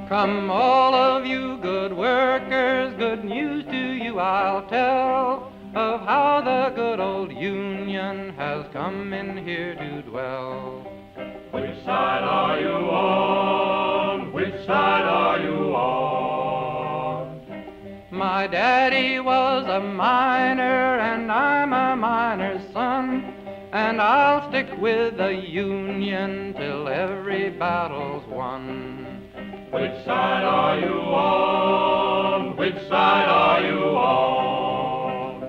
Come all of you good workers, good news to you I'll tell of how the good old Union has come in here to dwell. Which side are you on? Which side are you on? My daddy was a miner and I'm a miner's son, and I'll stick with the Union till every battle's won. Which side are you on? Which side are you on?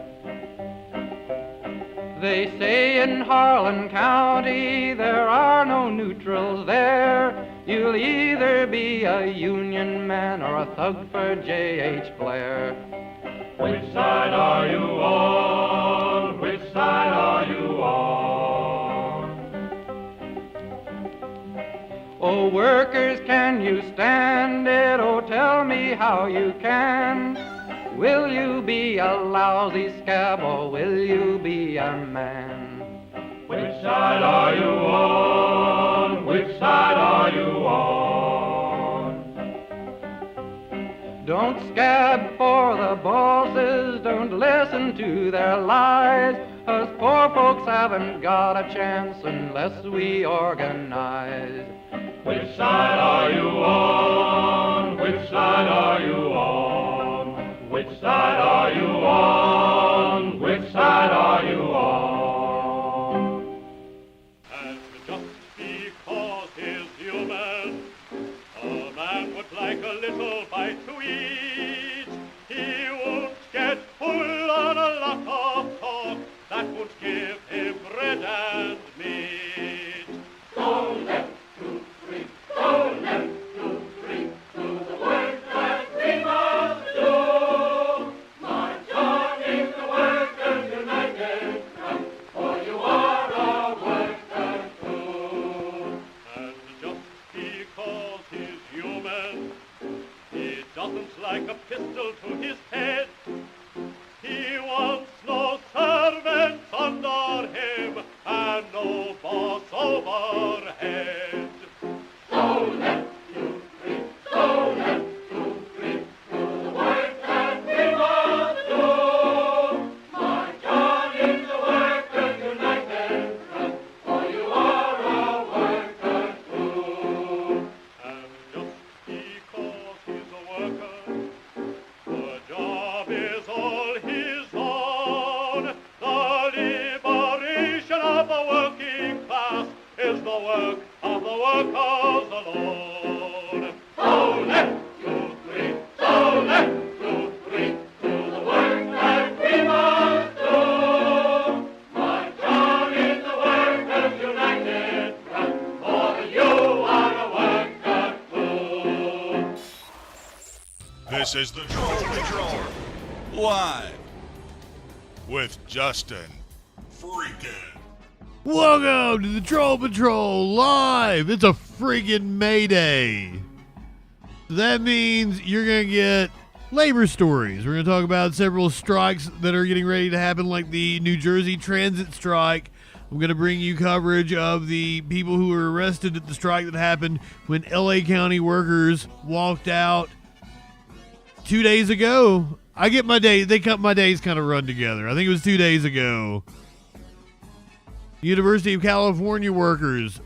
They say in Harlan County there are no neutrals there. You'll either be a Union man or a thug for J.H. Blair. Which side are you on? Which side are you on? Oh, workers, can you stand it? Oh, tell me how you can. Will you be a lousy scab or will you be a man? Which side are you on? Which side are you on? Don't scab for the bosses, don't listen to their lies. Us poor folks haven't got a chance unless we organize. Which side are you on? Which side are you on? Which side are you on? Which side are you on? And just because he's human, a man would like a little bite to eat. He won't get full on a lot of talk that would give him bread and meat. Go left, 2, 3, go left, 2, 3, to the work that we must do. March on in the Workers' United Front, for you are a worker too. And just because he's human, he doesn't like a pistol to his head. He wants no servants under him and no boss overhead. Go left, 2, 3, go left, 2, 3, to the work that we must do. March on in the Workers' United Front, for you are a worker too. And just because he's a worker, the job is all his own. The liberation of the working class is the work of the workers alone. Go left, 2, 3, go left, 2, 3, to the work that we must do. March on in the Workers' United Front, for you are a worker too. This is the Troll Patrol, live with Justin Freakin. Welcome to the Troll Patrol live. It's a friggin' Mayday. That means you're going to get labor stories. We're going to talk about several strikes that are getting ready to happen, like the New Jersey transit strike. I'm going to bring you coverage of the people who were arrested at the strike that happened when LA County workers walked out 2 days ago. I get my day. They cut my days kind of run together. I think it was 2 days ago. University of California workers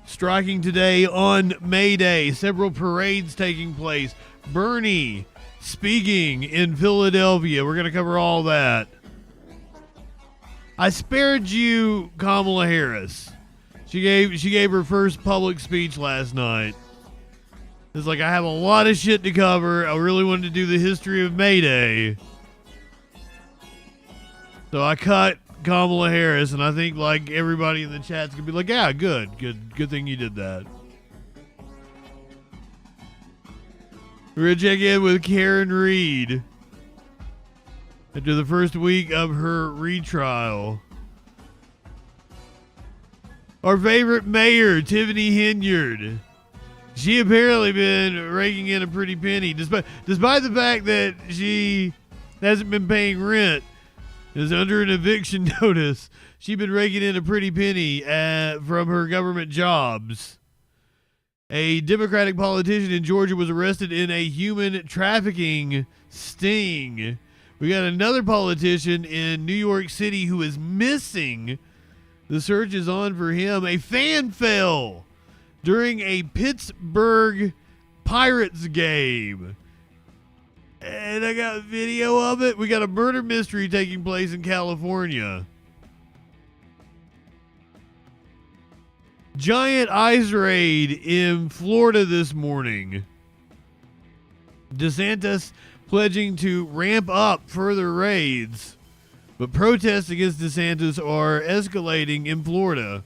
striking today on May Day. Several parades taking place. Bernie speaking in Philadelphia. We're going to cover all that. I spared you Kamala Harris. She gave her first public speech last night. It's like, I have a lot of shit to cover. I really wanted to do the history of May Day. So I cut Kamala Harris, and I think like everybody in the chat's gonna be like, yeah, good thing you did that. We're gonna check in with Karen Reed after the first week of her retrial. Our favorite mayor, Tiffany Henyard. She apparently been raking in a pretty penny, despite the fact that she hasn't been paying rent, is under an eviction notice. She's been raking in a pretty penny from her government jobs. A Democratic politician in Georgia was arrested in a human trafficking sting. We got another politician in New York City who is missing. The search is on for him. A fan fell during a Pittsburgh Pirates game. And I got video of it. We got a murder mystery taking place in California. Giant ice raid in Florida this morning. DeSantis pledging to ramp up further raids. But protests against DeSantis are escalating in Florida.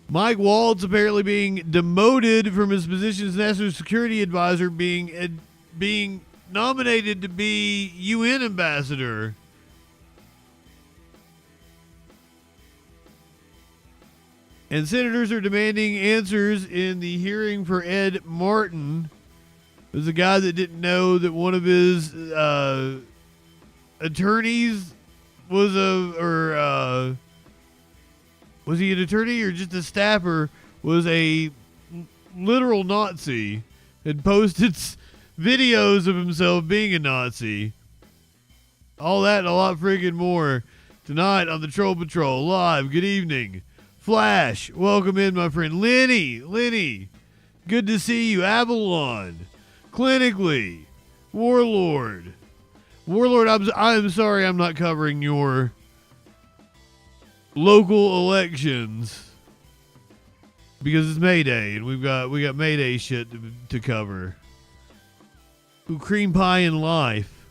Mike Waltz apparently being demoted from his position as National Security Advisor, being nominated to be UN ambassador. And senators are demanding answers in the hearing for Ed Martin. There's a guy that didn't know that one of his attorneys was was he an attorney or just a staffer, was a literal Nazi, and posted videos of himself being a Nazi. All that and a lot freaking more tonight on the Troll Patrol live. Good evening. Flash, welcome in, my friend. Lenny, good to see you. Avalon, Clinically, Warlord, I'm sorry I'm not covering your local elections because it's May Day and we got May Day shit to cover. Ooh, cream pie in life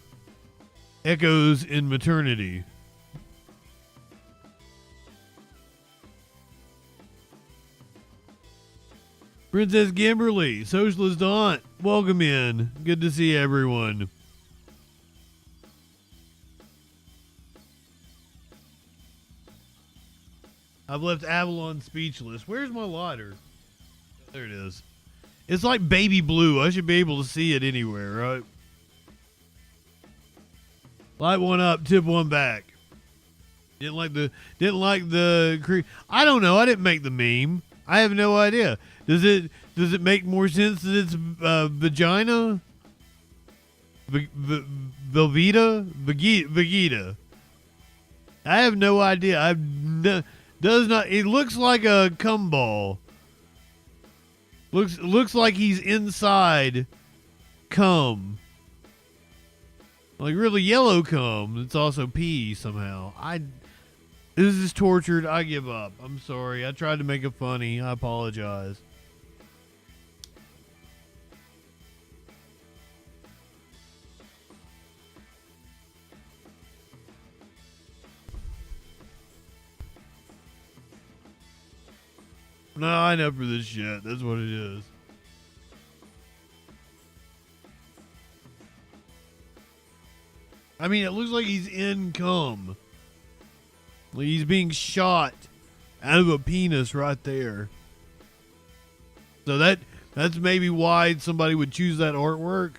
echoes in maternity. Princess Kimberly, Socialist Aunt, welcome in. Good to see everyone. I've left Avalon speechless. Where's my lighter? There it is. It's like baby blue. I should be able to see it anywhere, right? Light one up, tip one back. Didn't like the I don't know. I didn't make the meme. I have no idea. Does it make more sense that it's vagina? Vegeta. I have no idea. Does not. It looks like a cum ball. Looks like he's inside cum. Like really yellow cum. It's also pee somehow. This is tortured. I give up. I'm sorry. I tried to make it funny. I apologize. No, I know for this shit. That's what it is. I mean, it looks like he's in cum. Like he's being shot out of a penis right there. So that's maybe why somebody would choose that artwork.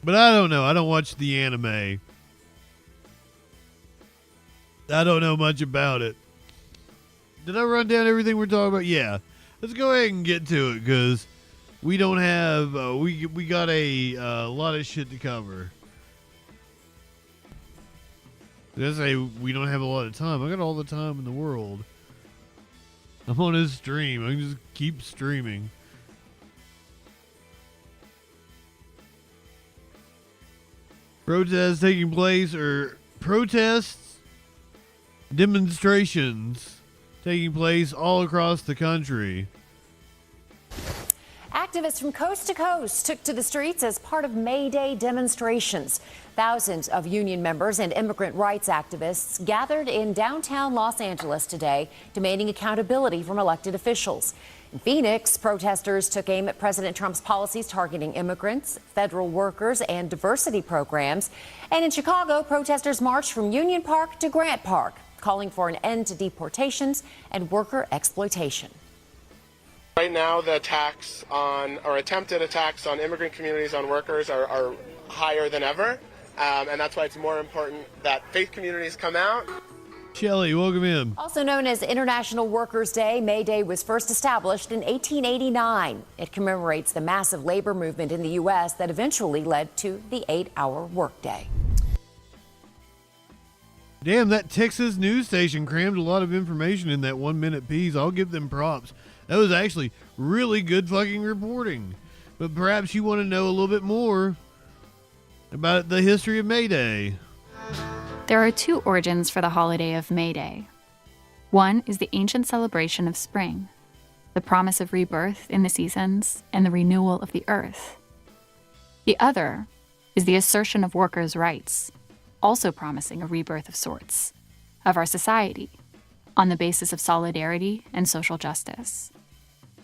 But I don't know. I don't watch the anime. I don't know much about it. Did I run down everything we're talking about? Yeah. Let's go ahead and get to it, because we don't have, we got a lot of shit to cover. Did I say we don't have a lot of time? I got all the time in the world. I'm on his stream. I can just keep streaming. Protests taking place, or protests, demonstrations taking place all across the country. Activists from coast to coast took to the streets as part of May Day demonstrations. Thousands of union members and immigrant rights activists gathered in downtown Los Angeles today, demanding accountability from elected officials. In Phoenix, protesters took aim at President Trump's policies targeting immigrants, federal workers, and diversity programs. And in Chicago, protesters marched from Union Park to Grant Park, calling for an end to deportations and worker exploitation. Right now, the attacks on, or attempted attacks on immigrant communities, on workers, are higher than ever. And that's why it's more important that faith communities come out. Shelley, welcome in. Also known as International Workers' Day, May Day was first established in 1889. It commemorates the massive labor movement in the U.S. that eventually led to the 8-hour workday. Damn, that Texas news station crammed a lot of information in that 1-minute piece. I'll give them props. That was actually really good fucking reporting. But perhaps you want to know a little bit more about the history of May Day. There are two origins for the holiday of May Day. One is the ancient celebration of spring, the promise of rebirth in the seasons and the renewal of the earth. The other is the assertion of workers' rights, also promising a rebirth of sorts, of our society, on the basis of solidarity and social justice.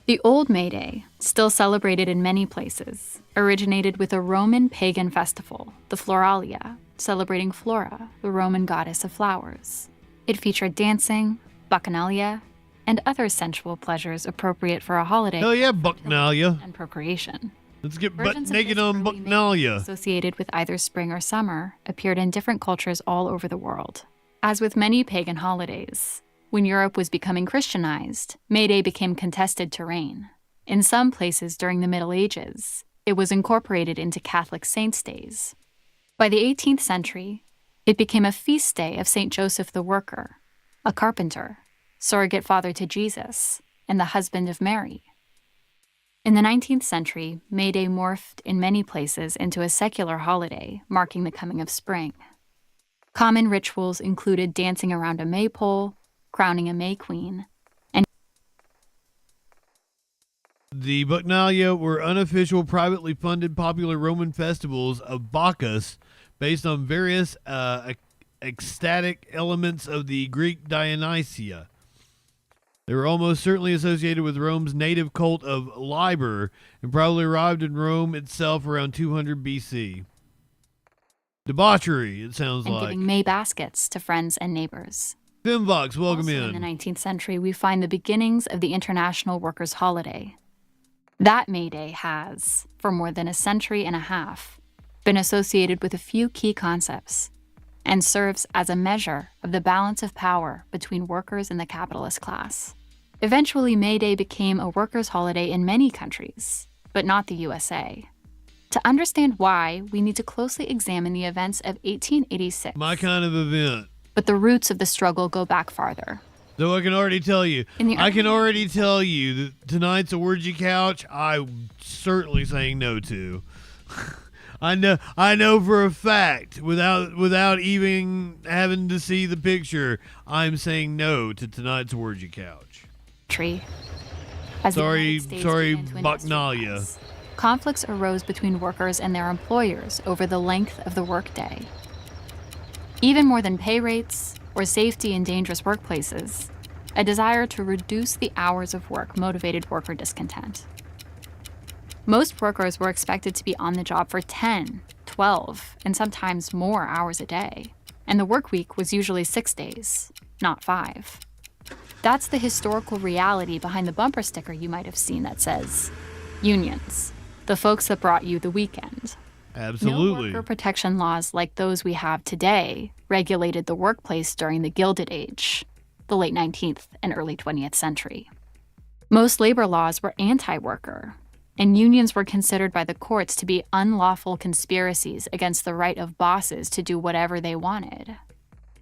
The old May Day, still celebrated in many places, originated with a Roman pagan festival, the Floralia, celebrating Flora, the Roman goddess of flowers. It featured dancing, bacchanalia, and other sensual pleasures appropriate for a holiday. Hell yeah, bacchanalia. And procreation. Let's get butt Versions of naked this on early May Day, bacchanalia. associated with either spring or summer, appeared in different cultures all over the world. As with many pagan holidays, when Europe was becoming Christianized, May Day became contested terrain. In some places during the Middle Ages, it was incorporated into Catholic saints' days. By the 18th century, it became a feast day of St. Joseph the Worker, a carpenter, surrogate father to Jesus, and the husband of Mary. In the 19th century, May Day morphed in many places into a secular holiday marking the coming of spring. Common rituals included dancing around a maypole, crowning a May Queen, and The Bacchanalia were unofficial, privately funded popular Roman festivals of Bacchus based on various ecstatic elements of the Greek Dionysia. They were almost certainly associated with Rome's native cult of Liber and probably arrived in Rome itself around 200 BC. Debauchery, it sounds like. giving May baskets to friends and neighbors. Fimvox, welcome Also in. in the 19th century, we find the beginnings of the International Workers' Holiday. That May Day has, for more than a century and a half, been associated with a few key concepts and serves as a measure of the balance of power between workers and the capitalist class. Eventually, May Day became a workers' holiday in many countries, but not the USA. To understand why, we need to closely examine the events of 1886. My kind of event. But the roots of the struggle go back farther. Though I can already tell you, that tonight's orgy couch, I'm certainly saying no to. I know for a fact, without even having to see the picture, I'm saying no to tonight's orgy couch. As the Sorry, United States began to Bacchanalia. industrialize, conflicts arose between workers and their employers over the length of the workday. Even more than pay rates or safety in dangerous workplaces, a desire to reduce the hours of work motivated worker discontent. Most workers were expected to be on the job for 10, 12, and sometimes more hours a day, and the work week was usually 6 days, not 5. That's the historical reality behind the bumper sticker you might have seen that says, "Unions, the folks that brought you the weekend." Absolutely. No worker protection laws like those we have today regulated the workplace during the Gilded Age, the late 19th and early 20th century. Most labor laws were anti-worker, and unions were considered by the courts to be unlawful conspiracies against the right of bosses to do whatever they wanted.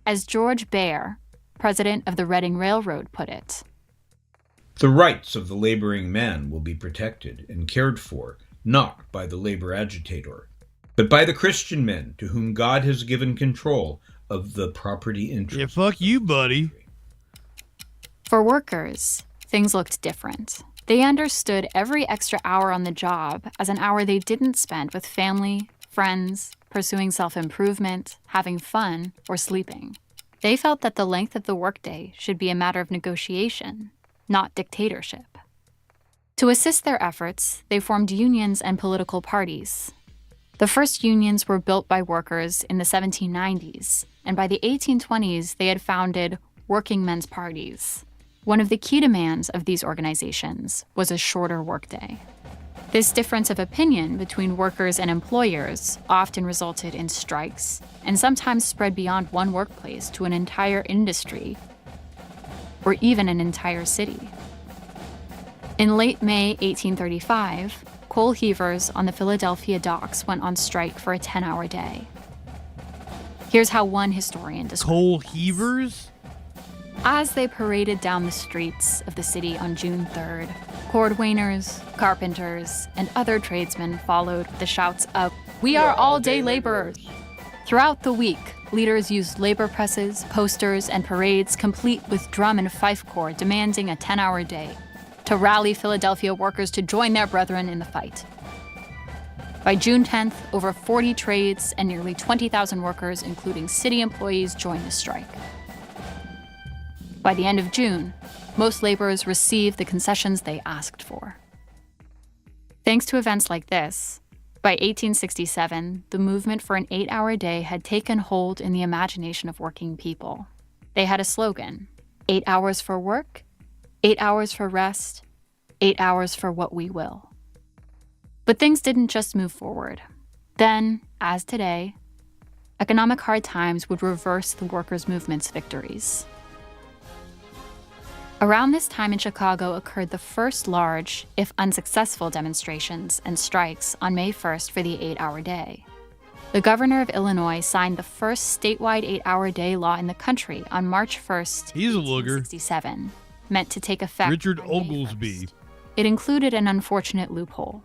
As George Baer, president of the Reading Railroad, put it, "The rights of the laboring man will be protected and cared for, not by the labor agitator, but by the Christian men to whom God has given control of the property interests." Yeah, fuck you, buddy. For workers, things looked different. They understood every extra hour on the job as an hour they didn't spend with family, friends, pursuing self-improvement, having fun, or sleeping. They felt that the length of the workday should be a matter of negotiation, not dictatorship. To assist their efforts, they formed unions and political parties. The first unions were built by workers in the 1790s, and by the 1820s they had founded working men's parties. One of the key demands of these organizations was a shorter workday. This difference of opinion between workers and employers often resulted in strikes and sometimes spread beyond one workplace to an entire industry or even an entire city. In late May 1835, coal heavers on the Philadelphia docks went on strike for a 10-hour day. Here's how one historian described Coal this. heavers? As they paraded down the streets of the city on June 3rd, cordwainers, carpenters, and other tradesmen followed with the shouts of, "We are all-day laborers." Throughout the week, leaders used labor presses, posters, and parades complete with drum and fife corps demanding a 10-hour day to rally Philadelphia workers to join their brethren in the fight. By June 10th, over 40 trades and nearly 20,000 workers, including city employees, joined the strike. By the end of June, most laborers received the concessions they asked for. Thanks to events like this, by 1867, the movement for an 8-hour day had taken hold in the imagination of working people. They had a slogan: 8 hours for work, 8 hours for rest, 8 hours for what we will. But things didn't just move forward. Then, as today, economic hard times would reverse the workers' movement's victories. Around this time in Chicago occurred the first large, if unsuccessful, demonstrations and strikes on May 1st for the 8-hour day. The governor of Illinois signed the first statewide 8-hour day law in the country on March 1st, He's a looger. 1867, meant to take effect Richard on May Oglesby. 1st. It included an unfortunate loophole.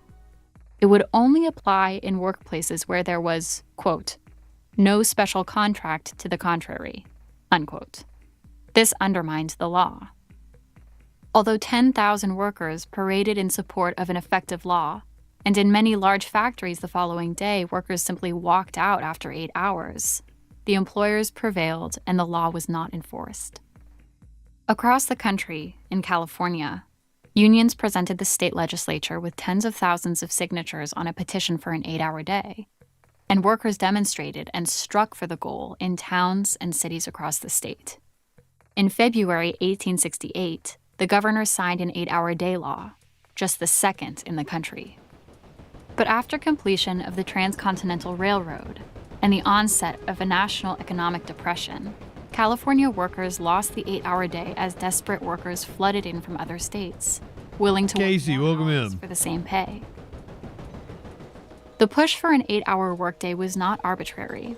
It would only apply in workplaces where there was, quote, "no special contract to the contrary," unquote. This undermined the law. Although 10,000 workers paraded in support of an effective law, and in many large factories the following day, workers simply walked out after 8 hours, the employers prevailed and the law was not enforced. Across the country, in California, unions presented the state legislature with tens of thousands of signatures on a petition for an 8-hour day, and workers demonstrated and struck for the goal in towns and cities across the state. In February 1868, the governor signed an 8-hour day law, just the second in the country. But after completion of the Transcontinental Railroad and the onset of a national economic depression, California workers lost the 8-hour day as desperate workers flooded in from other states, willing to Casey, work more welcome hours in. for the same pay. The push for an 8-hour workday was not arbitrary.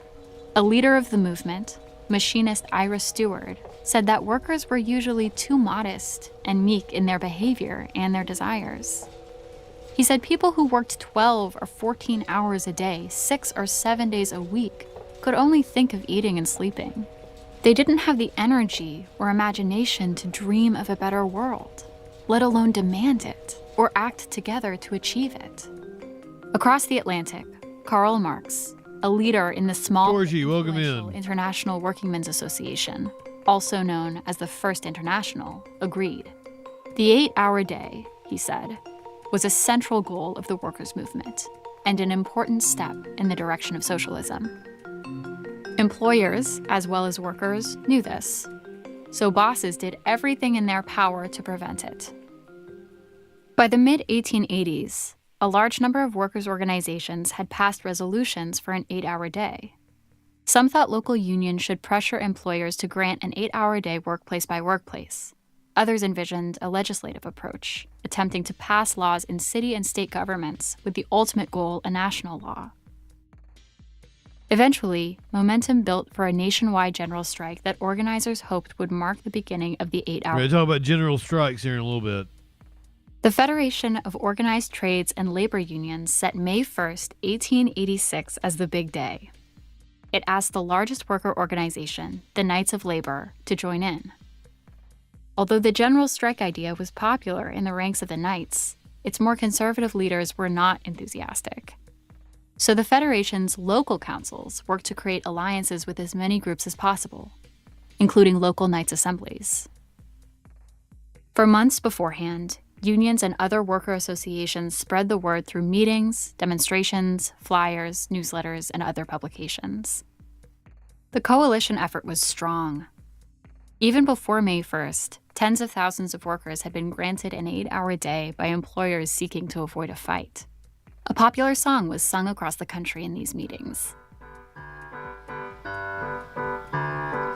A leader of the movement, machinist Ira Stewart, said that workers were usually too modest and meek in their behavior and their desires. He said people who worked 12 or 14 hours a day, 6 or 7 days a week, could only think of eating and sleeping. They didn't have the energy or imagination to dream of a better world, let alone demand it or act together to achieve it. Across the Atlantic, Karl Marx, a leader in the small Georgie, welcome influential in. International Workingmen's Association, also known as the First International, agreed. The 8-hour day, he said, was a central goal of the workers' movement and an important step in the direction of socialism. Employers, as well as workers, knew this, so bosses did everything in their power to prevent it. By the mid-1880s, a large number of workers' organizations had passed resolutions for an 8-hour day. Some thought local unions should pressure employers to grant an 8-hour day workplace by workplace. Others envisioned a legislative approach, attempting to pass laws in city and state governments with the ultimate goal a national law. Eventually, momentum built for a nationwide general strike that organizers hoped would mark the beginning of the 8-hour. We're going to talk about general strikes here in a little bit. The Federation of Organized Trades and Labor Unions set May 1st, 1886 as the big day. It asked the largest worker organization, the Knights of Labor, to join in. Although the general strike idea was popular in the ranks of the Knights, its more conservative leaders were not enthusiastic. So the Federation's local councils worked to create alliances with as many groups as possible, including local Knights assemblies. For months beforehand, unions and other worker associations spread the word through meetings, demonstrations, flyers, newsletters, and other publications. The coalition effort was strong. Even before May 1st, tens of thousands of workers had been granted an 8-hour day by employers seeking to avoid a fight. A popular song was sung across the country in these meetings.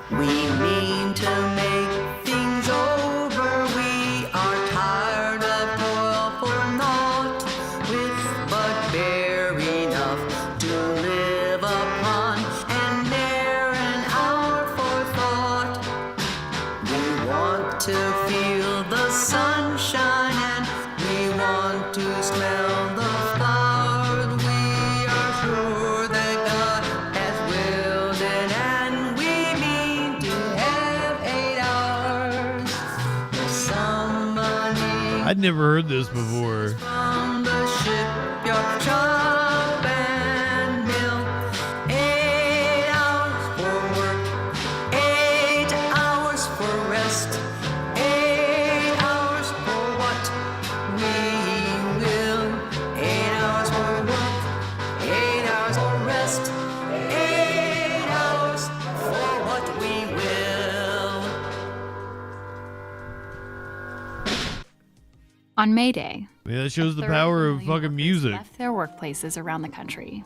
We mean to make things over. We are tired of toil for naught, with but bare enough to live upon, and ne'er an hour for thought. We want to feel the sunshine, and we want to smell the flowers. We are sure that God has willed it, and we mean to have 8 hours. There's somebody I'd never heard this before. from the shipyard, shop and mill. 8 hours for work, 8 hours for rest, 8 hours for what we will. 8 hours for work, 8 hours for rest, 8 hours for what we will. On May Day, Yeah, that shows the 30 power of million fucking workers music. left their workplaces around the country.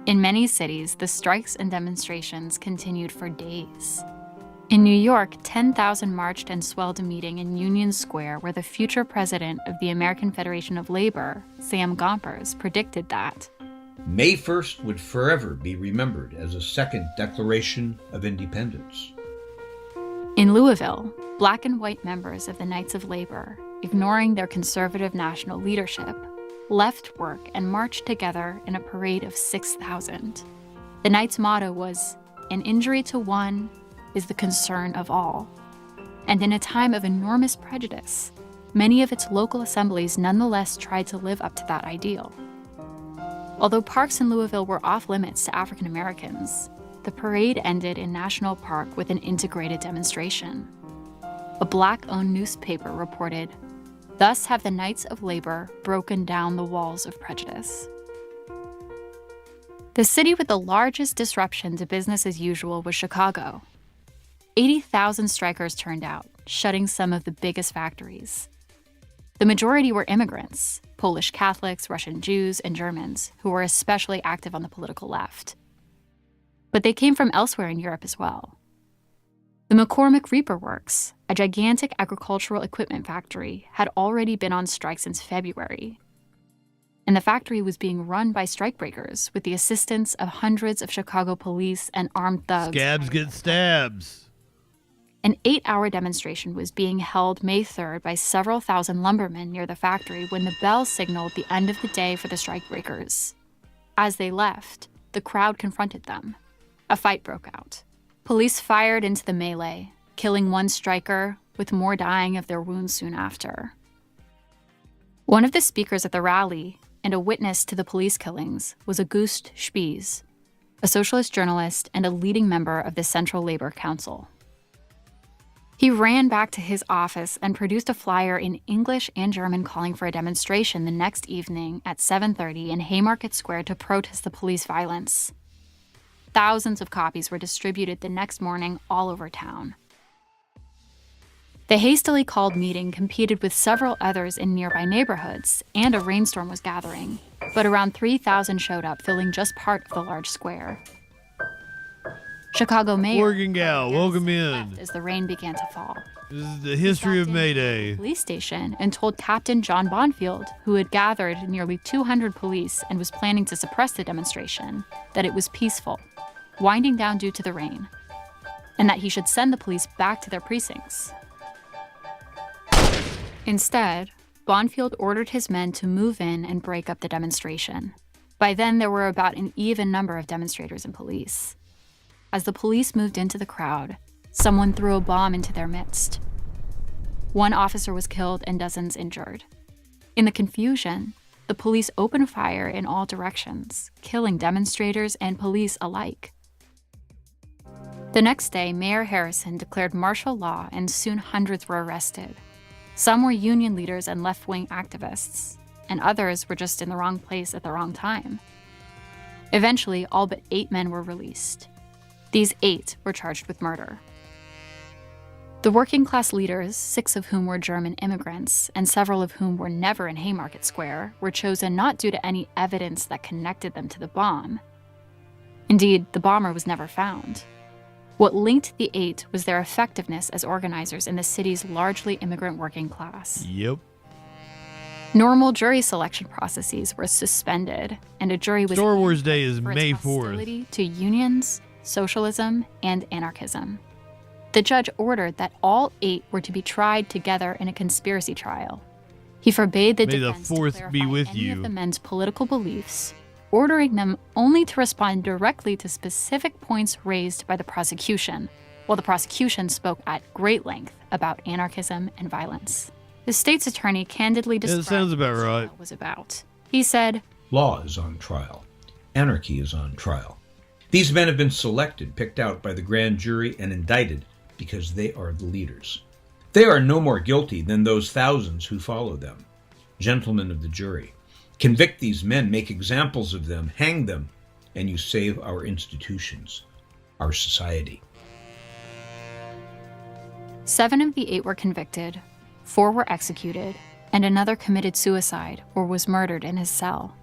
In many cities, the strikes and demonstrations continued for days. In New York, 10,000 marched and swelled a meeting in Union Square where the future president of the American Federation of Labor, Sam Gompers, predicted that May 1st would forever be remembered as a second Declaration of Independence. in Louisville, black and white members of the Knights of Labor, ignoring their conservative national leadership, left work and marched together in a parade of 6,000. The Knights' motto was, "An injury to one is the concern of all." And in a time of enormous prejudice, many of its local assemblies nonetheless tried to live up to that ideal. Although parks in Louisville were off limits to African Americans, the parade ended in National Park with an integrated demonstration. A black-owned newspaper reported, "Thus have the Knights of Labor broken down the walls of prejudice." The city with the largest disruption to business as usual was Chicago. 80,000 strikers turned out, shutting some of the biggest factories. The majority were immigrants, Polish Catholics, Russian Jews, and Germans, who were especially active on the political left. But they came from elsewhere in Europe as well. The McCormick Reaper Works, a gigantic agricultural equipment factory, had already been on strike since February. And the factory was being run by strikebreakers with the assistance of hundreds of Chicago police and armed thugs. Scabs get stabs. An 8-hour demonstration was being held May 3rd by several thousand lumbermen near the factory when the bell signaled the end of the day for the strikebreakers. As they left, the crowd confronted them. A fight broke out. Police fired into the melee, killing one striker, with more dying of their wounds soon after. One of the speakers at the rally, and a witness to the police killings, was August Spies, a socialist journalist and a leading member of the Central Labor Council. He ran back to his office and produced a flyer in English and German calling for a demonstration the next evening at 7:30 in Haymarket Square to protest the police violence. Thousands of copies were distributed the next morning all over town. The hastily called meeting competed with several others in nearby neighborhoods, and a rainstorm was gathering, but around 3,000 showed up, filling just part of the large square. Chicago Mayor Oregon gal, welcome in. as the rain began to fall. This is the history of May Day. Police station and told Captain John Bonfield, who had gathered nearly 200 police and was planning to suppress the demonstration, that it was peaceful, winding down due to the rain, and that he should send the police back to their precincts. Instead, Bonfield ordered his men to move in and break up the demonstration. By then, there were about an even number of demonstrators and police. As the police moved into the crowd, someone threw a bomb into their midst. One officer was killed and dozens injured. In the confusion, the police opened fire in all directions, killing demonstrators and police alike. The next day, Mayor Harrison declared martial law and soon hundreds were arrested. Some were union leaders and left-wing activists, and others were just in the wrong place at the wrong time. Eventually, all but 8 men were released. These 8 were charged with murder. The working class leaders, 6 of whom were German immigrants, and several of whom were never in Haymarket Square, were chosen not due to any evidence that connected them to the bomb. Indeed, the bomber was never found. What linked the 8 was their effectiveness as organizers in the city's largely immigrant working class. Yep. Normal jury selection processes were suspended, and a jury was Star Wars Day is for its May hostility 4th. to unions, socialism, and anarchism. The judge ordered that all 8 were to be tried together in a conspiracy trial. He forbade the May the defense to 4th clarify be with any you. of the men's political beliefs, ordering them only to respond directly to specific points raised by the prosecution, while the prosecution spoke at great length about anarchism and violence. The state's attorney candidly described sounds about what the right. trial was about. He said, Law is on trial. Anarchy is on trial. These men have been selected, picked out by the grand jury, and indicted because they are the leaders. They are no more guilty than those thousands who follow them. Gentlemen of the jury, convict these men, make examples of them, hang them, and you save our institutions, our society. 7 of the 8 were convicted, 4 were executed, and another committed suicide or was murdered in his cell.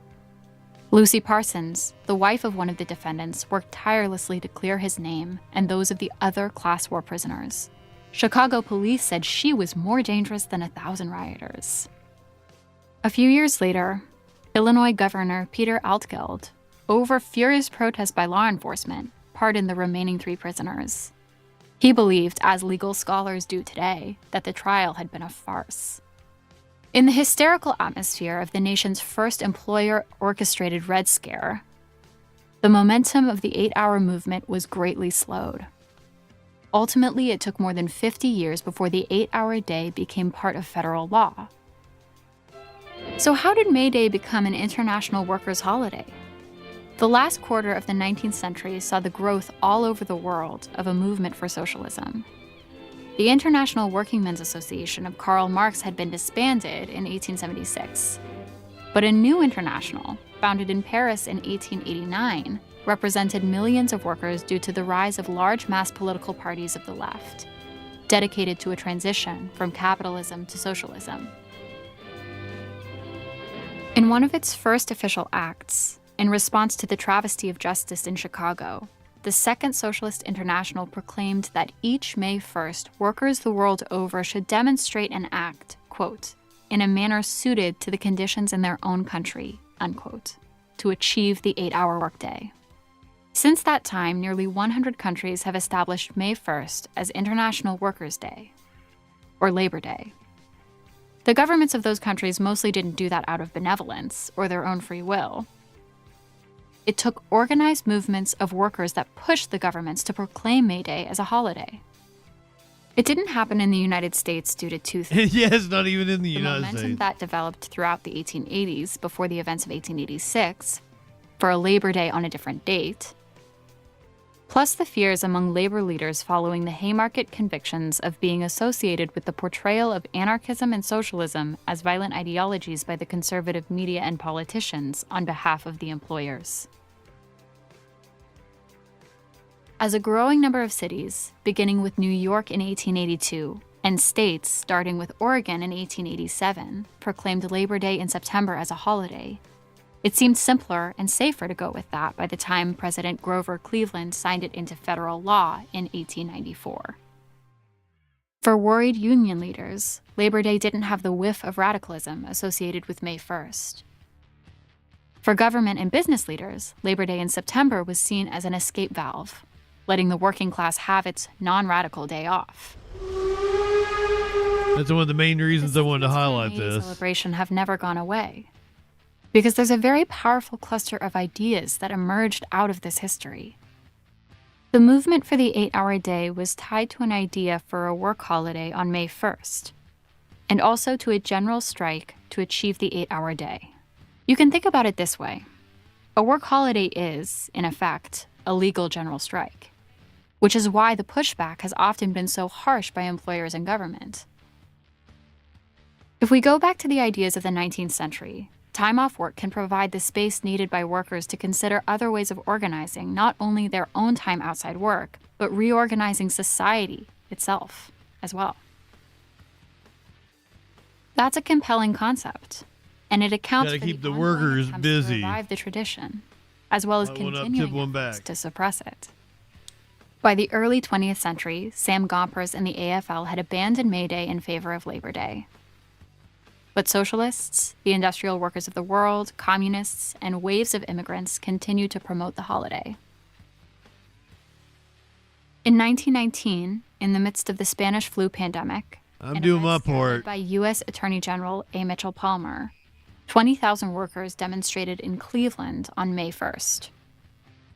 Lucy Parsons, the wife of one of the defendants, worked tirelessly to clear his name and those of the other class war prisoners. Chicago police said she was more dangerous than 1,000 rioters. A few years later, Illinois Governor Peter Altgeld, over furious protests by law enforcement, pardoned the remaining 3 prisoners. He believed, as legal scholars do today, that the trial had been a farce. In the hysterical atmosphere of the nation's first employer-orchestrated Red Scare, the momentum of the 8-hour movement was greatly slowed. Ultimately, it took more than 50 years before the 8-hour day became part of federal law. So how did May Day become an international workers' holiday? The last quarter of the 19th century saw the growth all over the world of a movement for socialism. The International Workingmen's Association of Karl Marx had been disbanded in 1876, but a new international, founded in Paris in 1889, represented millions of workers due to the rise of large mass political parties of the left, dedicated to a transition from capitalism to socialism. In one of its first official acts, in response to the travesty of justice in Chicago, the Second Socialist International proclaimed that each May 1st, workers the world over should demonstrate and act, quote, in a manner suited to the conditions in their own country, unquote, to achieve the 8-hour workday. Since that time, nearly 100 countries have established May 1st as International Workers' Day, or Labor Day. The governments of those countries mostly didn't do that out of benevolence or their own free will. It took organized movements of workers that pushed the governments to proclaim May Day as a holiday. It didn't happen in the United States due to 2 things. Yes, not even in the The United momentum States. that developed throughout the 1880s before the events of 1886 for a Labor Day on a different date, plus the fears among labor leaders following the Haymarket convictions of being associated with the portrayal of anarchism and socialism as violent ideologies by the conservative media and politicians on behalf of the employers. As a growing number of cities, beginning with New York in 1882, and states, starting with Oregon in 1887, proclaimed Labor Day in September as a holiday, It seemed simpler and safer to go with that by the time President Grover Cleveland signed it into federal law in 1894. For worried union leaders, Labor Day didn't have the whiff of radicalism associated with May 1st. For government and business leaders, Labor Day in September was seen as an escape valve, letting the working class have its non-radical day off. That's one of the main reasons I wanted to highlight this. Celebration have never gone away, because there's a very powerful cluster of ideas that emerged out of this history. The movement for the 8-hour day was tied to an idea for a work holiday on May 1st, and also to a general strike to achieve the 8-hour day. You can think about it this way. A work holiday is, in effect, a legal general strike, which is why the pushback has often been so harsh by employers and government. If we go back to the ideas of the 19th century, time off work can provide the space needed by workers to consider other ways of organizing not only their own time outside work, but reorganizing society itself as well. That's a compelling concept, and it accounts for keep the ongoing workers attempts busy. to revive the tradition, as well as continuing efforts to suppress it. By the early 20th century, Sam Gompers and the AFL had abandoned May Day in favor of Labor Day. But socialists, the industrial workers of the world, communists, and waves of immigrants continued to promote the holiday. In 1919, in the midst of the Spanish flu pandemic, I'm doing my part. by U.S. Attorney General A. Mitchell Palmer, 20,000 workers demonstrated in Cleveland on May 1st.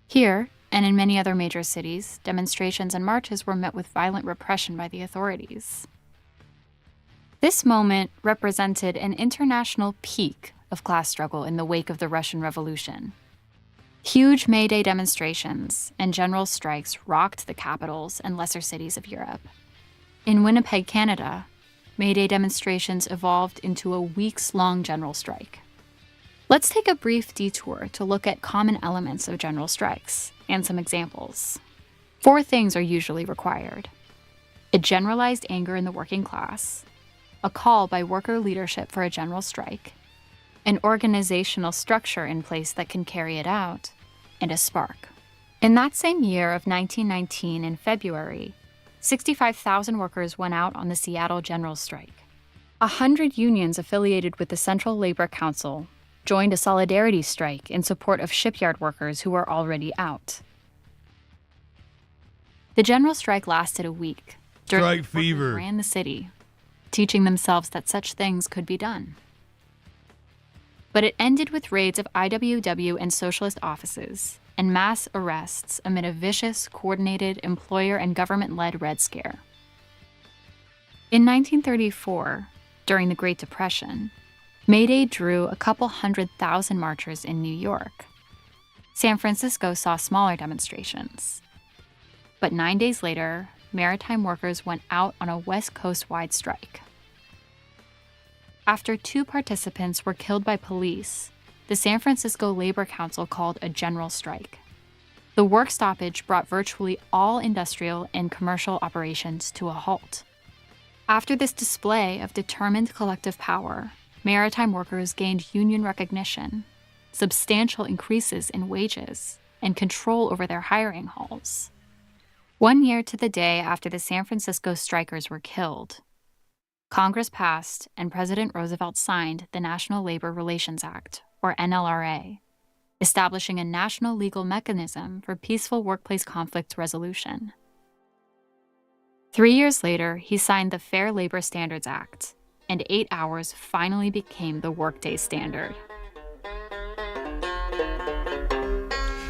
Here, and in many other major cities, demonstrations and marches were met with violent repression by the authorities. This moment represented an international peak of class struggle in the wake of the Russian Revolution. Huge May Day demonstrations and general strikes rocked the capitals and lesser cities of Europe. In Winnipeg, Canada, May Day demonstrations evolved into a weeks-long general strike. Let's take a brief detour to look at common elements of general strikes and some examples. 4 things are usually required: a generalized anger in the working class, a call by worker leadership for a general strike, an organizational structure in place that can carry it out, and a spark. In that same year of 1919, in February, 65,000 workers went out on the Seattle General Strike. 100 unions affiliated with the Central Labor Council joined a solidarity strike in support of shipyard workers who were already out. The general strike lasted a week. Strike fever ran the city, teaching themselves that such things could be done. But it ended with raids of IWW and socialist offices and mass arrests amid a vicious, coordinated, employer and government-led Red Scare. In 1934, during the Great Depression, May Day drew a couple 100,000 marchers in New York. San Francisco saw smaller demonstrations. But 9 days later, maritime workers went out on a West Coast-wide strike. After 2 participants were killed by police, the San Francisco Labor Council called a general strike. The work stoppage brought virtually all industrial and commercial operations to a halt. After this display of determined collective power, maritime workers gained union recognition, substantial increases in wages, and control over their hiring halls. 1 year to the day after the San Francisco strikers were killed, Congress passed and President Roosevelt signed the National Labor Relations Act, or NLRA, establishing a national legal mechanism for peaceful workplace conflict resolution. 3 years later, he signed the Fair Labor Standards Act, and 8 hours finally became the workday standard.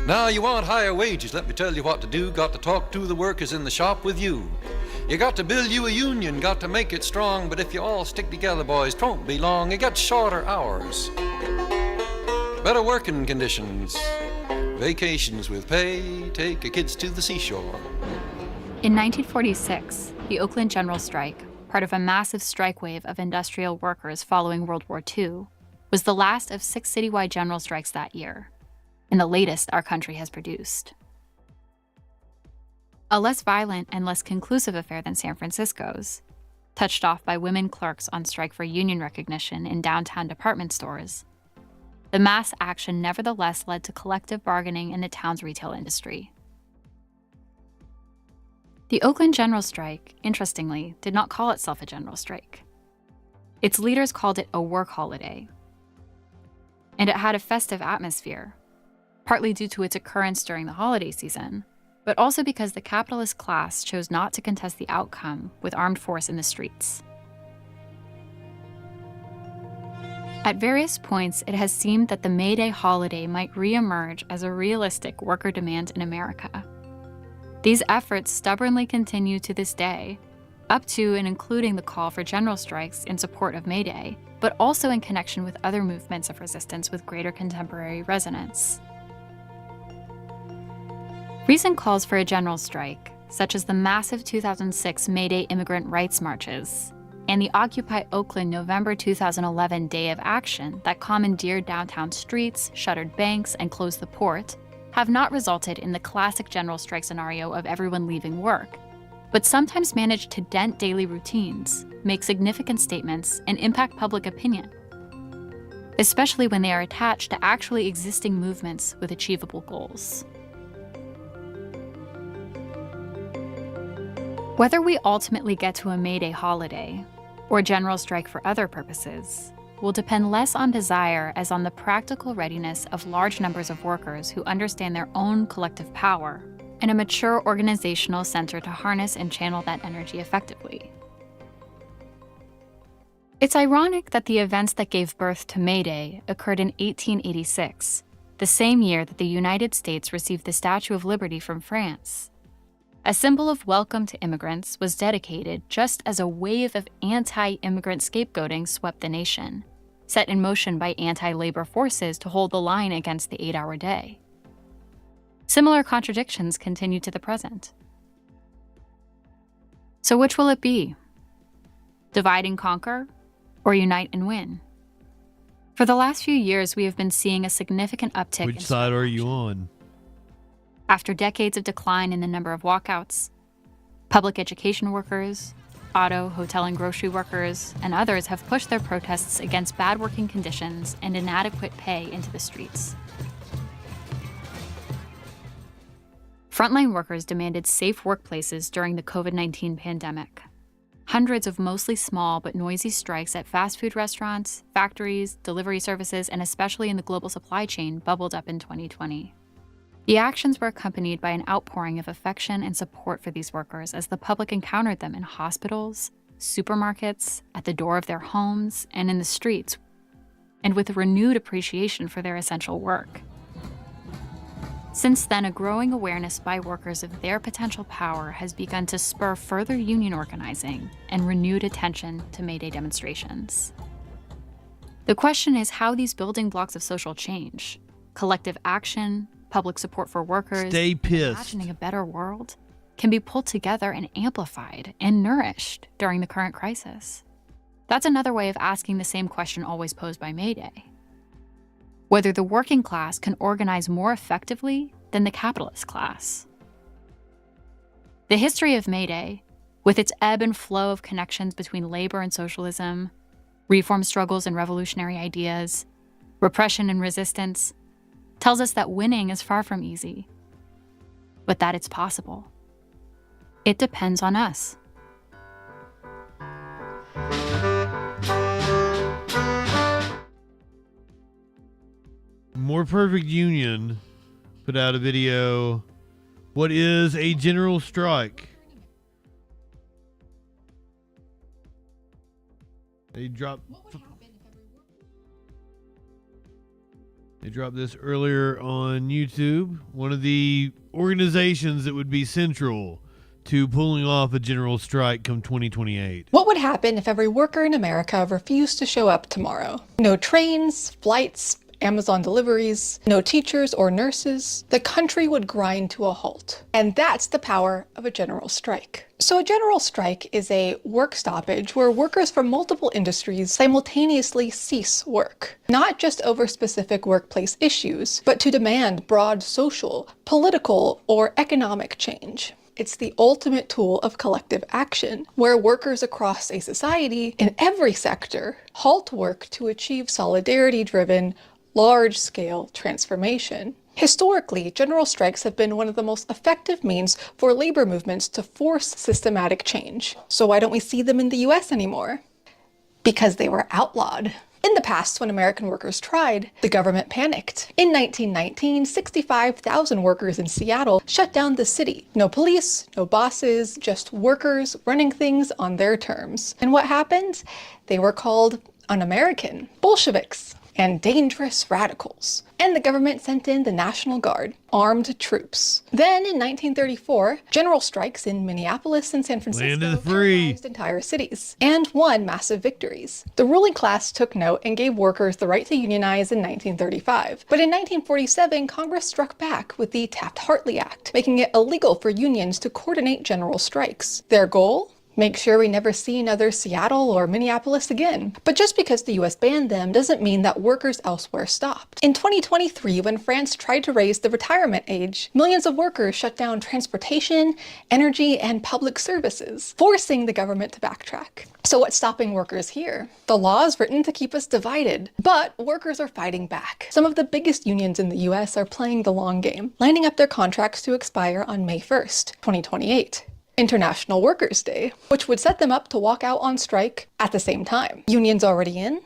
Now you want higher wages, let me tell you what to do. Got to talk to the workers in the shop with you. You got to build you a union, got to make it strong. But if you all stick together, boys, 'twon't be long. You got shorter hours, better working conditions, vacations with pay, take your kids to the seashore. In 1946, the Oakland General Strike, part of a massive strike wave of industrial workers following World War II, was the last of 6 citywide general strikes that year, and the latest our country has produced. A less violent and less conclusive affair than San Francisco's, touched off by women clerks on strike for union recognition in downtown department stores, the mass action nevertheless led to collective bargaining in the town's retail industry. The Oakland General Strike, interestingly, did not call itself a general strike. Its leaders called it a work holiday, and it had a festive atmosphere, partly due to its occurrence during the holiday season, but also because the capitalist class chose not to contest the outcome with armed force in the streets. At various points, it has seemed that the May Day holiday might re-emerge as a realistic worker demand in America. These efforts stubbornly continue to this day, up to and including the call for general strikes in support of May Day, but also in connection with other movements of resistance with greater contemporary resonance. Recent calls for a general strike, such as the massive 2006 May Day immigrant rights marches, and the Occupy Oakland November 2011 Day of Action that commandeered downtown streets, shuttered banks, and closed the port, have not resulted in the classic general strike scenario of everyone leaving work, but sometimes manage to dent daily routines, make significant statements, and impact public opinion, especially when they are attached to actually existing movements with achievable goals. Whether we ultimately get to a May Day holiday, or general strike for other purposes, will depend less on desire as on the practical readiness of large numbers of workers who understand their own collective power and a mature organizational center to harness and channel that energy effectively. It's ironic that the events that gave birth to May Day occurred in 1886, the same year that the United States received the Statue of Liberty from France. A symbol of welcome to immigrants was dedicated just as a wave of anti-immigrant scapegoating swept the nation, set in motion by anti-labor forces to hold the line against the 8-hour day. Similar contradictions continue to the present. So which will it be? Divide and conquer, or unite and win? For the last few years, we have been seeing a significant uptick in Which side are you on? After decades of decline in the number of walkouts, public education workers, auto, hotel, and grocery workers, and others have pushed their protests against bad working conditions and inadequate pay into the streets. Frontline workers demanded safe workplaces during the COVID-19 pandemic. Hundreds of mostly small but noisy strikes at fast food restaurants, factories, delivery services, and especially in the global supply chain bubbled up in 2020. The actions were accompanied by an outpouring of affection and support for these workers as the public encountered them in hospitals, supermarkets, at the door of their homes, and in the streets, and with a renewed appreciation for their essential work. Since then, a growing awareness by workers of their potential power has begun to spur further union organizing and renewed attention to May Day demonstrations. The question is how these building blocks of social change, collective action, public support for workers, Stay pissed. imagining a better world, can be pulled together and amplified and nourished during the current crisis. That's another way of asking the same question always posed by May Day: whether the working class can organize more effectively than the capitalist class. The history of May Day, with its ebb and flow of connections between labor and socialism, reform struggles and revolutionary ideas, repression and resistance, tells us that winning is far from easy, but that it's possible. It depends on us. More Perfect Union put out a video. What is a general strike? They dropped this earlier on YouTube. One of the organizations that would be central to pulling off a general strike come 2028. What would happen if every worker in America refused to show up tomorrow? No trains, flights, Amazon deliveries, no teachers or nurses. The country would grind to a halt. And that's the power of a general strike. So a general strike is a work stoppage where workers from multiple industries simultaneously cease work, not just over specific workplace issues, but to demand broad social, political, or economic change. It's the ultimate tool of collective action, where workers across a society in every sector halt work to achieve solidarity-driven, large-scale transformation. Historically, general strikes have been one of the most effective means for labor movements to force systematic change. So why don't we see them in the US anymore? Because they were outlawed. In the past, when American workers tried, the government panicked. In 1919, 65,000 workers in Seattle shut down the city. No police, no bosses, just workers running things on their terms. And what happened? They were called un-American, Bolsheviks, and dangerous radicals. And the government sent in the National Guard, armed troops. Then in 1934, general strikes in Minneapolis and San Francisco terrorized entire cities and won massive victories. The ruling class took note and gave workers the right to unionize in 1935. But in 1947, Congress struck back with the Taft-Hartley Act, making it illegal for unions to coordinate general strikes. Their goal? Make sure we never see another Seattle or Minneapolis again. But just because the US banned them doesn't mean that workers elsewhere stopped. In 2023, when France tried to raise the retirement age, millions of workers shut down transportation, energy, and public services, forcing the government to backtrack. So what's stopping workers here? The law is written to keep us divided, but workers are fighting back. Some of the biggest unions in the US are playing the long game, lining up their contracts to expire on May 1st, 2028. International Workers' Day, which would set them up to walk out on strike at the same time. Unions already in,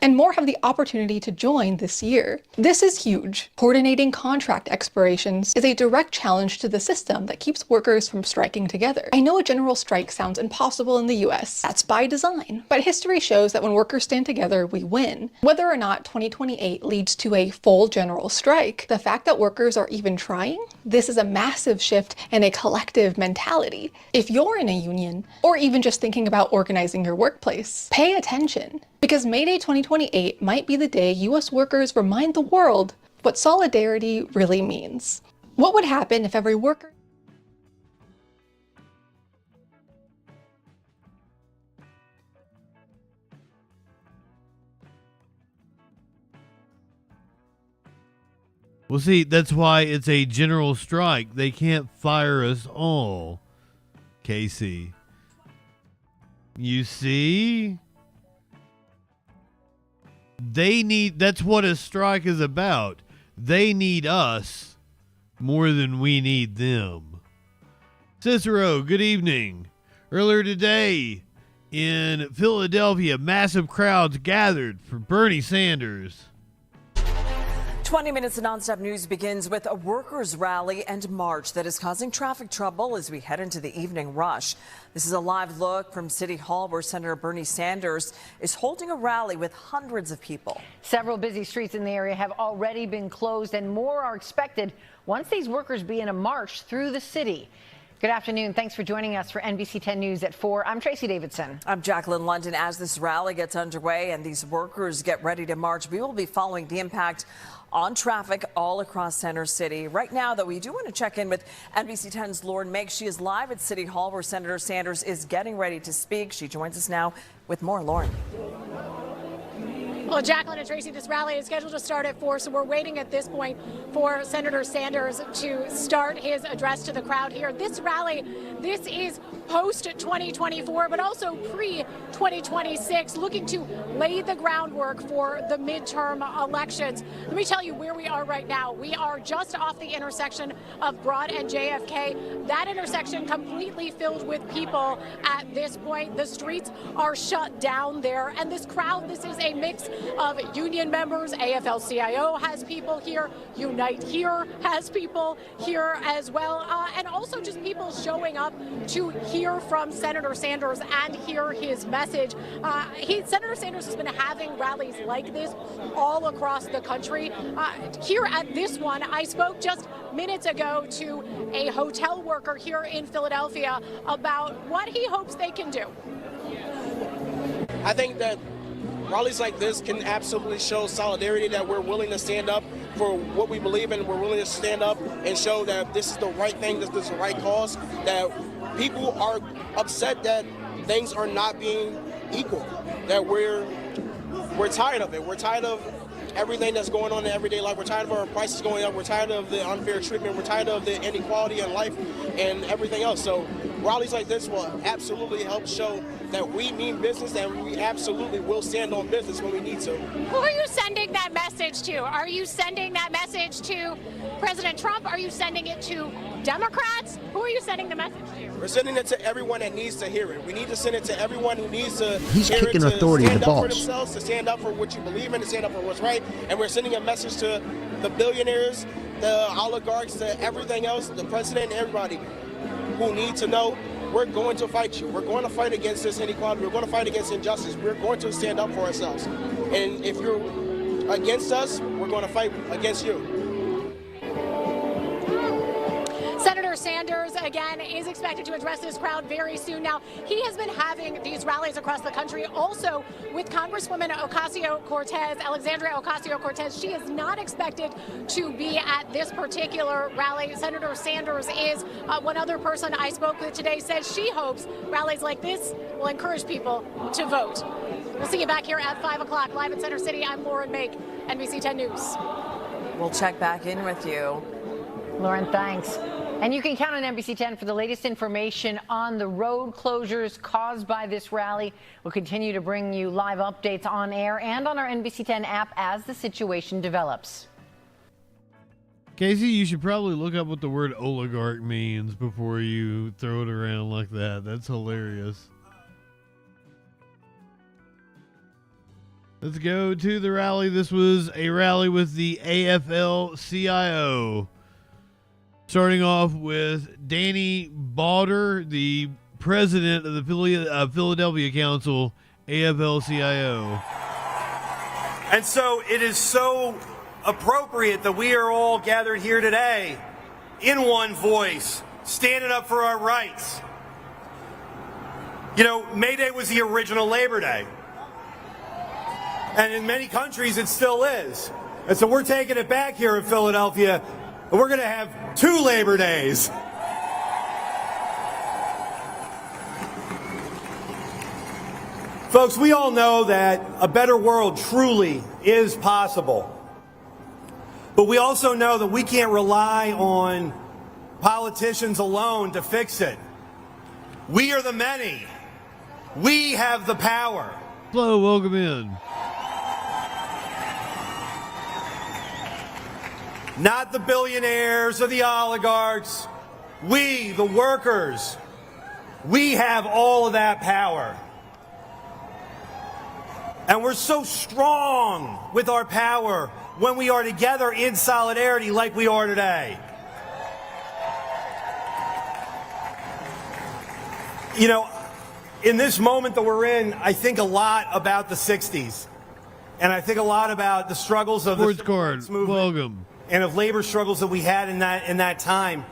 and more have the opportunity to join this year. This is huge. Coordinating contract expirations is a direct challenge to the system that keeps workers from striking together. I know a general strike sounds impossible in the US. That's by design. But history shows that when workers stand together, we win. Whether or not 2028 leads to a full general strike, the fact that workers are even trying, this is a massive shift in a collective mentality. If you're in a union, or even just thinking about organizing your workplace, pay attention. Because May Day 2028 might be the day US workers remind the world what solidarity really means. What would happen if every worker... Well, see, that's why it's a general strike. They can't fire us all, Casey. You see? That's what a strike is about. They need us more than we need them. Cicero, good evening. Earlier today in Philadelphia, massive crowds gathered for Bernie Sanders. 20 minutes of nonstop news begins with a workers' rally and march that is causing traffic trouble as we head into the evening rush. This is a live look from City Hall where Senator Bernie Sanders is holding a rally with hundreds of people. Several busy streets in the area have already been closed and more are expected once these workers begin a march through the city. Good afternoon. Thanks for joining us for NBC 10 News at 4. I'm Tracy Davidson. I'm Jacqueline London. As this rally gets underway and these workers get ready to march, we will be following the impact on traffic all across Center City. Right now, though, we do want to check in with NBC 10's Lauren Meigs. She is live at City Hall where Senator Sanders is getting ready to speak. She joins us now with more. Lauren. Well, Jacqueline and Tracy, this rally is scheduled to start at 4, so we're waiting at this point for Senator Sanders to start his address to the crowd here. This rally, this is post-2024, but also pre-2026, looking to lay the groundwork for the midterm elections. Let me tell you where we are right now. We are just off the intersection of Broad and JFK. That intersection completely filled with people at this point. The streets are shut down there, and this crowd, this is a mix of union members. AFL-CIO has people here. Unite Here has people here as well. And also just people showing up to hear from Senator Sanders and hear his message. Senator Sanders has been having rallies like this all across the country. Here at this one, I spoke just minutes ago to a hotel worker here in Philadelphia about what he hopes they can do. I think that rallies like this can absolutely show solidarity, that we're willing to stand up for what we believe in. We're willing to stand up and show that this is the right thing, this is the right cause, that people are upset that things are not being equal, that we're tired of it. We're tired of everything that's going on in everyday life. We're tired of our prices going up. We're tired of the unfair treatment. We're tired of the inequality in life and everything else. So rallies like this will absolutely help show that we mean business and we absolutely will stand on business when we need to. Who are you sending that message to? Are you sending that message to President Trump? Are you sending it to Democrats? Who are you sending the message to? We're sending it to everyone that needs to hear it. We need to send it to everyone who needs to He's hear kicking it, to authority in stand the up for balls. themselves, to stand up for what you believe in, to stand up for what's right. And we're sending a message to the billionaires, the oligarchs, to everything else, the president, everybody who need to know we're going to fight you. We're going to fight against this inequality. We're going to fight against injustice. We're going to stand up for ourselves. And if you're against us, we're going to fight against you. Senator Sanders, again, is expected to address this crowd very soon. Now, he has been having these rallies across the country, also with Congresswoman Ocasio-Cortez, Alexandria Ocasio-Cortez. She is not expected to be at this particular rally. Senator Sanders is one other person I spoke with today says she hopes rallies like this will encourage people to vote. We'll see you back here at 5 o'clock live in Center City. I'm Lauren Make, NBC 10 News. We'll check back in with you. Lauren, thanks. And you can count on NBC 10 for the latest information on the road closures caused by this rally. We'll continue to bring you live updates on air and on our NBC 10 app as the situation develops. Casey, you should probably look up what the word oligarch means before you throw it around like that. That's hilarious. Let's go to the rally. This was a rally with the AFL-CIO. Starting off with Danny Bauder, the president of the Philadelphia Council, AFL-CIO. And so it is so appropriate that we are all gathered here today in one voice, standing up for our rights. You know, May Day was the original Labor Day. And in many countries it still is. And so we're taking it back here in Philadelphia. And we're going to have 2 Labor Days. Folks, we all know that a better world truly is possible. But we also know that we can't rely on politicians alone to fix it. We are the many. We have the power. Hello, welcome in. Not the billionaires or the oligarchs. We, the workers, we have all of that power. And we're so strong with our power when we are together in solidarity like we are today. You know, in this moment that we're in, I think a lot about the 60s. And I think a lot about the struggles of the civil rights movement. Welcome. And of labor struggles that we had in that time.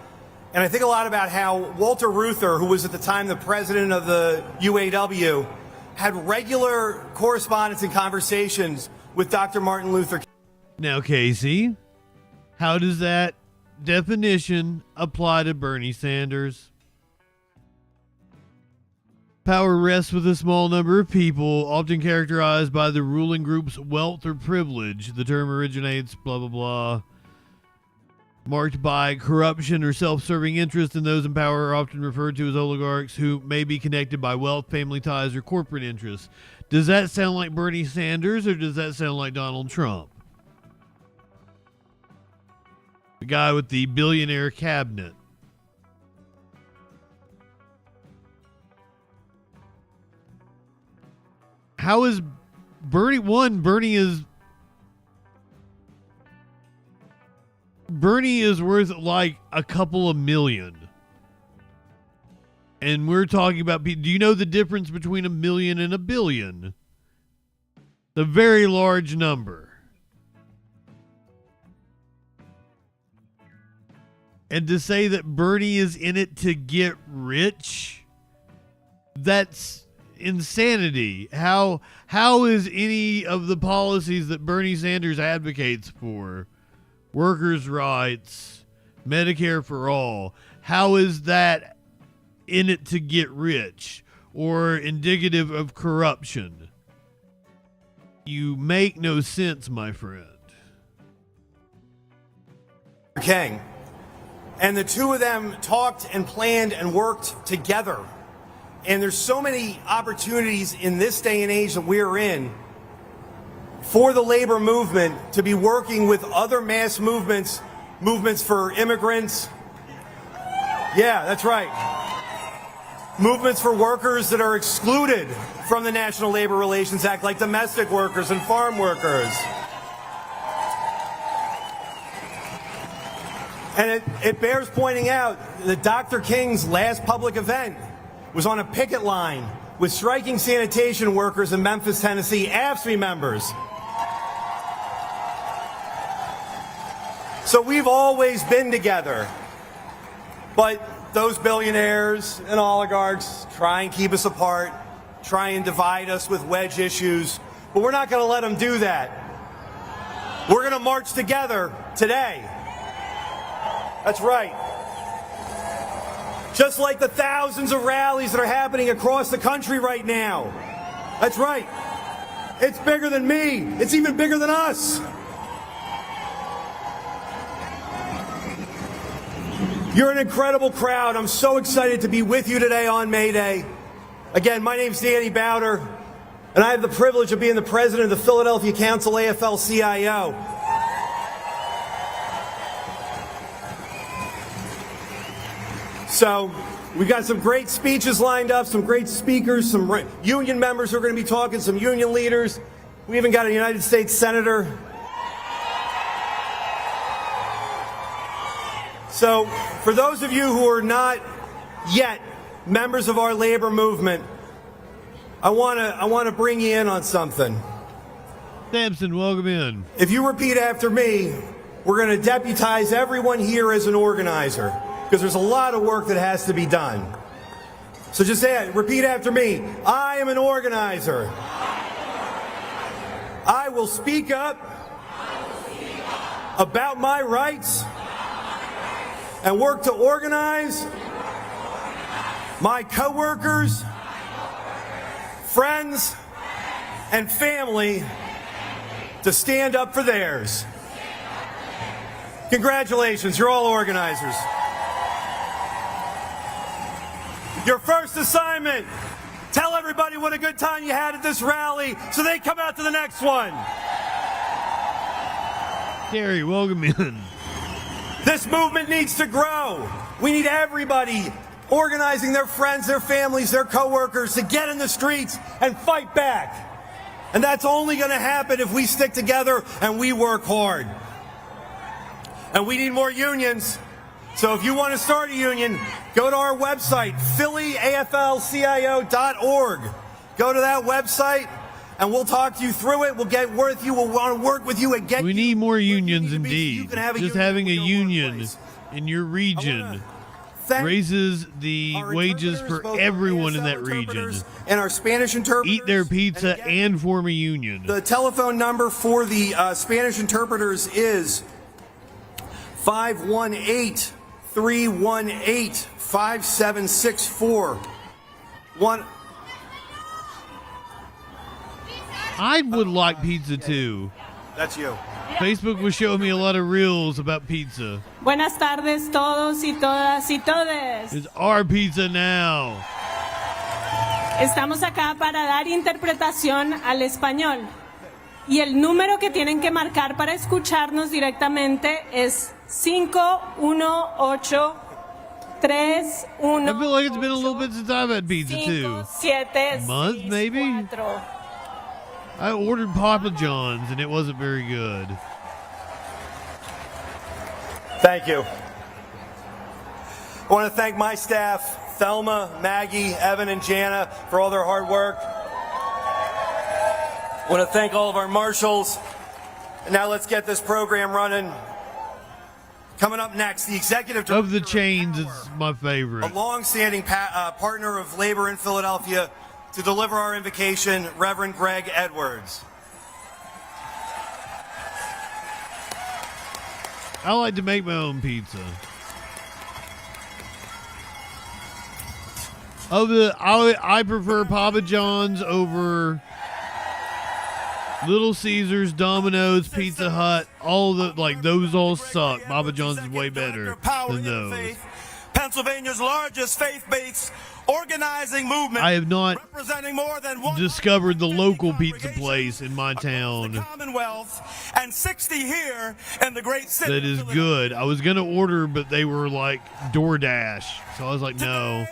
And I think a lot about how Walter Reuther, who was at the time the president of the UAW, had regular correspondence and conversations with Dr. Martin Luther King. Now, Casey, how does that definition apply to Bernie Sanders? Power rests with a small number of people, often characterized by the ruling group's wealth or privilege. The term originates, blah, blah, blah. Marked by corruption or self-serving interest, and those in power are often referred to as oligarchs, who may be connected by wealth, family ties, or corporate interests. Does that sound like Bernie Sanders, or does that sound like Donald Trump? The guy with the billionaire cabinet. How is Bernie? Bernie is worth like a couple of million. And we're talking about, do you know the difference between $1 million and $1 billion? The very large number. And to say that Bernie is in it to get rich, that's insanity. How is any of the policies that Bernie Sanders advocates for, workers' rights, Medicare for all, how is that in it to get rich or indicative of corruption? You make no sense, my friend. King. And the two of them talked and planned and worked together. And there's so many opportunities in this day and age that we're in for the labor movement to be working with other mass movements for immigrants. Yeah, that's right. Movements for workers that are excluded from the National Labor Relations Act, like domestic workers and farm workers. And it bears pointing out that Dr. King's last public event was on a picket line with striking sanitation workers in Memphis, Tennessee, AFSCME members. So we've always been together. But those billionaires and oligarchs try and keep us apart, try and divide us with wedge issues. But we're not going to let them do that. We're going to march together today. That's right. Just like the thousands of rallies that are happening across the country right now. That's right. It's bigger than me. It's even bigger than us. You're an incredible crowd. I'm so excited to be with you today on May Day. Again, my name's Danny Bowder, and I have the privilege of being the president of the Philadelphia Council AFL-CIO. So we've got some great speeches lined up, some great speakers, some union members who are going to be talking, some union leaders. We even got a United States Senator. So for those of you who are not yet members of our labor movement, I want to bring you in on something. Sampson, welcome in. If you repeat after me, we're going to deputize everyone here as an organizer, because there's a lot of work that has to be done. So just say it. Repeat after me. I am an organizer. I will speak up about my rights and work to organize my coworkers, friends, and family to stand up for theirs. Congratulations, you're all organizers. Your first assignment, tell everybody what a good time you had at this rally so they come out to the next one. Gary, welcome in. This movement needs to grow. We need everybody organizing their friends, their families, their coworkers to get in the streets and fight back. And that's only going to happen if we stick together and we work hard. And we need more unions. So if you want to start a union, go to our website, phillyaflcio.org. Go to that website, and we'll talk to you through it. We'll get with you. We'll want to work with you and get. We need more unions, indeed. Just having a union in your region raises the wages for everyone in that region. And our Spanish interpreters. Eat their pizza and form a union. The telephone number for the Spanish interpreters is 518-318-5764. I would like pizza too. That's you. Facebook was showing me a lot of reels about pizza. Buenas tardes todos y todas y todes. It's our pizza now. Estamos acá para dar interpretación al español. Y el número que tienen que marcar para escucharnos directamente es 518-31. I feel like it's been a little bit since I've had pizza too. A month maybe? I ordered Papa John's and it wasn't very good. Thank you. I want to thank my staff, Thelma, Maggie, Evan, and Jana, for all their hard work. I want to thank all of our marshals. And now let's get this program running. Coming up next, the executive director of the Chains is my favorite. A long-standing partner of labor in Philadelphia, to deliver our invocation, Reverend Greg Edwards. I like to make my own pizza. I prefer Papa John's over Little Caesars, Domino's, Pizza Hut, all the those all suck. Papa John's is way better than those. Pennsylvania's largest faith-based organizing movement. I have not representing more than discovered the local pizza place in my town Commonwealth and 60 here in the great city. that is good. I was gonna order, but they were like DoorDash, so I was like, no.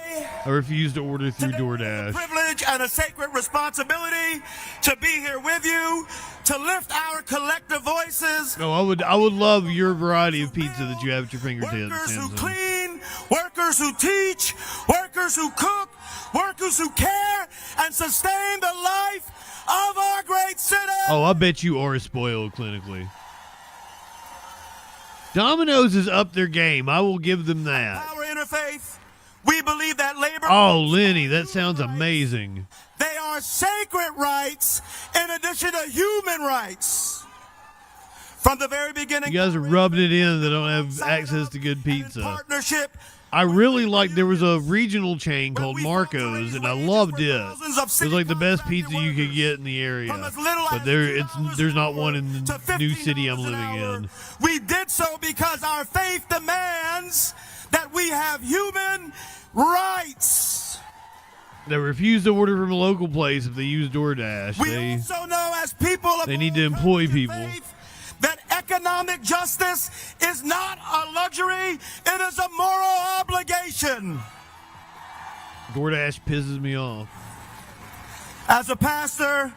I refused to order through DoorDash. Privilege and a sacred responsibility to be here with you, to lift our collective voices. No, I would love your variety of pizza that you have at your fingertips. Workers who Samson. clean, workers who teach, workers who cook, workers who care and sustain the life of our great city. Oh, I bet you are spoiled clinically. Domino's is up their game. I will give them that. Our interfaith, we believe that labor. Oh, Lenny, that sounds amazing. They are sacred rights in addition to human rights. From the very beginning, You guys are rubbing it in that I don't have access to good pizza. partnership. I really like, there was a regional chain called Marco's, and I loved it. It was like the best pizza you could get in the area. But there's not one in the new city I'm living in. We did so because our faith demands that we have human rights. They refuse to order from a local place if they use DoorDash. We also know as people of They need to employ people. that economic justice is not a luxury, it is a moral obligation. DoorDash pisses me off. As a pastor,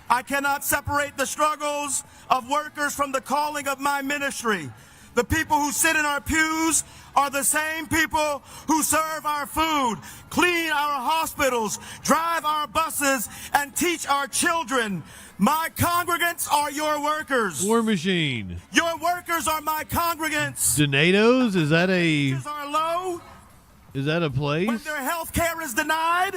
I cannot separate the struggles of workers from the calling of my ministry. The people who sit in our pews are the same people who serve our food, clean our hospitals, drive our buses, and teach our children. My congregants are your workers. War Machine. Your workers are my congregants. Donatos? Is that Are low a when place? their health care is denied,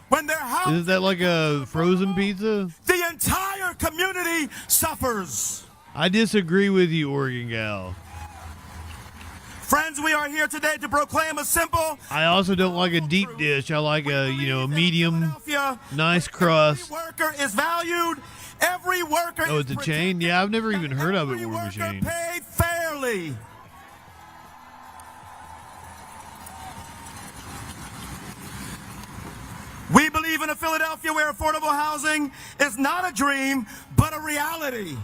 when their house, Is that like a frozen pizza? the entire community suffers. I disagree with you, Oregon gal. Friends, we are here today to proclaim a simple. I also don't like a deep dish. I like a medium, nice crust. Worker is valued. Every worker Oh, is it's a chain? Yeah, I've never even heard of it, War Machine. paid fairly. We believe in a Philadelphia where affordable housing is not a dream, but a reality.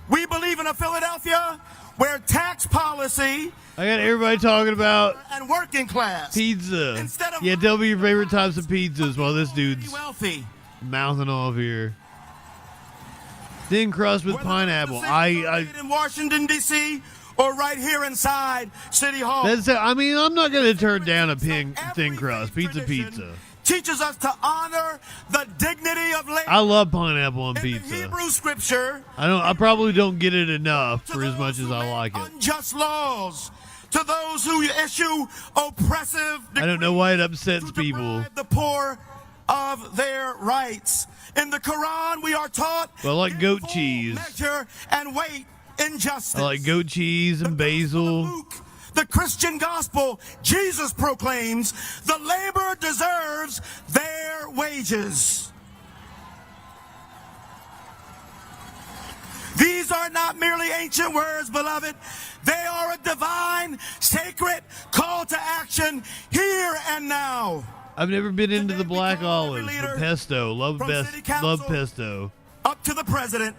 We believe in a Philadelphia where tax policy I got everybody talking about and working class pizza. Yeah, tell me your favorite types of pizzas while this dude's wealthy. mouthing off here. Thin crust with pineapple. In Washington, D.C., or right here inside City Hall. I'm not going to turn down a thin crust. Pizza. Teaches us to honor the dignity of labor. I love pineapple on pizza. Hebrew scripture. I probably don't get it enough for as much as I like it. Unjust laws. To those who issue oppressive I don't know why it upsets people. the poor of their rights. In the Quran, we are taught But I like goat cheese. measure and weight injustice. I like goat cheese and basil. The Christian gospel, Jesus proclaims, the laborer deserves their wages. These are not merely ancient words, beloved. They are a divine, sacred call to action here and now. I've never been into the black olives, the pesto. Love pesto. Up to the president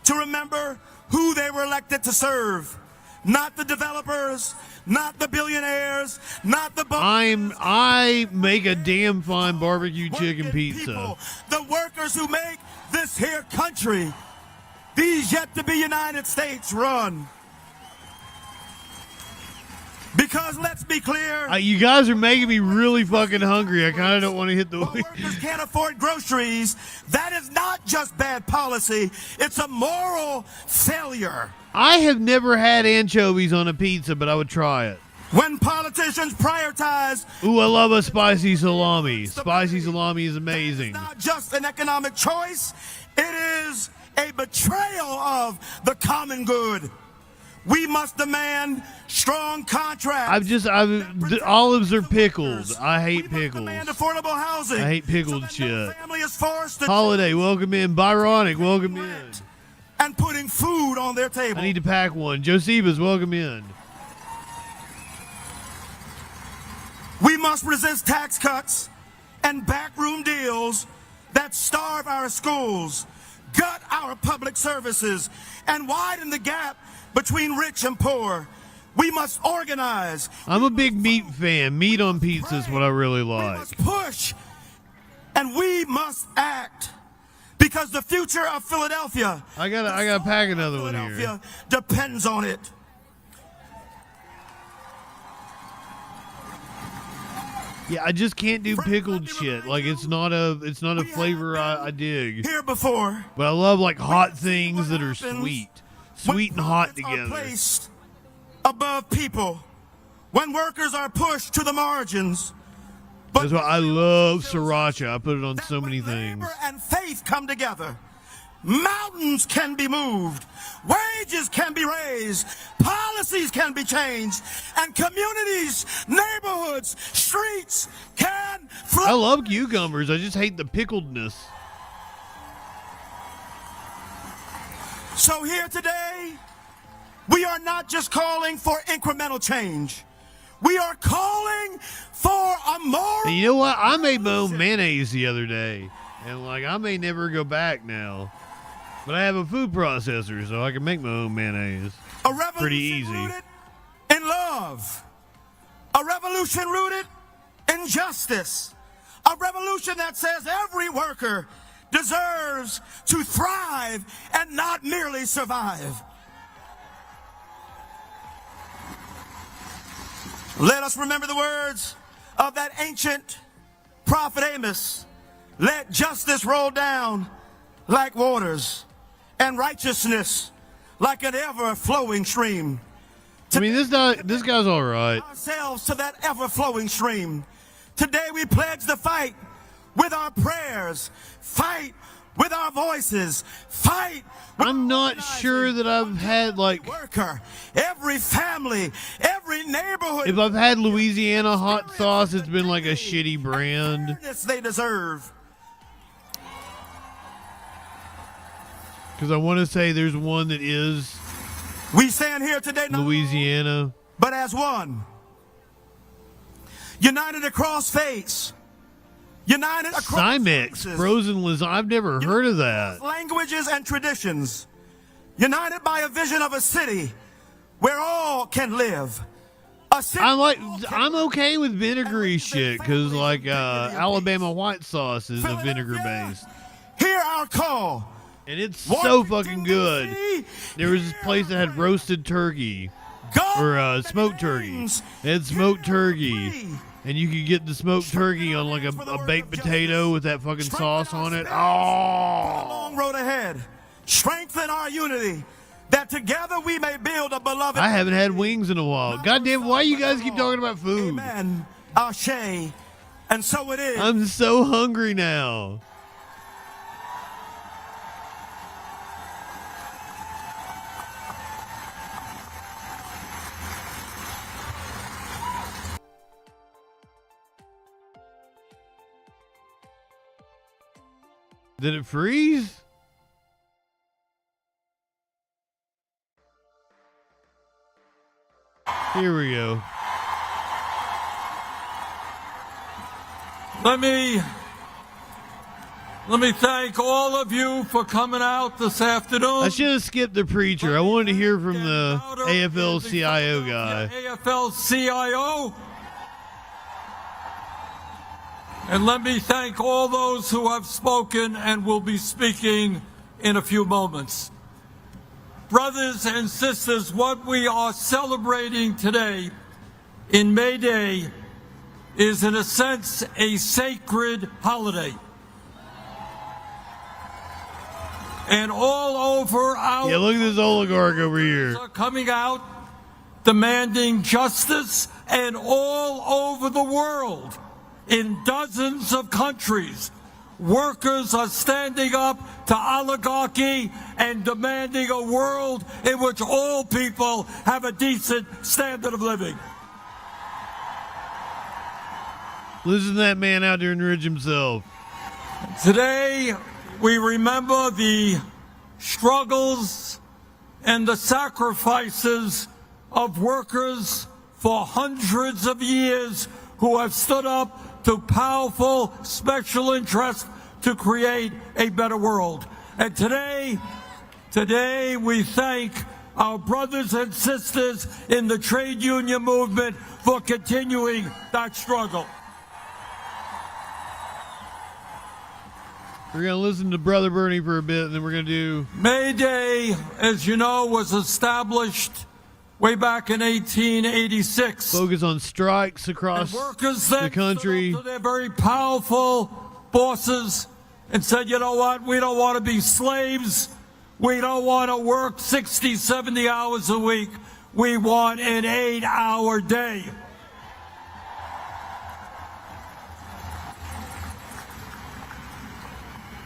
to remember who they were elected to serve. Not the developers, not the billionaires, not the I make a damn fine barbecue chicken pizza. the workers who make this here country, these yet to be United States, run. Because let's be clear, You guys are making me really fucking hungry. I kind of don't want to hit the. workers can't afford groceries. That is not just bad policy; it's a moral failure. I have never had anchovies on a pizza, but I would try it. When politicians prioritize, Ooh, I love a spicy salami. Spicy salami is amazing. not just an economic choice, it is a betrayal of the common good. We must demand strong contracts. The olives are pickled. I hate pickles. Demand affordable housing. I hate pickled shit. Family is forced to Holiday, welcome in. Byronic, welcome in. and putting food on their table. I need to pack one. Josephus, welcome in. We must resist tax cuts and backroom deals that starve our schools, gut our public services, and widen the gap between rich and poor. We must organize. I'm a big meat fan. Meat on pizza is what I really like. We must push, and we must act, because the future of Philadelphia, I gotta pack another one here. depends on it. Yeah, I just can't do pickled shit. Like it's not a flavor I dig. Here before, but I love like hot things that are sweet and hot together. Placed above people, when workers are pushed to the margins. That's why I love sriracha. I put it on so many things. Labor and faith come together. Mountains can be moved, wages can be raised, policies can be changed, and communities, neighborhoods, streets can flourish. I love cucumbers. I just hate the pickledness. So here today, we are not just calling for incremental change. We are calling for a more... And you know what? I made my own mayonnaise the other day. And like I may never go back now. But I have a food processor, so I can make my own mayonnaise. A revolution pretty easy. Rooted in love. A revolution rooted in justice. A revolution that says every worker deserves to thrive and not merely survive. Let us remember the words of that ancient prophet Amos. Let justice roll down like waters, and righteousness like an ever-flowing stream. I mean, this guy's all right. Ourselves to that ever-flowing stream. Today we pledge to fight with our prayers, fight with our voices, fight. I'm not sure that I've had like worker, every family, every neighborhood. If I've had Louisiana hot sauce, it's been like a shitty brand. They deserve. Because I want to say there's one that is we stand here today, Louisiana, but as one, united across faiths, united across Cymex frozen lasagna. I've never heard of that. Languages and traditions, united by a vision of a city where all can live. I'm okay with vinegary shit because like Alabama white sauce is a vinegar based. Hear our call. And it's so fucking good. There was this place that had roasted turkey. Or smoked turkey. They had smoked turkey. And you could get the smoked turkey on like a baked potato with that fucking sauce on it. Oh! A long road ahead. Strengthen our unity, that together we may build a beloved... I haven't had wings in a while. Goddamn, why you guys keep talking about food? Amen. Ashe. And so it is. I'm so hungry now. Did it freeze? Here we go. Let me thank all of you for coming out this afternoon. I should have skipped the preacher. I wanted to hear from the AFL-CIO guy. AFL-CIO. And let me thank all those who have spoken and will be speaking in a few moments. Brothers and sisters, what we are celebrating today in May Day is, in a sense, a sacred holiday. And all over our... Yeah, look at this oligarch over here. ...are coming out demanding justice, and all over the world, in dozens of countries, workers are standing up to oligarchy and demanding a world in which all people have a decent standard of living. Listen to that man out there enrich himself. Today, we remember the struggles and the sacrifices of workers for hundreds of years who have stood up to powerful special interests to create a better world. And today we thank our brothers and sisters in the trade union movement for continuing that struggle. We're going to listen to Brother Bernie for a bit, and then we're going to do... May Day, as you know, was established way back in 1886. Focus on strikes across the country. So they're very powerful bosses and said, you know what, we don't want to be slaves. We don't want to work 60, 70 hours a week. We want an 8-hour day.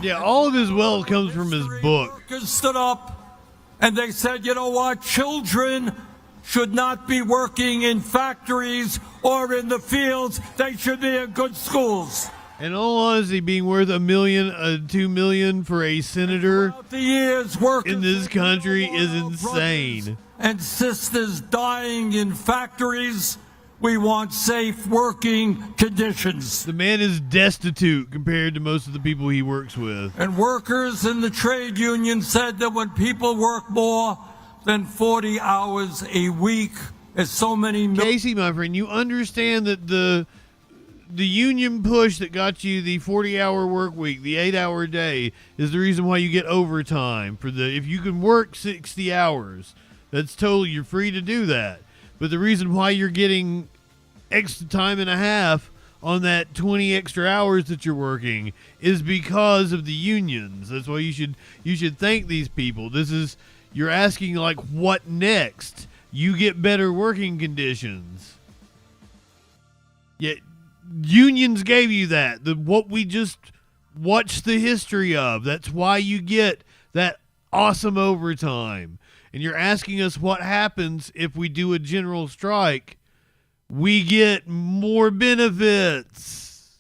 Yeah, all of his wealth comes from his book. Workers stood up and they said, you know what, children should not be working in factories or in the fields. They should be in good schools. In all honesty, being worth $1 million, $2 million for a senator in this country is insane. And sisters dying in factories. We want safe working conditions. The man is destitute compared to most of the people he works with. And workers in the trade union said that when people work more than 40 hours a week, as so many... Casey, my friend, you understand that the union push that got you the 40-hour work week, the 8-hour day, is the reason why you get overtime. If you can work 60 hours, that's totally, you're free to do that. But the reason why you're getting extra time and a half on that 20 extra hours that you're working is because of the unions. That's why you should thank these people. You're asking, like, what next? You get better working conditions. Yet unions gave you that. What we just watched the history of. That's why you get that awesome overtime. And you're asking us what happens if we do a general strike. We get more benefits.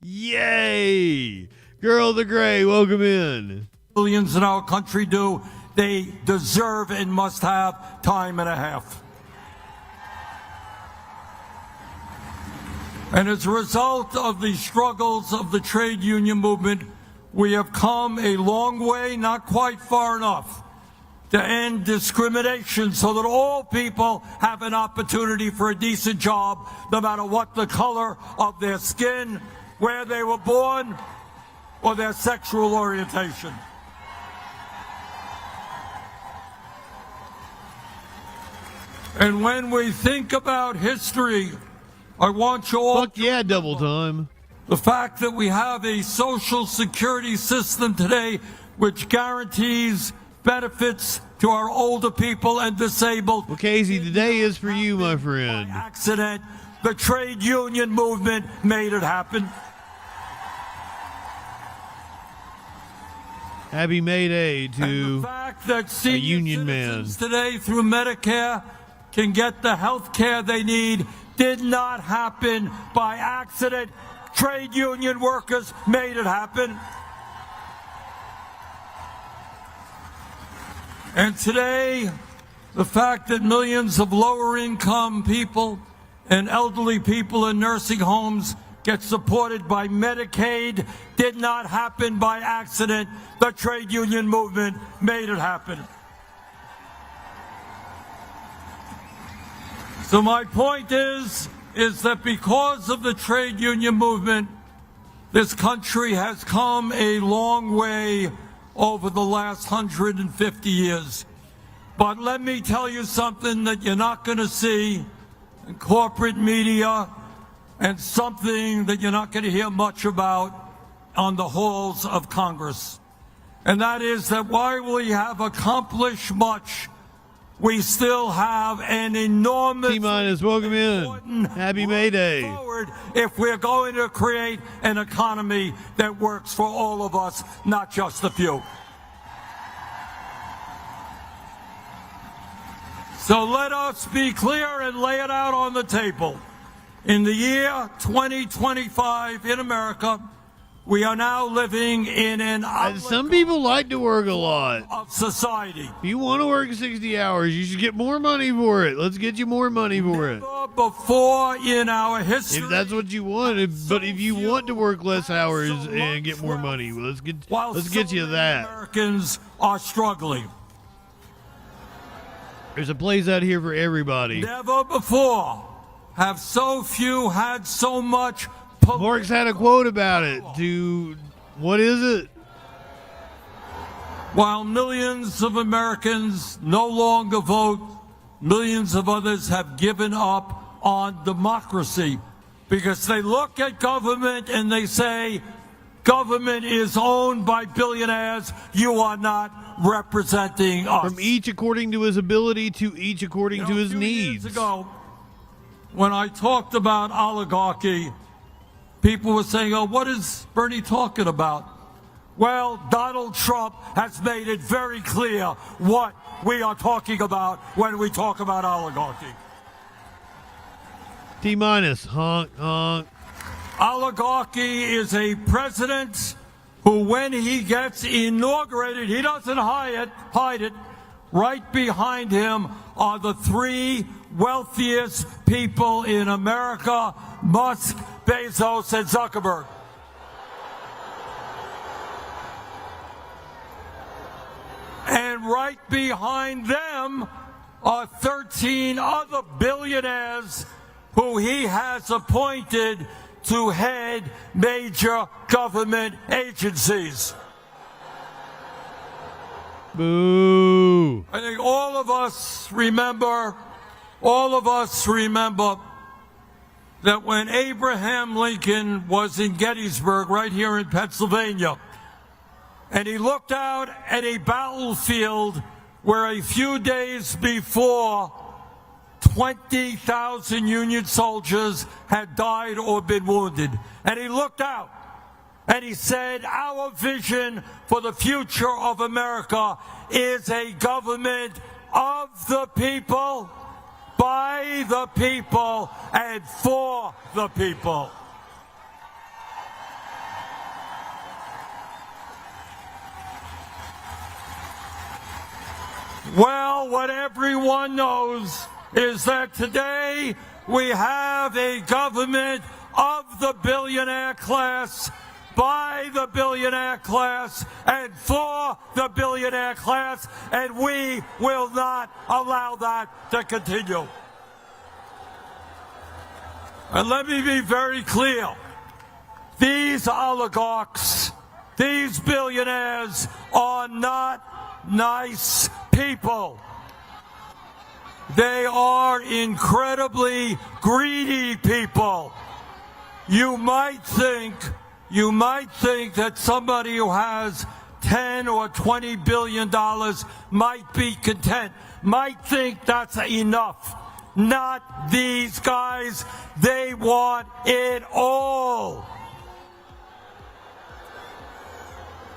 Yay! Girl the Gray, welcome in. Millions in our country do. They deserve and must have time and a half. And as a result of the struggles of the trade union movement, we have come a long way, not quite far enough, to end discrimination so that all people have an opportunity for a decent job, no matter what the color of their skin, where they were born, or their sexual orientation. And when we think about history, I want you all to double time. The fact that we have a social security system today which guarantees benefits to our older people and disabled. Well, Casey, today is for you, my friend. By accident, the trade union movement made it happen. Happy May Day to the fact that a union man today through Medicare can get the health care they need did not happen by accident. Trade union workers made it happen. And today, the fact that millions of lower income people and elderly people in nursing homes get supported by Medicaid did not happen by accident. The trade union movement made it happen. So my point is that because of the trade union movement, this country has come a long way over the last 150 years. But let me tell you something that you're not going to see in corporate media, and something that you're not going to hear much about on the halls of Congress. And that is that while we have accomplished much we still have an enormous T-minus, welcome in. Happy May Day. Forward if we're going to create an economy that works for all of us, not just a few. So let us be clear and lay it out on the table. In the year 2025 in America, we are now living in an some people like to work a lot of society. If you want to work 60 hours, you should get more money for it. Let's get you more money for it. Before in our history, if that's what you want, but if you want to work less hours and get more money, well, let's get you that. Americans are struggling. There's a place out here for everybody. Never before have so few had so much. Mark's had a quote about it. What is it? While millions of Americans no longer vote, millions of others have given up on democracy because they look at government and they say, government is owned by billionaires. You are not representing us. From each according to his ability to each according to his needs. Years ago, when I talked about oligarchy, people were saying, oh, what is Bernie talking about? Well, Donald Trump has made it very clear what we are talking about when we talk about oligarchy. T-minus, honk, honk. Oligarchy is a president who, when he gets inaugurated, he doesn't hide it. Right behind him are the three wealthiest people in America, Musk, Bezos, and Zuckerberg. And right behind them are 13 other billionaires who he has appointed to head major government agencies. Boo. I think all of us remember that when Abraham Lincoln was in Gettysburg, right here in Pennsylvania, and he looked out at a battlefield where a few days before 20,000 Union soldiers had died or been wounded. And he looked out and he said, our vision for the future of America is a government of the people, by the people, and for the people. Well, what everyone knows is that today we have a government of the billionaire class, by the billionaire class, and for the billionaire class, and we will not allow that to continue. And let me be very clear. These oligarchs, these billionaires are not nice people. They are incredibly greedy people. You might think that somebody who has 10 or 20 billion dollars might be content, might think that's enough. Not these guys. They want it all.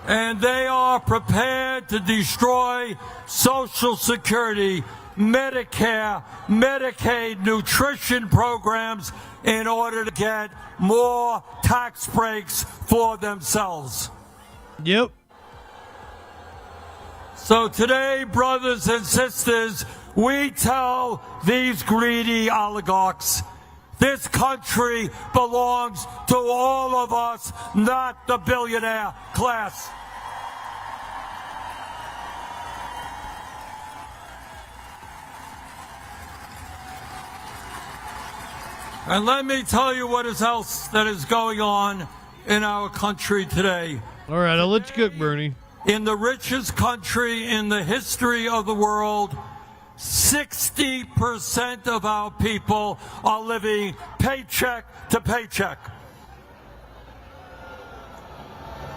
And they are prepared to destroy Social Security, Medicare, Medicaid, nutrition programs in order to get more tax breaks for themselves. Yep. So today, brothers and sisters, we tell these greedy oligarchs, this country belongs to all of us, not the billionaire class. And let me tell you what else that is going on in our country today. All right, I'll let you cook, Bernie. In the richest country in the history of the world, 60% of our people are living paycheck to paycheck.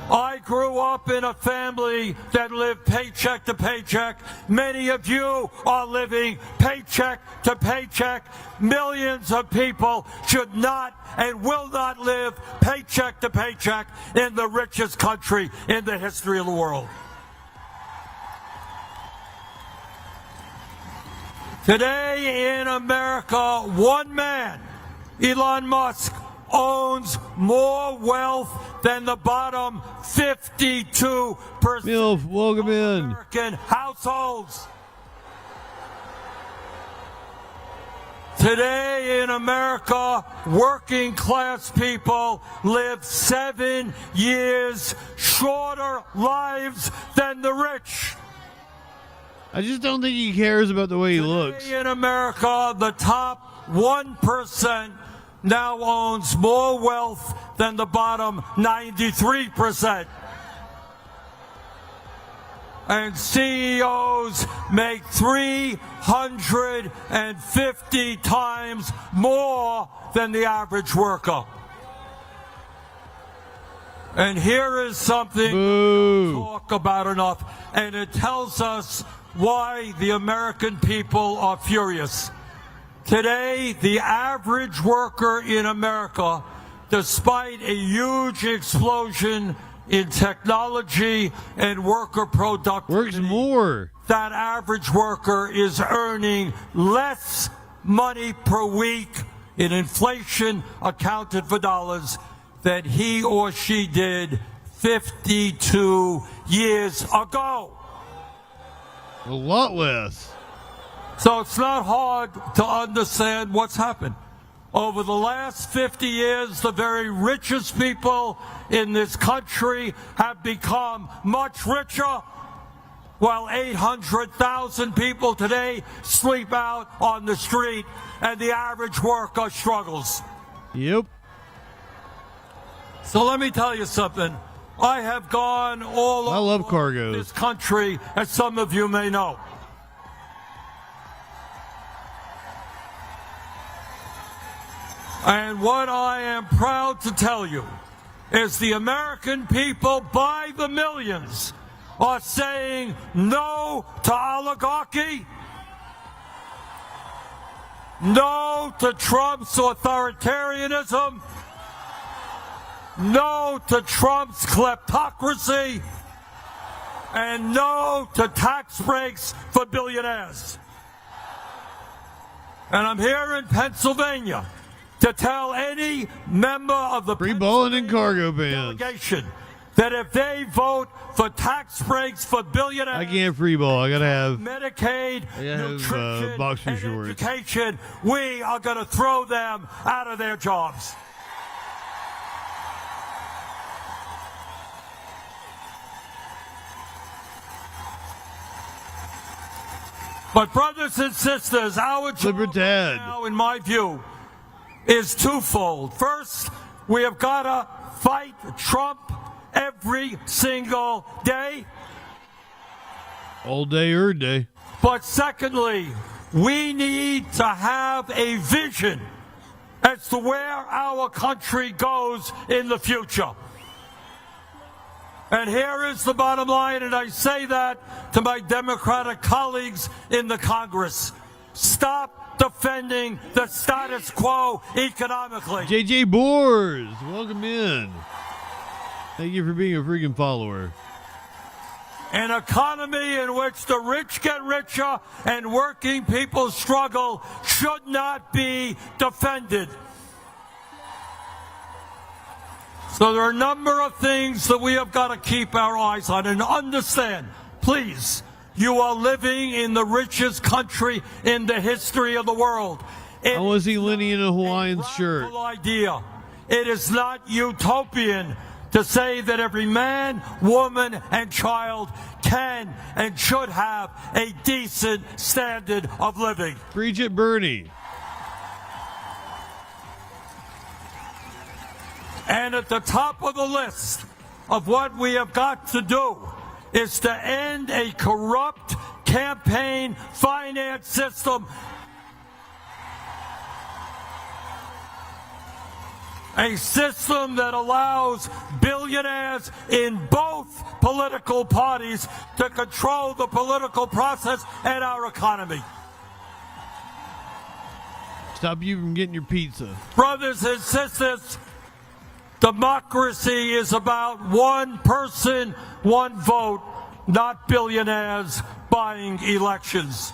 I grew up in a family that lived paycheck to paycheck. Many of you are living paycheck to paycheck. Millions of people should not and will not live paycheck to paycheck in the richest country in the history of the world. Today in America, one man, Elon Musk, owns more wealth than the bottom 52% Milf, welcome in. American households. Today in America, working class people live 7 years shorter lives than the rich. I just don't think he cares about the way he looks. In America, the top 1% now owns more wealth than the bottom 93%. And CEOs make 350 times more than the average worker. And here is something we don't talk about enough, and it tells us why the American people are furious. Today, the average worker in America, despite a huge explosion in technology and worker productivity, works more. That average worker is earning less money per week in inflation accounted for dollars than he or she did 52 years ago. A lot less. So it's not hard to understand what's happened. Over the last 50 years, the very richest people in this country have become much richer, while 800,000 people today sleep out on the street, and the average worker struggles. Yep. So let me tell you something. I have gone all over this country, as some of you may know. And what I am proud to tell you is the American people, by the millions, are saying no to oligarchy, no to Trump's authoritarianism, no to Trump's kleptocracy, and no to tax breaks for billionaires. And I'm here in Pennsylvania to tell any member of the free balling and cargo bands delegation that if they vote for tax breaks for billionaires, I can't free ball. I gotta have Medicaid, nutrition, boxer and shorts. Education, we are going to throw them out of their jobs. But brothers and sisters, our job right now, in my view, is twofold. First, we have got to fight Trump every single day. All day, every day. But secondly, we need to have a vision as to where our country goes in the future. And here is the bottom line, and I say that to my Democratic colleagues in the Congress. Stop defending the status quo economically. JJ Boers, welcome in. Thank you for being a freaking follower. An economy in which the rich get richer and working people struggle should not be defended. So there are a number of things that we have got to keep our eyes on and understand. Please, you are living in the richest country in the history of the world. I want to see Lenny in a Hawaiian shirt. Idea. It is not utopian to say that every man, woman, and child can and should have a decent standard of living. Preach it, Bernie. And at the top of the list of what we have got to do is to end a corrupt campaign finance system. A system that allows billionaires in both political parties to control the political process and our economy. Stop you from getting your pizza. Brothers and sisters, democracy is about one person, one vote, not billionaires buying elections.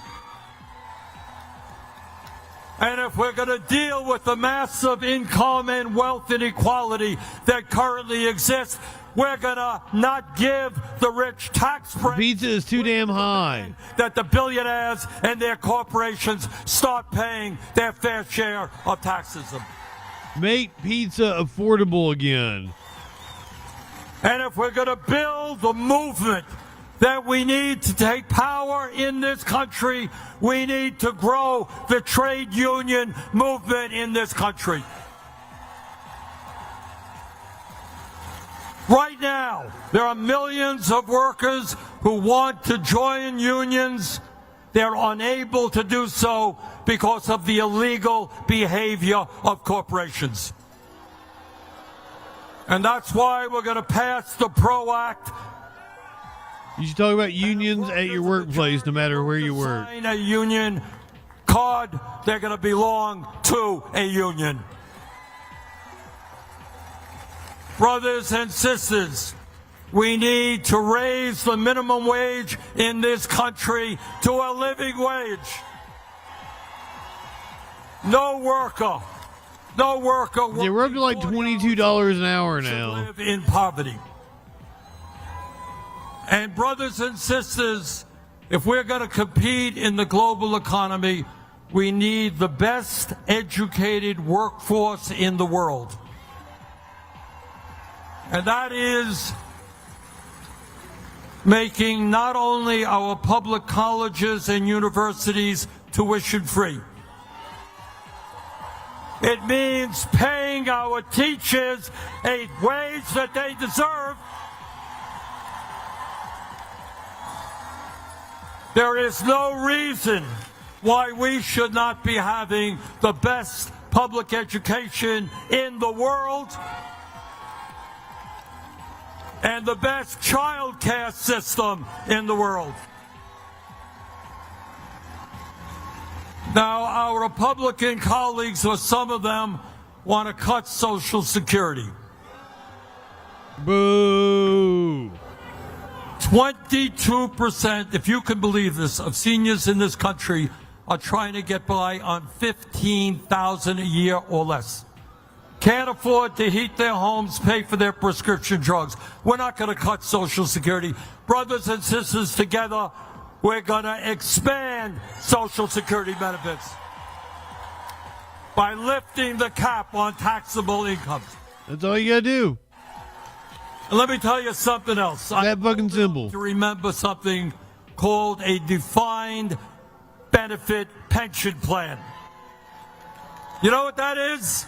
And if we're going to deal with the massive income and wealth inequality that currently exists, we're going to not give the rich tax breaks. Pizza is too damn high. That the billionaires and their corporations start paying their fair share of taxes. Make pizza affordable again. And if we're going to build the movement that we need to take power in this country, we need to grow the trade union movement in this country. Right now, there are millions of workers who want to join unions. They're unable to do so because of the illegal behavior of corporations. And that's why we're going to pass the PRO Act. You should talk about unions at your workplace, no matter where you work. Sign a union card, they're going to belong to a union. Brothers and sisters, we need to raise the minimum wage in this country to a living wage. No worker Yeah, we're up to like $22 an hour now. Live in poverty. And brothers and sisters, if we're going to compete in the global economy, we need the best educated workforce in the world. And that is making not only our public colleges and universities tuition free. It means paying our teachers a wage that they deserve. There is no reason why we should not be having the best public education in the world and the best child care system in the world. Now, our Republican colleagues, or some of them, want to cut Social Security. Boo! 22%, if you can believe this, of seniors in this country are trying to get by on $15,000 a year or less. Can't afford to heat their homes, pay for their prescription drugs. We're not going to cut Social Security. Brothers and sisters, together, we're going to expand Social Security benefits by lifting the cap on taxable incomes. That's all you got to do. And let me tell you something else. That fucking symbol. To remember something called a defined benefit pension plan. You know what that is?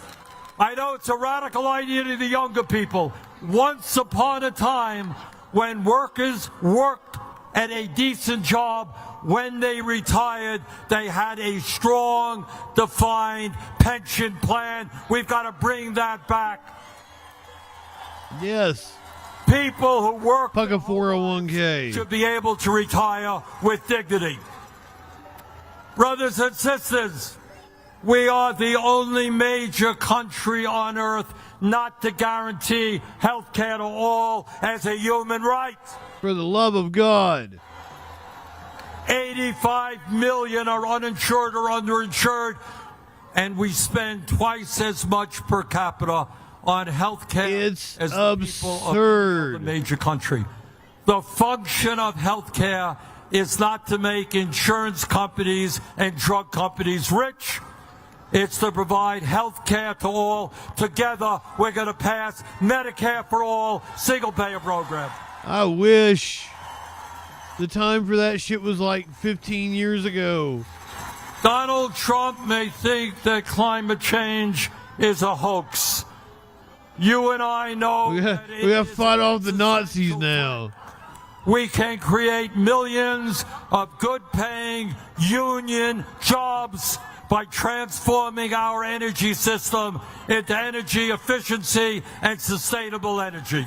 I know it's a radical idea to the younger people. Once upon a time, when workers worked at a decent job, when they retired, they had a strong, defined pension plan. We've got to bring that back. Yes. People who work Fuck a 401k. should be able to retire with dignity. Brothers and sisters, we are the only major country on earth not to guarantee health care to all as a human right. For the love of God. 85 million are uninsured or underinsured, and we spend twice as much per capita on health care as the people of the major country. The function of health care is not to make insurance companies and drug companies rich. It's to provide health care to all. Together, we're going to pass Medicare for all, single-payer program. I wish the time for that shit was like 15 years ago. Donald Trump may think that climate change is a hoax. You and I know we have fought off the Nazis now. We can create millions of good-paying union jobs by transforming our energy system into energy efficiency and sustainable energy.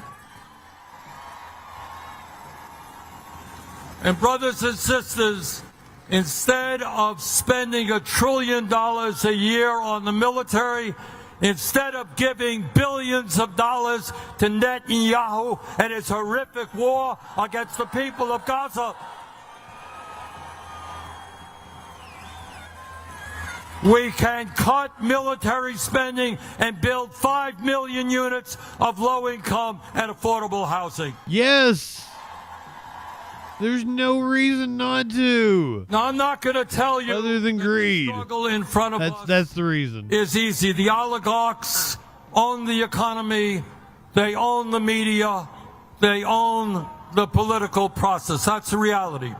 And brothers and sisters, instead of spending $1 trillion a year on the military, instead of giving billions of dollars to Netanyahu and his horrific war against the people of Gaza, we can cut military spending and build 5 million units of low-income and affordable housing. Yes. There's no reason not to. Now, I'm not going to tell you other than greed. The struggle in front of us that's the reason. Is easy. The oligarchs own the economy. They own the media. They own the political process. That's the reality.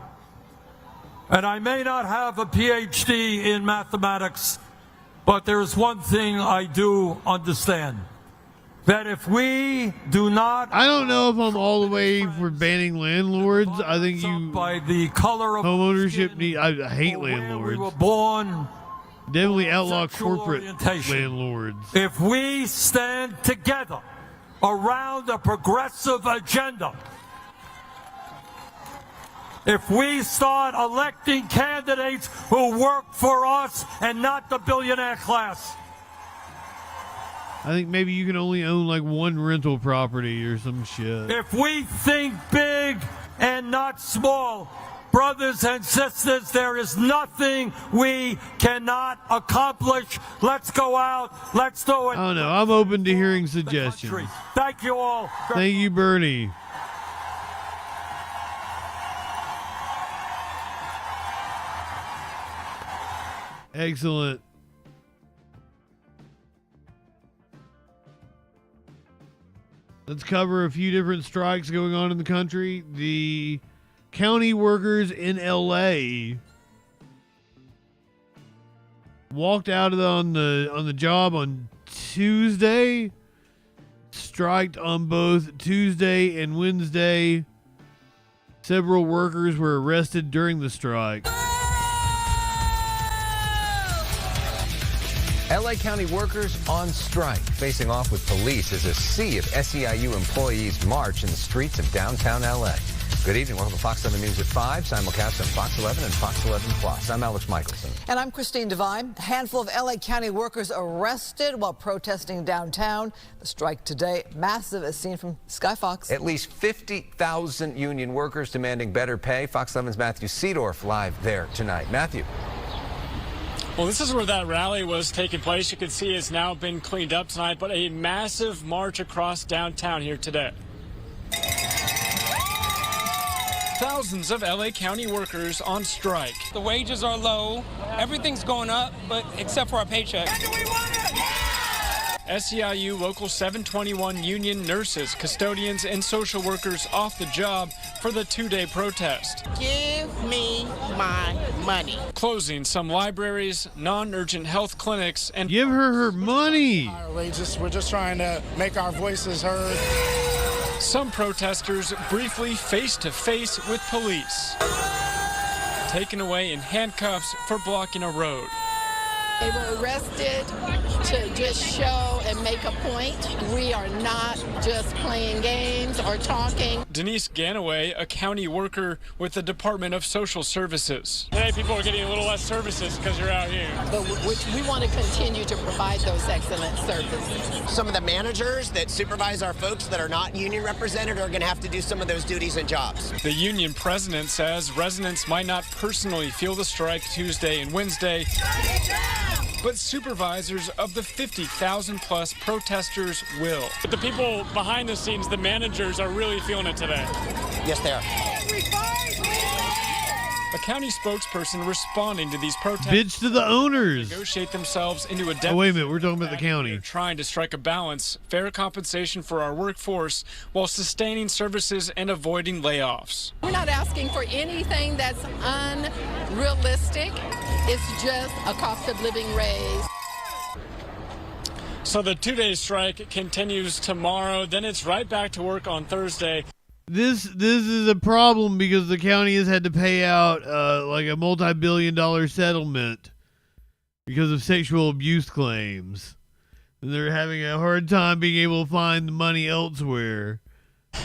And I may not have a PhD in mathematics, but there is one thing I do understand. That if we do not... I don't know if I'm all the way for banning landlords. I think you... By the color of homeownership need... I hate landlords. We were born... Definitely outlaw corporate landlords. If we stand together around a progressive agenda, if we start electing candidates who work for us and not the billionaire class... I think maybe you can only own like one rental property or some shit. If we think big and not small, brothers and sisters, there is nothing we cannot accomplish. Let's go out. Let's do it. I don't know. I'm open to hearing suggestions. Thank you all. Thank you, Bernie. Excellent. Let's cover a few different strikes going on in the country. The county workers in LA walked out on the job on Tuesday, striked on both Tuesday and Wednesday. Several workers were arrested during the strike. LA County workers on strike, facing off with police as a sea of SEIU employees march in the streets of downtown LA. Good evening. Welcome to Fox 7 News at 5, simulcast on Fox 11 and Fox 11 Plus. I'm Alex Michelson. And I'm Christine Devine. A handful of LA County workers arrested while protesting downtown. The strike today, massive as seen from Sky Fox. At least 50,000 union workers demanding better pay. Fox 11's Matthew Seedorf live there tonight. Matthew. Well, this is where that rally was taking place. You can see it's now been cleaned up tonight, but a massive march across downtown here today. Thousands of LA County workers on strike. The wages are low. Everything's going up, but except for our paycheck. SEIU Local 721 union nurses, custodians, and social workers off the job for the two-day protest. Give me my money. Closing some libraries, non-urgent health clinics, and... Give her money! We're just trying to make our voices heard. Some protesters briefly face-to-face with police. Taken away in handcuffs for blocking a road. They were arrested to just show and make a point. We are not just playing games or talking. Denise Ganaway, a county worker with the Department of Social Services. Today people are getting a little less services because you're out here. But we want to continue to provide those excellent services. Some of the managers that supervise our folks that are not union represented are going to have to do some of those duties and jobs. The union president says residents might not personally feel the strike Tuesday and Wednesday, but supervisors of the 50,000 plus protesters will. But the people behind the scenes, the managers, are really feeling it today. Yes, they are. A county spokesperson responding to these protests. Bitch to the owners. Negotiate themselves into a deficit. Oh, wait a minute. We're talking about the county. They're trying to strike a balance, fair compensation for our workforce while sustaining services and avoiding layoffs. We're not asking for anything that's unrealistic. It's just a cost of living raise. So the two-day strike continues tomorrow. Then it's right back to work on Thursday. This is a problem because the county has had to pay out like a multi-billion-dollar settlement because of sexual abuse claims. And they're having a hard time being able to find the money elsewhere.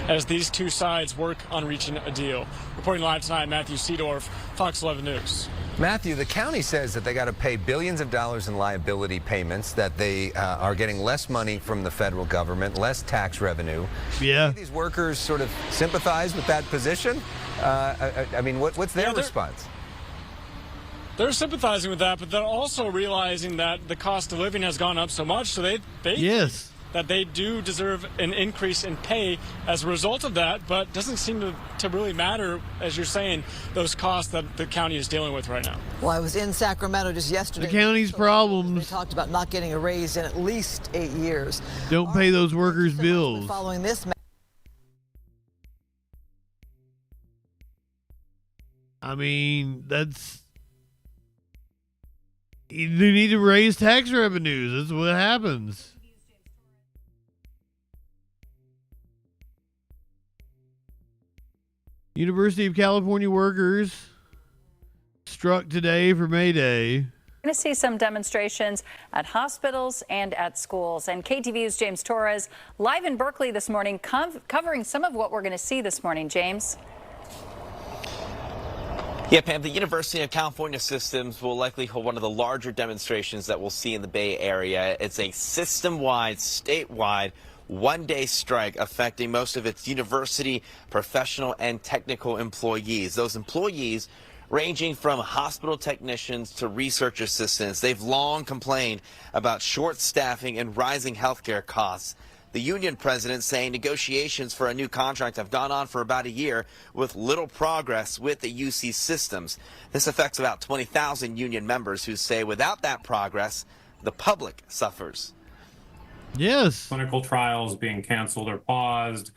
As these two sides work on reaching a deal. Reporting live tonight, Matthew Seedorf, Fox 11 News. Matthew, the county says that they got to pay billions of dollars in liability payments, that they are getting less money from the federal government, less tax revenue. Yeah. Do these workers sort of sympathize with that position? I mean, what's their response? They're sympathizing with that, but they're also realizing that the cost of living has gone up so much, so they that they do deserve an increase in pay as a result of that, but doesn't seem to really matter, as you're saying, those costs that the county is dealing with right now. Well, I was in Sacramento just yesterday. The county's problems. They talked about not getting a raise in at least 8 years. Don't pay those workers' bills. Following this. I mean, you need to raise tax revenues. That's what happens. University of California workers struck today for May Day. We're going to see some demonstrations at hospitals and at schools. And KTVU's James Torres live in Berkeley this morning, covering some of what we're going to see this morning. James? Yeah, Pam, the University of California systems will likely hold one of the larger demonstrations that we'll see in the Bay Area. It's a system-wide, statewide, one-day strike affecting most of its university, professional, and technical employees. Those employees ranging from hospital technicians to research assistants. They've long complained about short staffing and rising healthcare costs. The union president saying negotiations for a new contract have gone on for about a year with little progress with the UC systems. This affects about 20,000 union members who say without that progress, the public suffers. Yes. Clinical trials being canceled or paused,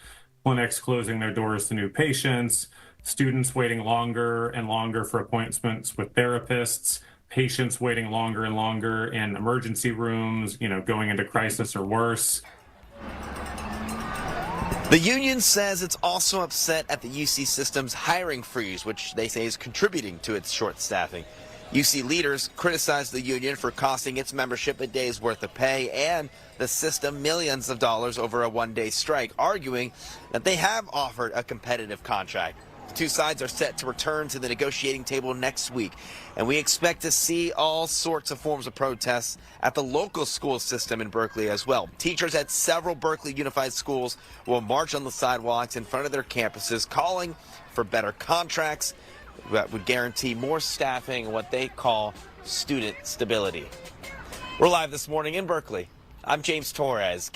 clinics closing their doors to new patients, students waiting longer and longer for appointments with therapists, patients waiting longer and longer in emergency rooms, going into crisis or worse. The union says it's also upset at the UC system's hiring freeze, which they say is contributing to its short staffing. UC leaders criticize the union for costing its membership a day's worth of pay and the system millions of dollars over a one-day strike, arguing that they have offered a competitive contract. The two sides are set to return to the negotiating table next week, and we expect to see all sorts of forms of protests at the local school system in Berkeley as well. Teachers at several Berkeley Unified schools will march on the sidewalks in front of their campuses, calling for better contracts that would guarantee more staffing and what they call student stability. We're live this morning in Berkeley. I'm James Torres.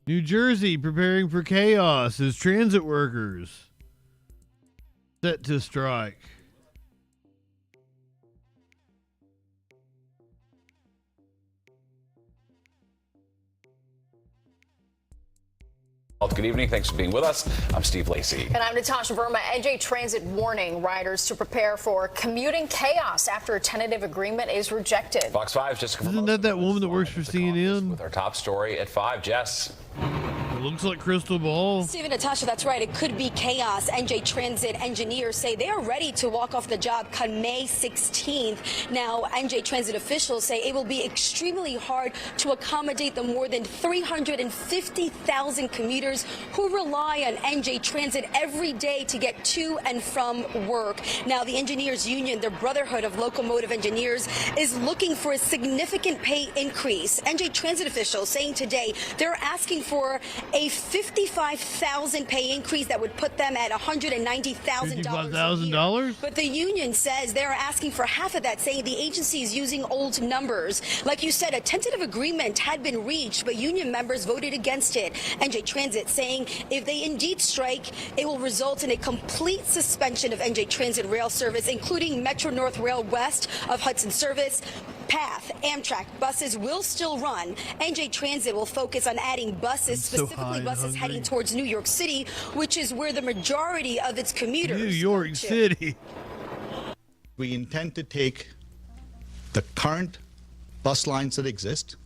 New Jersey preparing for chaos as transit workers set to strike. Good evening. Thanks for being with us. I'm Steve Lacey. And I'm Natasha Verma. NJ Transit warning riders to prepare for commuting chaos after a tentative agreement is rejected. Fox 5 just confirmed. Isn't that woman that works for CNN? With our top story at 5, Jess. It looks like crystal ball. Stephen, Natasha, that's right. It could be chaos. NJ Transit engineers say they are ready to walk off the job come May 16th. Now, NJ Transit officials say it will be extremely hard to accommodate the more than 350,000 commuters who rely on NJ Transit every day to get to and from work. Now, the engineers union, the Brotherhood of Locomotive Engineers, is looking for a significant pay increase. NJ Transit officials saying today they're asking for a $55,000 pay increase that would put them at $190,000. $55,000? But the union says they're asking for half of that, saying the agency is using old numbers. Like you said, a tentative agreement had been reached, but union members voted against it. NJ Transit saying if they indeed strike, it will result in a complete suspension of NJ Transit rail service, including Metro North Rail west of Hudson service. PATH, Amtrak buses will still run. NJ Transit will focus on adding buses, specifically buses heading towards New York City, which is where the majority of its commuters New York City. We intend to take the current bus lines that exist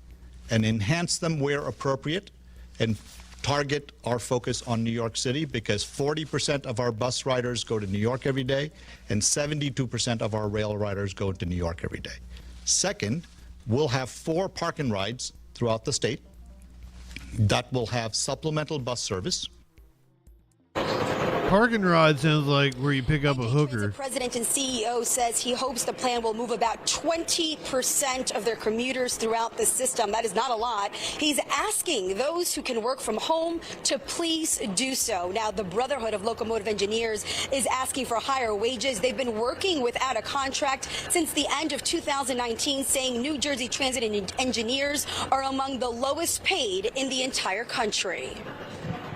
and enhance them where appropriate and target our focus on New York City because 40% of our bus riders go to New York every day and 72% of our rail riders go to New York every day. Second, we'll have 4 park and rides throughout the state that will have supplemental bus service. Park and ride sounds like where you pick up a hooker. The president and CEO says he hopes the plan will move about 20% of their commuters throughout the system. That is not a lot. He's asking those who can work from home to please do so. Now, the Brotherhood of Locomotive Engineers is asking for higher wages. They've been working without a contract since the end of 2019, saying New Jersey transit engineers are among the lowest paid in the entire country.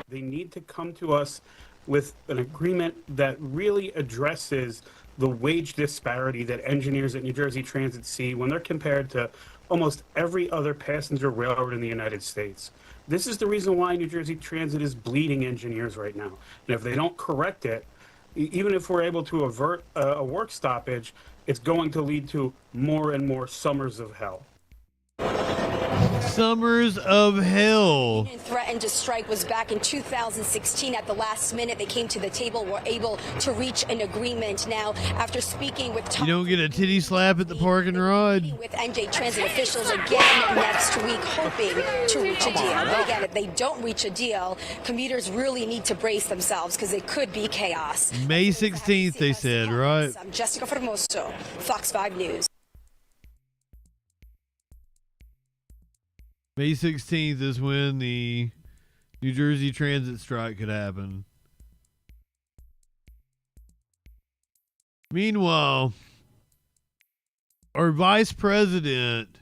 They need to come to us with an agreement that really addresses the wage disparity that engineers at New Jersey Transit see when they're compared to almost every other passenger railroad in the United States. This is the reason why New Jersey Transit is bleeding engineers right now. And if they don't correct it, even if we're able to avert a work stoppage, it's going to lead to more and more summers of hell. Summers of hell. Threatened to strike was back in 2016. At the last minute, they came to the table, were able to reach an agreement. Now, after speaking with You don't get a titty slap at the park and ride. with NJ Transit officials again next week, hoping to reach a deal. But again, if they don't reach a deal, commuters really need to brace themselves because it could be chaos. May 16th, they said, right? I'm Jessica Formoso, Fox 5 News. May 16th is when the New Jersey Transit strike could happen. Meanwhile, our vice president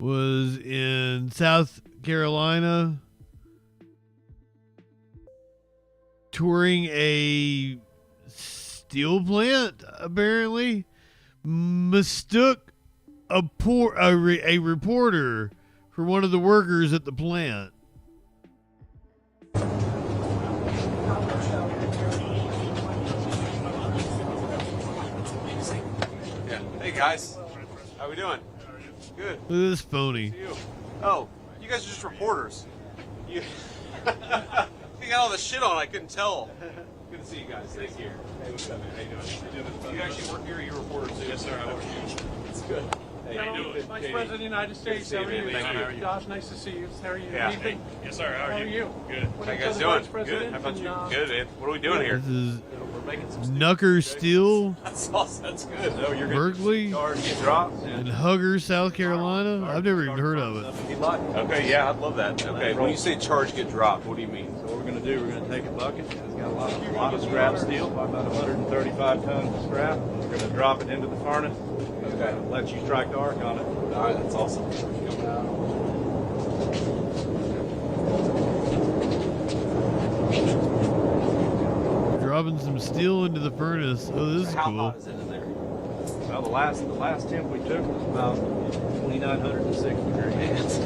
was in South Carolina touring a steel plant, apparently. Mistook a reporter for one of the workers at the plant. Yeah. Hey guys, how we doing? Good. Look at this phony. Oh, you guys are just reporters. You got all the shit on. I couldn't tell. Good to see you guys. Thank you. Hey, what's up, man? How you doing? You actually work here? You're a reporter too? Yes, sir. I work here. It's good. Hey, how you doing? Vice President of the United States. How are you? Thank you. Josh, nice to see you. How are you? Yeah. Ethan? Yes, sir. How are you? Good. What How are you guys the doing? Vice President Good. How about and, you? Good, man. What are we doing here? This is We're making some Knucker Steel, That's awesome. That's good. No, you're Berkeley, cars get dropped. and Hugger, South Carolina. I've never even heard of it. Okay, yeah, I'd love that. Okay, when you say charge get dropped, what do you mean? So what we're going to do, we're going to take a bucket. It's got a lot of scrap steel, about 135 tons of scrap. We're going to drop it into the furnace. Okay. Let you strike the arc on it. All right, that's awesome. Dropping some steel into the furnace. Oh, this is How cool. hot is it in there? Well, the last temp we took was about 2,906 degrees.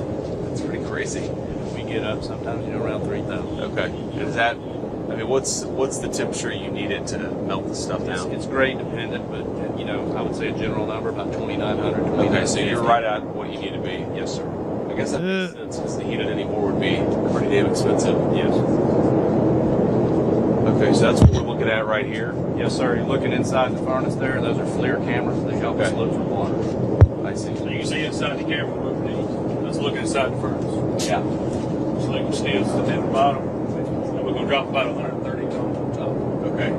That's pretty crazy. We get up sometimes, around 3,000. Okay. And is that, I mean, what's the temperature you need it to melt the stuff down? It's grade dependent, but I would say a general number about 2,900. Okay, so you're right at what you need to be. Yes, sir. I guess that makes sense because to heat it anymore would be pretty damn expensive. Yes. Okay, so that's what we're looking at right here. Yes, sir. You're looking inside the furnace there. Those are FLIR cameras. They help us look for water. I see. So you can see inside the camera moving. Let's look inside the furnace. Yeah. It's liquid steel sitting at the bottom. And we're going to drop about 130 tons on top. Okay.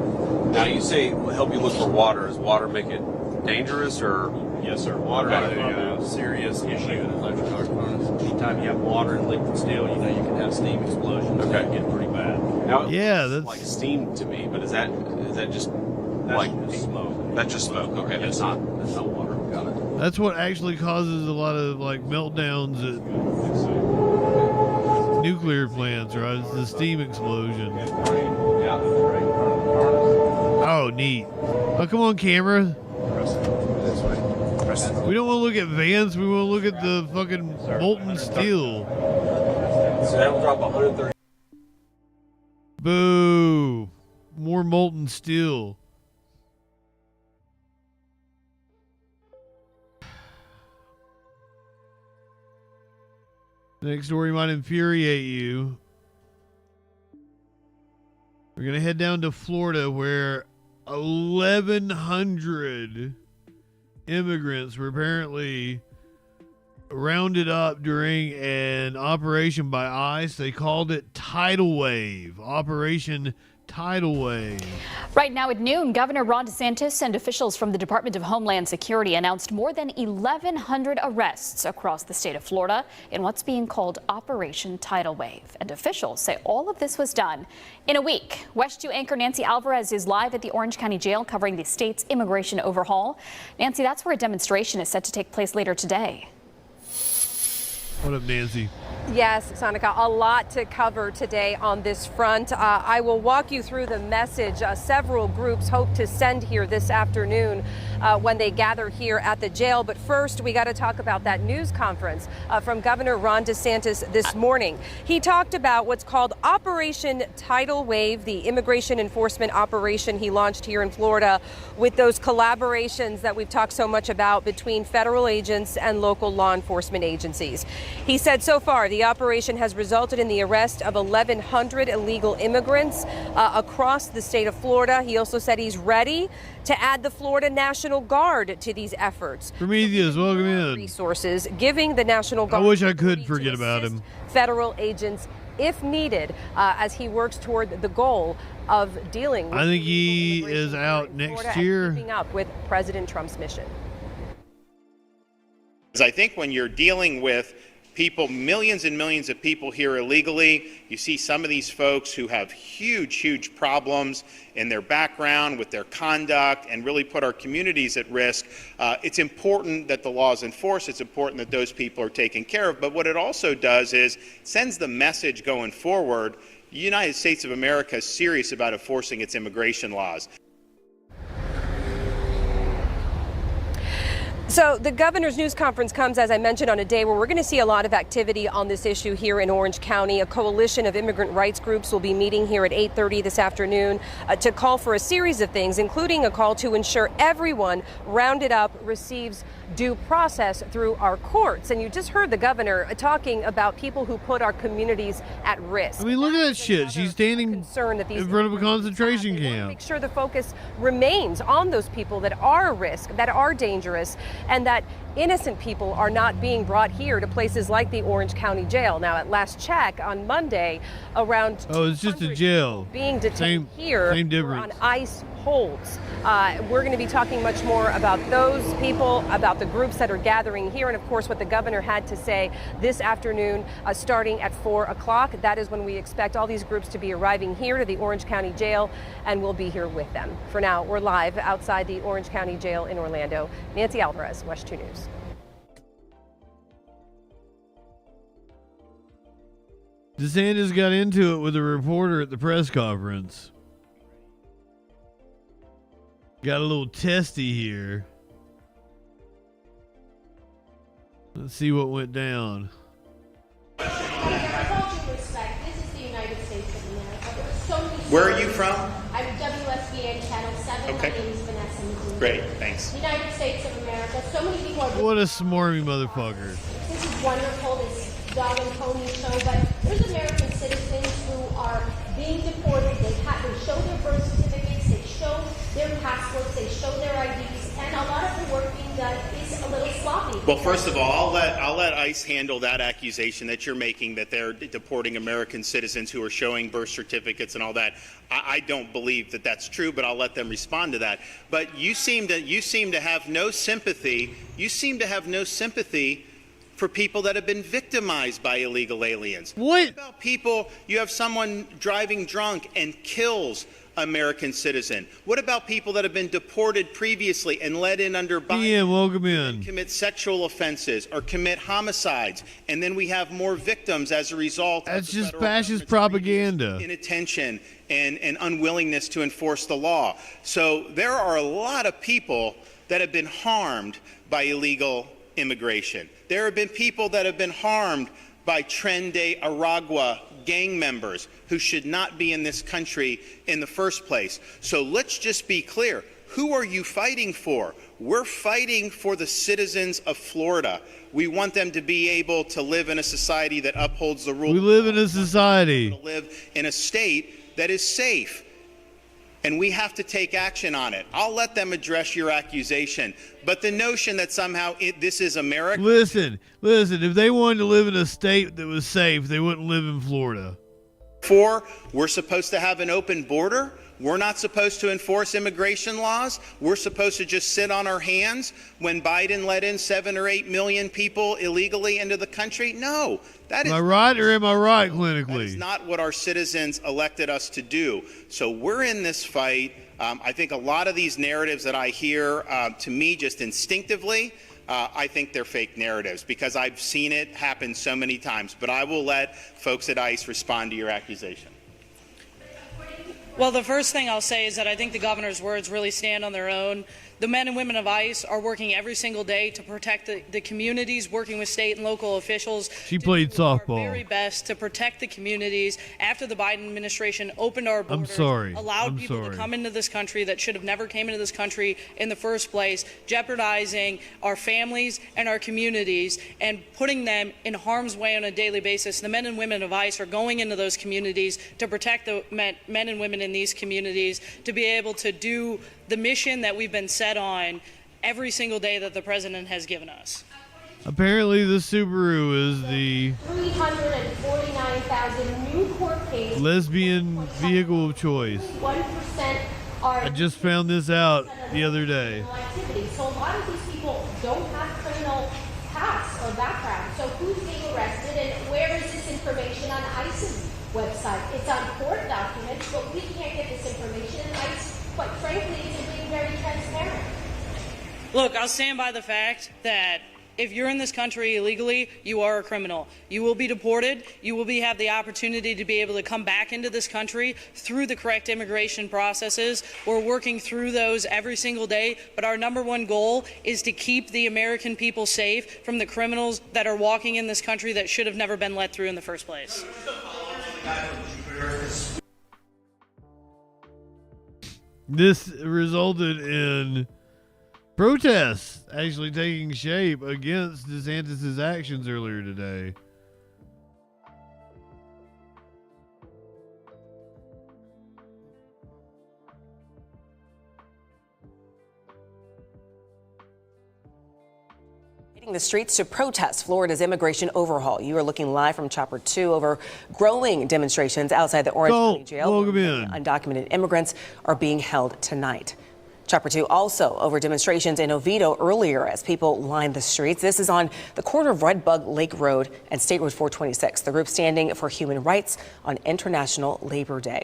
Now you say help you look for water. Does water make it dangerous or? Yes, sir. Water is a serious issue in an electric arc furnace. Anytime you have water and liquid steel, you can have steam explosions. Okay. That get pretty bad. Now, Yeah, that's like steam to me, but is that just That's like just smoke. That's just smoke. Okay, that's not water. Got it. That's what actually causes a lot of like meltdowns at nuclear plants, right? It's the steam explosion. Oh, neat. Oh, come on, camera. We don't want to look at vents. We want to look at the fucking molten steel. So that'll drop 130. Boo. More molten steel. The next story might infuriate you. We're going to head down to Florida where 1,100 immigrants were apparently rounded up during an operation by ICE. They called it Tidal Wave, Operation Tidal Wave. Right now at noon, Governor Ron DeSantis and officials from the Department of Homeland Security announced more than 1,100 arrests across the state of Florida in what's being called Operation Tidal Wave. And officials say all of this was done in a week. West 2 anchor Nancy Alvarez is live at the Orange County Jail covering the state's immigration overhaul. Nancy, that's where a demonstration is set to take place later today. What up, Nancy? Yes, Sonica, a lot to cover today on this front. I will walk you through the message several groups hope to send here this afternoon when they gather here at the jail. But first, we got to talk about that news conference from Governor Ron DeSantis this morning. He talked about what's called Operation Tidal Wave, the immigration enforcement operation he launched here in Florida with those collaborations that we've talked so much about between federal agents and local law enforcement agencies. He said so far, the operation has resulted in the arrest of 1,100 illegal immigrants across the state of Florida. He also said he's ready to add the Florida National Guard to these efforts. Prometheus, welcome in. Resources, giving the National Guard. I wish I could forget about him. Federal agents, if needed, as he works toward the goal of dealing with. I think he is out next year. Keeping up with President Trump's mission. I think when you're dealing with people, millions and millions of people here illegally, you see some of these folks who have huge problems in their background with their conduct and really put our communities at risk. It's important that the law is enforced. It's important that those people are taken care of. But what it also does is sends the message going forward, the United States of America is serious about enforcing its immigration laws. So the governor's news conference comes, as I mentioned, on a day where we're going to see a lot of activity on this issue here in Orange County. A coalition of immigrant rights groups will be meeting here at 8:30 this afternoon to call for a series of things, including a call to ensure everyone rounded up receives due process through our courts. And you just heard the governor talking about people who put our communities at risk. I mean, look at that shit. She's standing in front of a concentration camp. Make sure the focus remains on those people that are a risk, that are dangerous, and that innocent people are not being brought here to places like the Orange County Jail. Now, at last check on Monday, around it's just a jail being detained here same were difference. on ICE holds. We're going to be talking much more about those people, about the groups that are gathering here, and of course what the governor had to say this afternoon, starting at 4 o'clock. That is when we expect all these groups to be arriving here to the Orange County Jail, and we'll be here with them. For now, we're live outside the Orange County Jail in Orlando. Nancy Alvarez, West 2 News. DeSantis got into it with a reporter at the press conference. Got a little testy here. Let's see what went down. Where are you from? I'm WSBN Channel 7. Okay. My name is Vanessa. Great, thanks. United States of America. So many people are. What a smarmy motherfucker. This is wonderful, this dog and pony show, but there's American citizens who are being deported. They show their birth certificates, they show their passports, they show their IDs, and a lot of the work being done is a little sloppy. Well, first of all, I'll let ICE handle that accusation that you're making that they're deporting American citizens who are showing birth certificates and all that. I don't believe that that's true, but I'll let them respond to that. But you seem to have no sympathy. You seem to have no sympathy for people that have been victimized by illegal aliens. What about people? You have someone driving drunk and kills American citizen. What about people that have been deported previously and let in under Biden? Welcome in. Commit sexual offenses or commit homicides, and then we have more victims as a result. That's just fascist propaganda. Inattention and unwillingness to enforce the law. So there are a lot of people that have been harmed by illegal immigration. There have been people that have been harmed by Tren de Aragua gang members who should not be in this country in the first place. So let's just be clear. Who are you fighting for? We're fighting for the citizens of Florida. We want them to be able to live in a society that upholds the rules. We live in a society. To live in a state that is safe. And we have to take action on it. I'll let them address your accusation. But the notion that somehow this is America. Listen, if they wanted to live in a state that was safe, they wouldn't live in Florida. We're supposed to have an open border. We're not supposed to enforce immigration laws. We're supposed to just sit on our hands when Biden let in 7 or 8 million people illegally into the country. No, that is. Am I right or am I right clinically? That is not what our citizens elected us to do. So we're in this fight. I think a lot of these narratives that I hear, to me, just instinctively, I think they're fake narratives because I've seen it happen so many times. But I will let folks at ICE respond to your accusation. Well, the first thing I'll say is that I think the governor's words really stand on their own. The men and women of ICE are working every single day to protect the communities, working with state and local officials. She played softball. Our very best to protect the communities after the Biden administration opened our borders, allowed people to come into this country that should have never came into this country in the first place, jeopardizing our families and our communities and putting them in harm's way on a daily basis. The men and women of ICE are going into those communities to protect the men and women in these communities, to be able to do the mission that we've been set on every single day that the president has given us. Apparently the Subaru is the 349,000 new court cases. lesbian vehicle of choice. 1% are. I just found this out the other day. Activity. So a lot of these people don't have criminal past or background. So who's being arrested and where is this information on ICE's website? It's on court documents, but we can't get this information, and ICE, quite frankly, is being very transparent. Look, I'll stand by the fact that if you're in this country illegally, you are a criminal. You will be deported. You will have the opportunity to be able to come back into this country through the correct immigration processes. We're working through those every single day, but our number one goal is to keep the American people safe from the criminals that are walking in this country that should have never been let through in the first place. This resulted in protests actually taking shape against DeSantis' actions earlier today. The streets to protest Florida's immigration overhaul. You are looking live from Chopper 2 over growing demonstrations outside the Orange County Jail. Undocumented immigrants are being held tonight. Chopper 2 also over demonstrations in Oviedo earlier as people lined the streets. This is on the corner of Redbug Lake Road and State Road 426. The group standing for human rights on International Labor Day.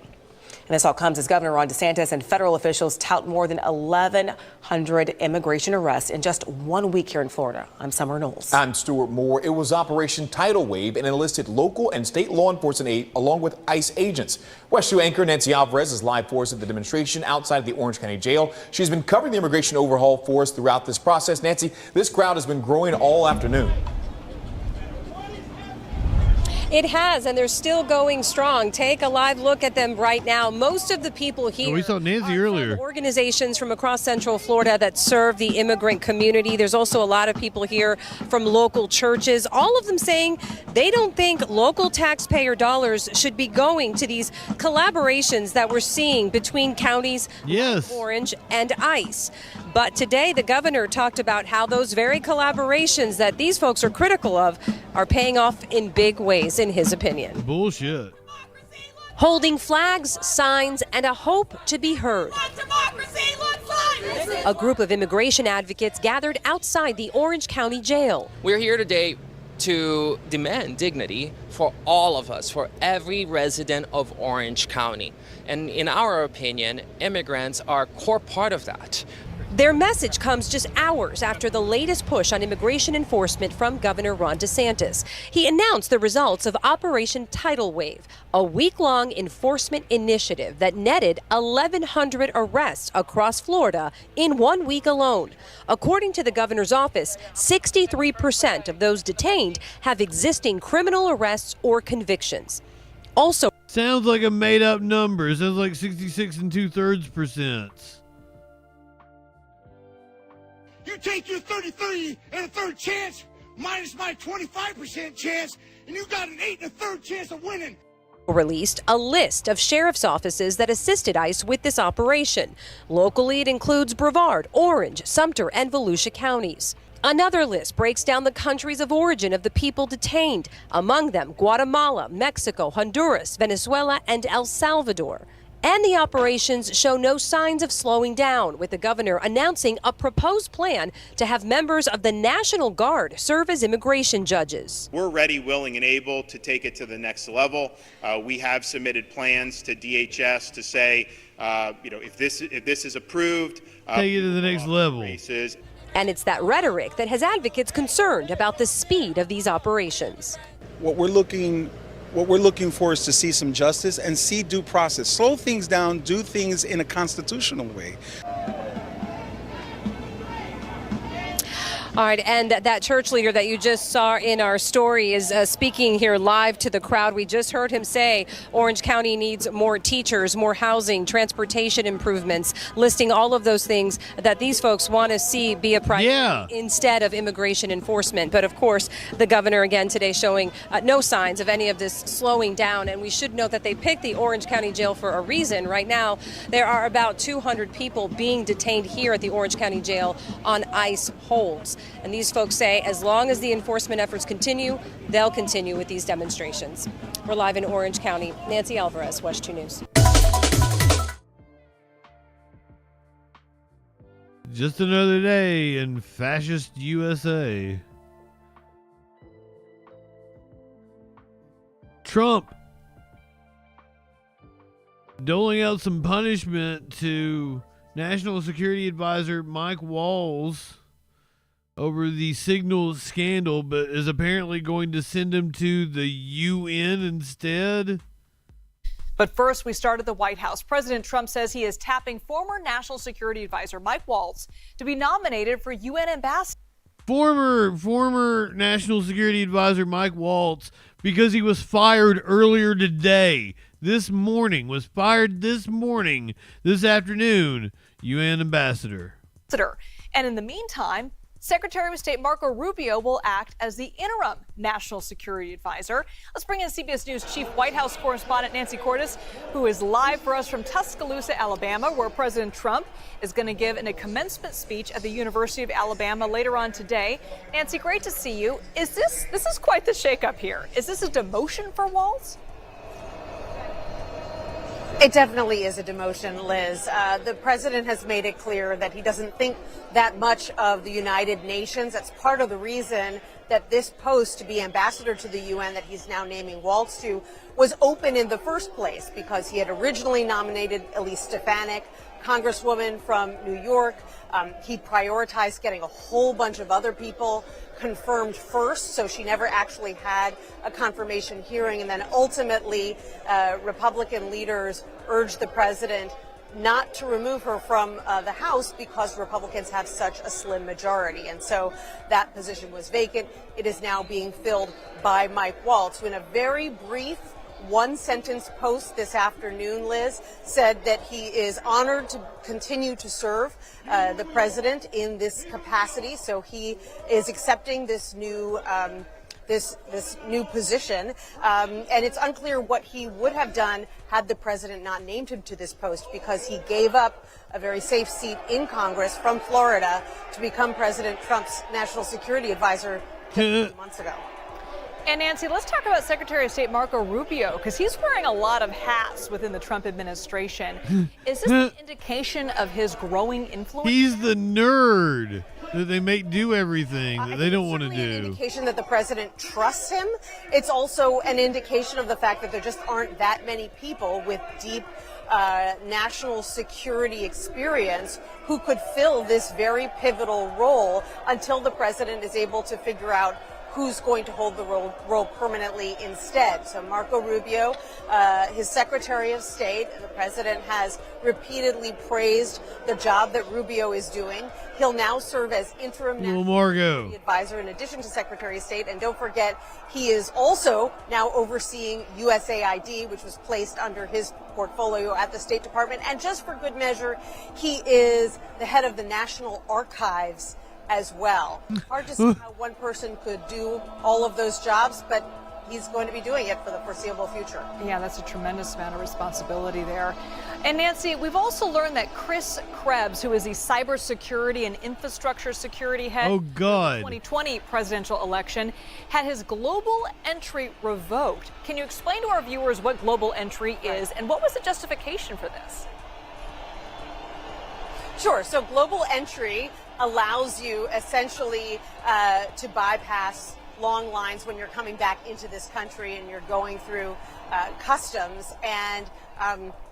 And this all comes as Governor Ron DeSantis and federal officials tout more than 1,100 immigration arrests in just 1 week here in Florida. I'm Summer Knowles. I'm Stuart Moore. It was Operation Tidal Wave and enlisted local and state law enforcement aid along with ICE agents. West 2 anchor Nancy Alvarez is live for us at the demonstration outside the Orange County Jail. She's been covering the immigration overhaul for us throughout this process. Nancy, this crowd has been growing all afternoon. It has, and they're still going strong. Take a live look at them right now. Most of the people here we saw Nancy earlier. Organizations from across Central Florida that serve the immigrant community. There's also a lot of people here from local churches, all of them saying they don't think local taxpayer dollars should be going to these collaborations that we're seeing between counties like Orange and ICE. But today, the governor talked about how those very collaborations that these folks are critical of are paying off in big ways, in his opinion. Bullshit. Holding flags, signs, and a hope to be heard. A group of immigration advocates gathered outside the Orange County Jail. We're here today to demand dignity for all of us, for every resident of Orange County. And in our opinion, immigrants are a core part of that. Their message comes just hours after the latest push on immigration enforcement from Governor Ron DeSantis. He announced the results of Operation Tidal Wave, a week-long enforcement initiative that netted 1,100 arrests across Florida in 1 week alone. According to the governor's office, 63% of those detained have existing criminal arrests or convictions. Also, sounds like a made-up number. It sounds like 66 2/3%. You take your 33 and a third chance minus my 25% chance, and you got an 8 1/3 chance of winning. released a list of sheriff's offices that assisted ICE with this operation. Locally, it includes Brevard, Orange, Sumter, and Volusia counties. Another list breaks down the countries of origin of the people detained, among them Guatemala, Mexico, Honduras, Venezuela, and El Salvador. And the operations show no signs of slowing down, with the governor announcing a proposed plan to have members of the National Guard serve as immigration judges. We're ready, willing, and able to take it to the next level. We have submitted plans to DHS to say, if this is approved, take it to the next level. And it's that rhetoric that has advocates concerned about the speed of these operations. What we're looking for is to see some justice and see due process. Slow things down, do things in a constitutional way. All right, and that church leader that you just saw in our story is speaking here live to the crowd. We just heard him say Orange County needs more teachers, more housing, transportation improvements, listing all of those things that these folks want to see be a priority instead of immigration enforcement. But of course, the governor again today showing no signs of any of this slowing down. And we should note that they picked the Orange County Jail for a reason. Right now, there are about 200 people being detained here at the Orange County Jail on ICE holds. And these folks say as long as the enforcement efforts continue, they'll continue with these demonstrations. We're live in Orange County. Nancy Alvarez, West 2 News. Just another day in fascist USA. Trump doling out some punishment to National Security Advisor Mike Waltz over the Signal scandal, but is apparently going to send him to the UN instead. But first, we start at the White House. President Trump says he is tapping former National Security Advisor Mike Waltz to be nominated for UN ambassador. Former National Security Advisor Mike Waltz, because he was fired earlier today, this afternoon, UN ambassador. And in the meantime, Secretary of State Marco Rubio will act as the interim National Security Advisor. Let's bring in CBS News Chief White House correspondent Nancy Cordes, who is live for us from Tuscaloosa, Alabama, where President Trump is going to give a commencement speech at the University of Alabama later on today. Nancy, great to see you. This is quite the shakeup here. Is this a demotion for Waltz? It definitely is a demotion, Liz. The president has made it clear that he doesn't think that much of the United Nations. That's part of the reason that this post to be ambassador to the UN that he's now naming Waltz to was open in the first place, because he had originally nominated Elise Stefanik, Congresswoman from New York. He prioritized getting a whole bunch of other people confirmed first, so she never actually had a confirmation hearing. And then ultimately, Republican leaders urged the president not to remove her from the House because Republicans have such a slim majority. And so that position was vacant. It is now being filled by Mike Waltz, who in a very brief one-sentence post this afternoon, Liz, said that he is honored to continue to serve the president in this capacity. So he is accepting this new this new position, and it's unclear what he would have done had the president not named him to this post, because he gave up a very safe seat in Congress from Florida to become President Trump's national security advisor 15 months ago. And Nancy, let's talk about Secretary of State Marco Rubio, because he's wearing a lot of hats within the Trump administration. Is this an indication of his growing influence? He's the nerd that they make do everything that they don't want to do. It's an indication that the president trusts him. It's also an indication of the fact that there just aren't that many people with deep national security experience who could fill this very pivotal role until the president is able to figure out who's going to hold the role permanently instead. So Marco Rubio, his Secretary of State, the president has repeatedly praised the job that Rubio is doing. He'll now serve as interim national security advisor in addition to Secretary of State. And don't forget, he is also now overseeing USAID, which was placed under his portfolio at the State Department. And just for good measure, he is the head of the National Archives as well. Hard to see how one person could do all of those jobs, but he's going to be doing it for the foreseeable future. Yeah, that's a tremendous amount of responsibility there. And Nancy, we've also learned that Chris Krebs, who is the cybersecurity and infrastructure security head of the 2020 presidential election, had his global entry revoked. Can you explain to our viewers what global entry is and what was the justification for this? Sure. So global entry allows you essentially to bypass long lines when you're coming back into this country and you're going through customs, and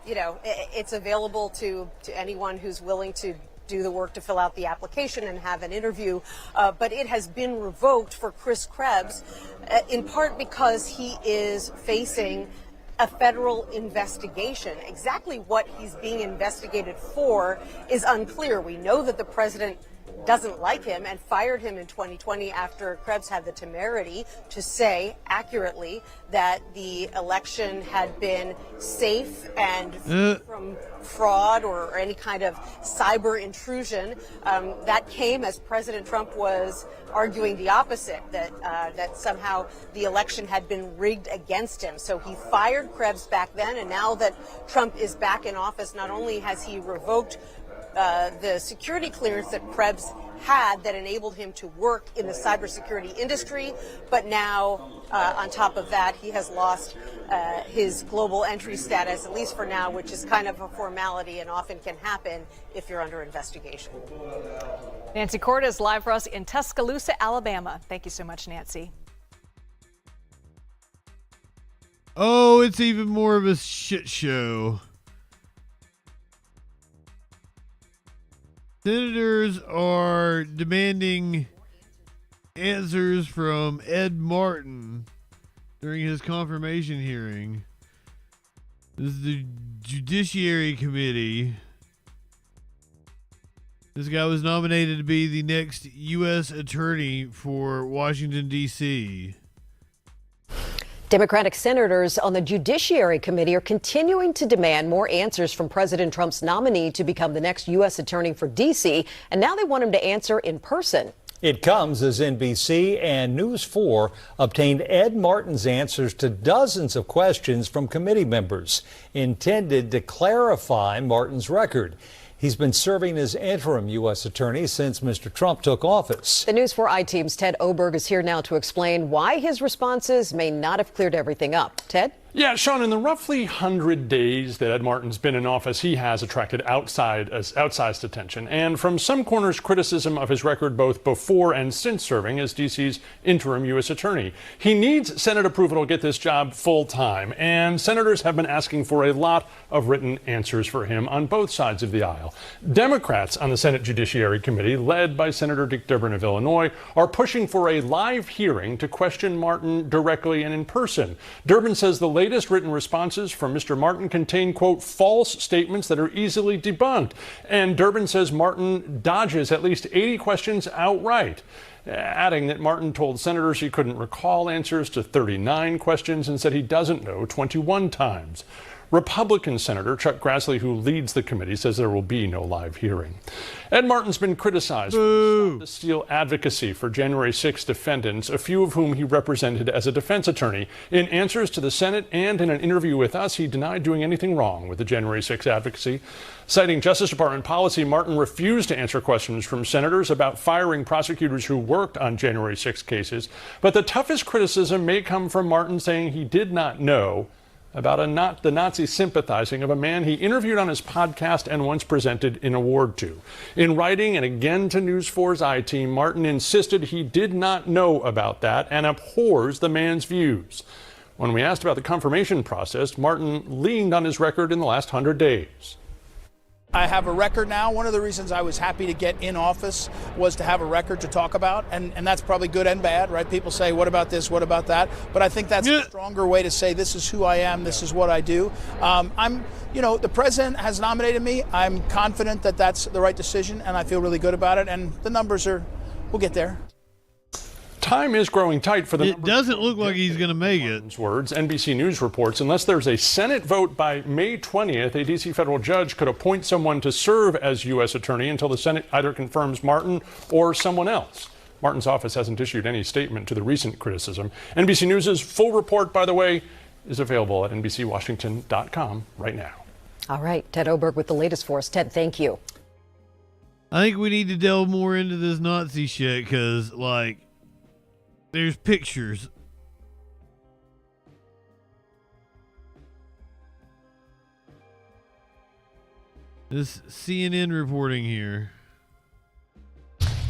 it's available to anyone who's willing to do the work to fill out the application and have an interview. But it has been revoked for Chris Krebs, in part because he is facing a federal investigation. Exactly what he's being investigated for is unclear. We know that the president doesn't like him and fired him in 2020 after Krebs had the temerity to say accurately that the election had been safe and free from fraud or any kind of cyber intrusion. That came as President Trump was arguing the opposite, that somehow the election had been rigged against him. So he fired Krebs back then, and now that Trump is back in office, not only has he revoked the security clearance that Krebs had that enabled him to work in the cybersecurity industry, but now, on top of that, he has lost his global entry status, at least for now, which is kind of a formality and often can happen if you're under investigation. Nancy Cordes live for us in Tuscaloosa, Alabama. Thank you so much, Nancy. Oh, it's even more of a shit show. Senators are demanding answers from Ed Martin during his confirmation hearing. This is the Judiciary Committee. This guy was nominated to be the next U.S. Attorney for Washington, D.C. Democratic senators on the Judiciary Committee are continuing to demand more answers from President Trump's nominee to become the next U.S. Attorney for D.C., and now they want him to answer in person. It comes as NBC and News 4 obtained Ed Martin's answers to dozens of questions from committee members intended to clarify Martin's record. He's been serving as interim U.S. Attorney since Mr. Trump took office. The News 4 I-Team's Ted Oberg is here now to explain why his responses may not have cleared everything up. Ted? Yeah, Sean, in the roughly 100 days that Ed Martin's been in office, he has attracted outsized attention, and from some corners, criticism of his record both before and since serving as D.C.'s interim U.S. Attorney. He needs Senate approval to get this job full-time, and senators have been asking for a lot of written answers for him on both sides of the aisle. Democrats on the Senate Judiciary Committee, led by Senator Dick Durbin of Illinois, are pushing for a live hearing to question Martin directly and in person. Durbin says the latest written responses from Mr. Martin contain, quote, false statements that are easily debunked. And Durbin says Martin dodges at least 80 questions outright, adding that Martin told senators he couldn't recall answers to 39 questions and said he doesn't know 21 times. Republican Senator Chuck Grassley, who leads the committee, says there will be no live hearing. Ed Martin's been criticized for Stop the Steal advocacy for January 6 defendants, a few of whom he represented as a defense attorney. In answers to the Senate and in an interview with us, he denied doing anything wrong with the January 6 advocacy. Citing Justice Department policy, Martin refused to answer questions from senators about firing prosecutors who worked on January 6 cases. But the toughest criticism may come from Martin saying he did not know about the Nazi sympathizing of a man he interviewed on his podcast and once presented an award to. In writing and again to News 4's I-Team, Martin insisted he did not know about that and abhors the man's views. When we asked about the confirmation process, Martin leaned on his record in the last 100 days. I have a record now. One of the reasons I was happy to get in office was to have a record to talk about, and that's probably good and bad, right? People say, what about this, what about that? But I think that's a stronger way to say this is who I am, this is what I do. The president has nominated me. I'm confident that that's the right decision, and I feel really good about it, and the numbers we'll get there. Time is growing tight for the. It doesn't look like he's going to make it. Words. NBC News reports unless there's a Senate vote by May 20th, a D.C. federal judge could appoint someone to serve as U.S. Attorney until the Senate either confirms Martin or someone else. Martin's office hasn't issued any statement to the recent criticism. NBC News' full report, by the way, is available at NBCWashington.com right now. All right, Ted Oberg with the latest for us. Ted, thank you. I think we need to delve more into this Nazi shit because, like, there's pictures. This CNN reporting here.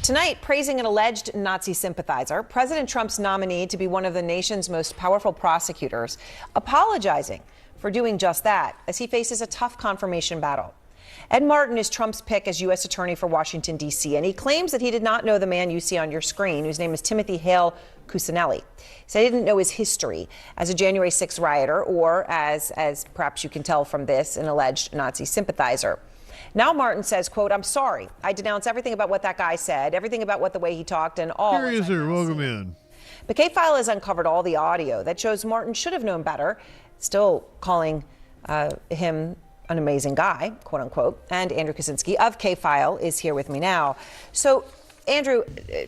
Tonight, praising an alleged Nazi sympathizer, President Trump's nominee to be one of the nation's most powerful prosecutors, apologizing for doing just that as he faces a tough confirmation battle. Ed Martin is Trump's pick as U.S. Attorney for Washington, D.C., and he claims that he did not know the man you see on your screen, whose name is Timothy Hale Cuccinelli. He said he didn't know his history as a January 6th rioter or as perhaps you can tell from this, an alleged Nazi sympathizer. Now Martin says, quote, "I'm sorry. I denounce everything about what that guy said, everything about what the way he talked and all." Here he is, sir. Welcome in. The K-File has uncovered all the audio that shows Martin should have known better, still calling him an amazing guy, quote unquote. And Andrew Kaczynski of K-File is here with me now. So, Andrew,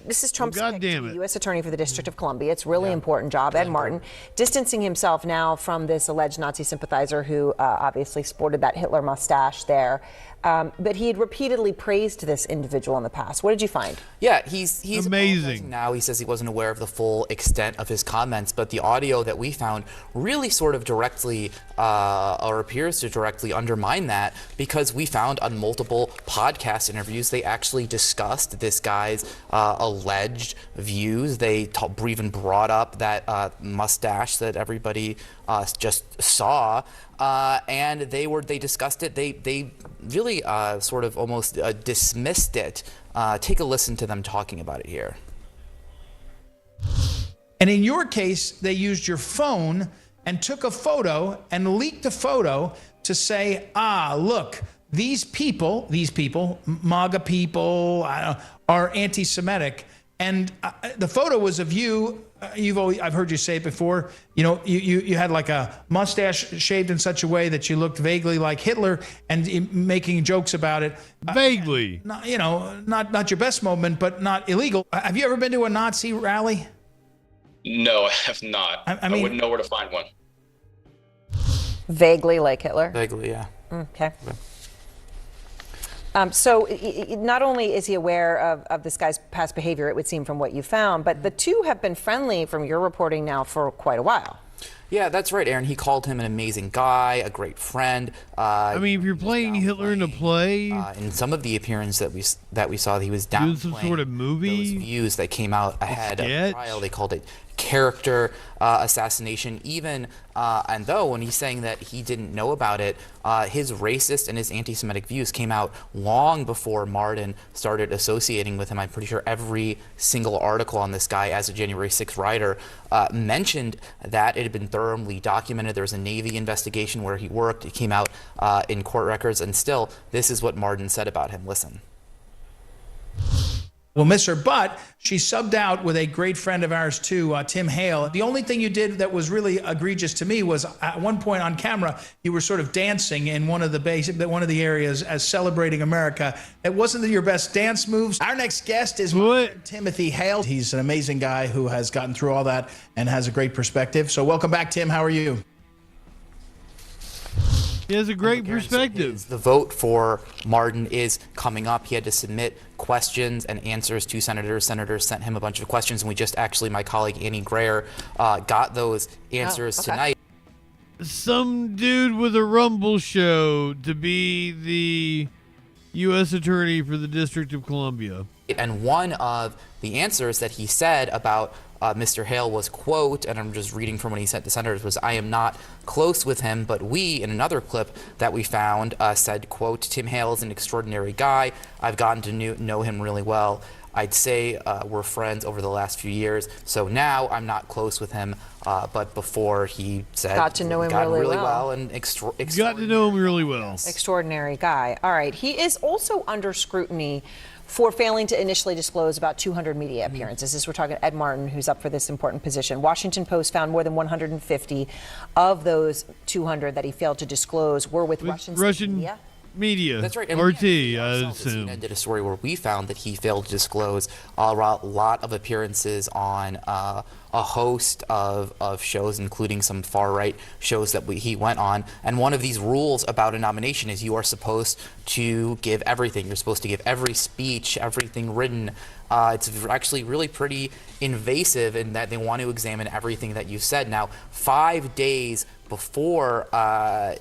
this is Trump's pick to be U.S. Attorney for the District of Columbia. It's a really important job. Ed Martin distancing himself now from this alleged Nazi sympathizer who obviously sported that Hitler mustache there. But he had repeatedly praised this individual in the past. What did you find? Yeah, he's amazing. Now he says he wasn't aware of the full extent of his comments, but the audio that we found really sort of directly or appears to directly undermine that, because we found on multiple podcast interviews they actually discussed this guy's alleged views. They even brought up that mustache that everybody just saw. And they discussed it. They really sort of almost dismissed it. Take a listen to them talking about it here. And in your case, they used your phone and took a photo and leaked a photo to say, look, these people, MAGA people, are anti-Semitic. And the photo was of you. I've heard you say it before. You know, you had like a mustache shaved in such a way that you looked vaguely like Hitler, and making jokes about it. Vaguely. Not your best moment, but not illegal. Have you ever been to a Nazi rally? No, I have not. I mean, wouldn't know where to find one. Vaguely like Hitler? Vaguely, yeah. Okay. So not only is he aware of this guy's past behavior, it would seem from what you found, but the two have been friendly from your reporting now for quite a while. Yeah, that's right, Aaron. He called him an amazing guy, a great friend. I mean, if you're playing Hitler in a play, in some of the appearances that we saw, he was doing some sort of movie. Those views that came out ahead of the trial, they called it character assassination. Even and though when he's saying that he didn't know about it, his racist and his anti-Semitic views came out long before Martin started associating with him. I'm pretty sure every single article on this guy as a January 6th writer mentioned that it had been thoroughly documented. There was a Navy investigation where he worked. It came out in court records, and still, this is what Martin said about him. Listen. We'll miss her, but she subbed out with a great friend of ours too, Tim Hale. The only thing you did that was really egregious to me was at one point on camera, you were sort of dancing in one of the areas as celebrating America. It wasn't your best dance moves. Our next guest is Timothy Hale. He's an amazing guy who has gotten through all that and has a great perspective. So welcome back, Tim. How are you? He has a great perspective. The vote for Martin is coming up. He had to submit questions and answers to senators. Senators sent him a bunch of questions, and we just actually, my colleague Annie Grayer, got those answers tonight. Some dude with a Rumble show to be the U.S. Attorney for the District of Columbia. And one of the answers that he said about Mr. Hale was, quote, and I'm just reading from what he sent to senators, was, "I am not close with him, but we," in another clip that we found, said, quote, "Tim Hale is an extraordinary guy. I've gotten to know him really well. I'd say we're friends over the last few years. So now I'm not close with him, but before he said got to know him really well and got to know him really well. Extraordinary guy. All right. He is also under scrutiny for failing to initially disclose about 200 media appearances. As we're talking Ed Martin, who's up for this important position. Washington Post found more than 150 of those 200 that he failed to disclose were with Russian media. media. That's right. RT, I assume. CNN did a story where we found that he failed to disclose a lot of appearances on a host of shows, including some far-right shows that he went on. And one of these rules about a nomination is you are supposed to give everything. You're supposed to give every speech, everything written. It's actually really pretty invasive in that they want to examine everything that you've said. Now, 5 days before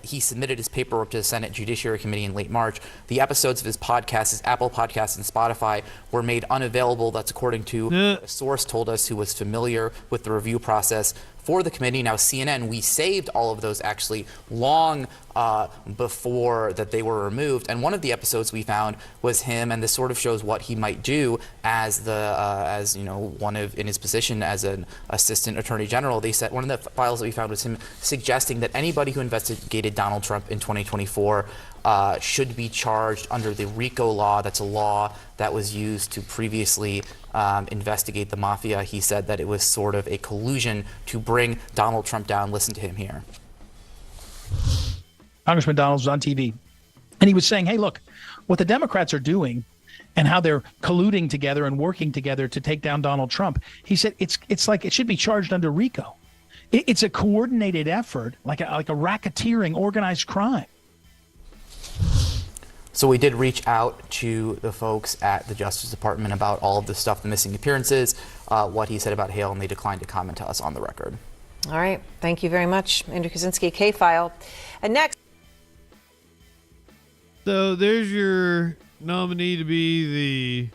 he submitted his paperwork to the Senate Judiciary Committee in late March, the episodes of his podcast, his Apple Podcasts and Spotify, were made unavailable. That's according to what a source told us who was familiar with the review process for the committee. Now, CNN, we saved all of those actually long before that they were removed. And one of the episodes we found was him, and this sort of shows what he might do as in his position as an assistant attorney general. They said one of the files that we found was him suggesting that anybody who investigated Donald Trump in 2024 should be charged under the RICO law. That's a law that was used to previously investigate the mafia. He said that it was sort of a collusion to bring Donald Trump down. Listen to him here. Congressman Donald was on TV, and he was saying, hey, look, what the Democrats are doing and how they're colluding together and working together to take down Donald Trump. He said it's like it should be charged under RICO. It's a coordinated effort, like a racketeering, organized crime. So we did reach out to the folks at the Justice Department about all of the stuff, the missing appearances, what he said about Hale, and they declined to comment to us on the record. All right. Thank you very much, Andrew Kaczynski, K-File. And next. So there's your nominee to be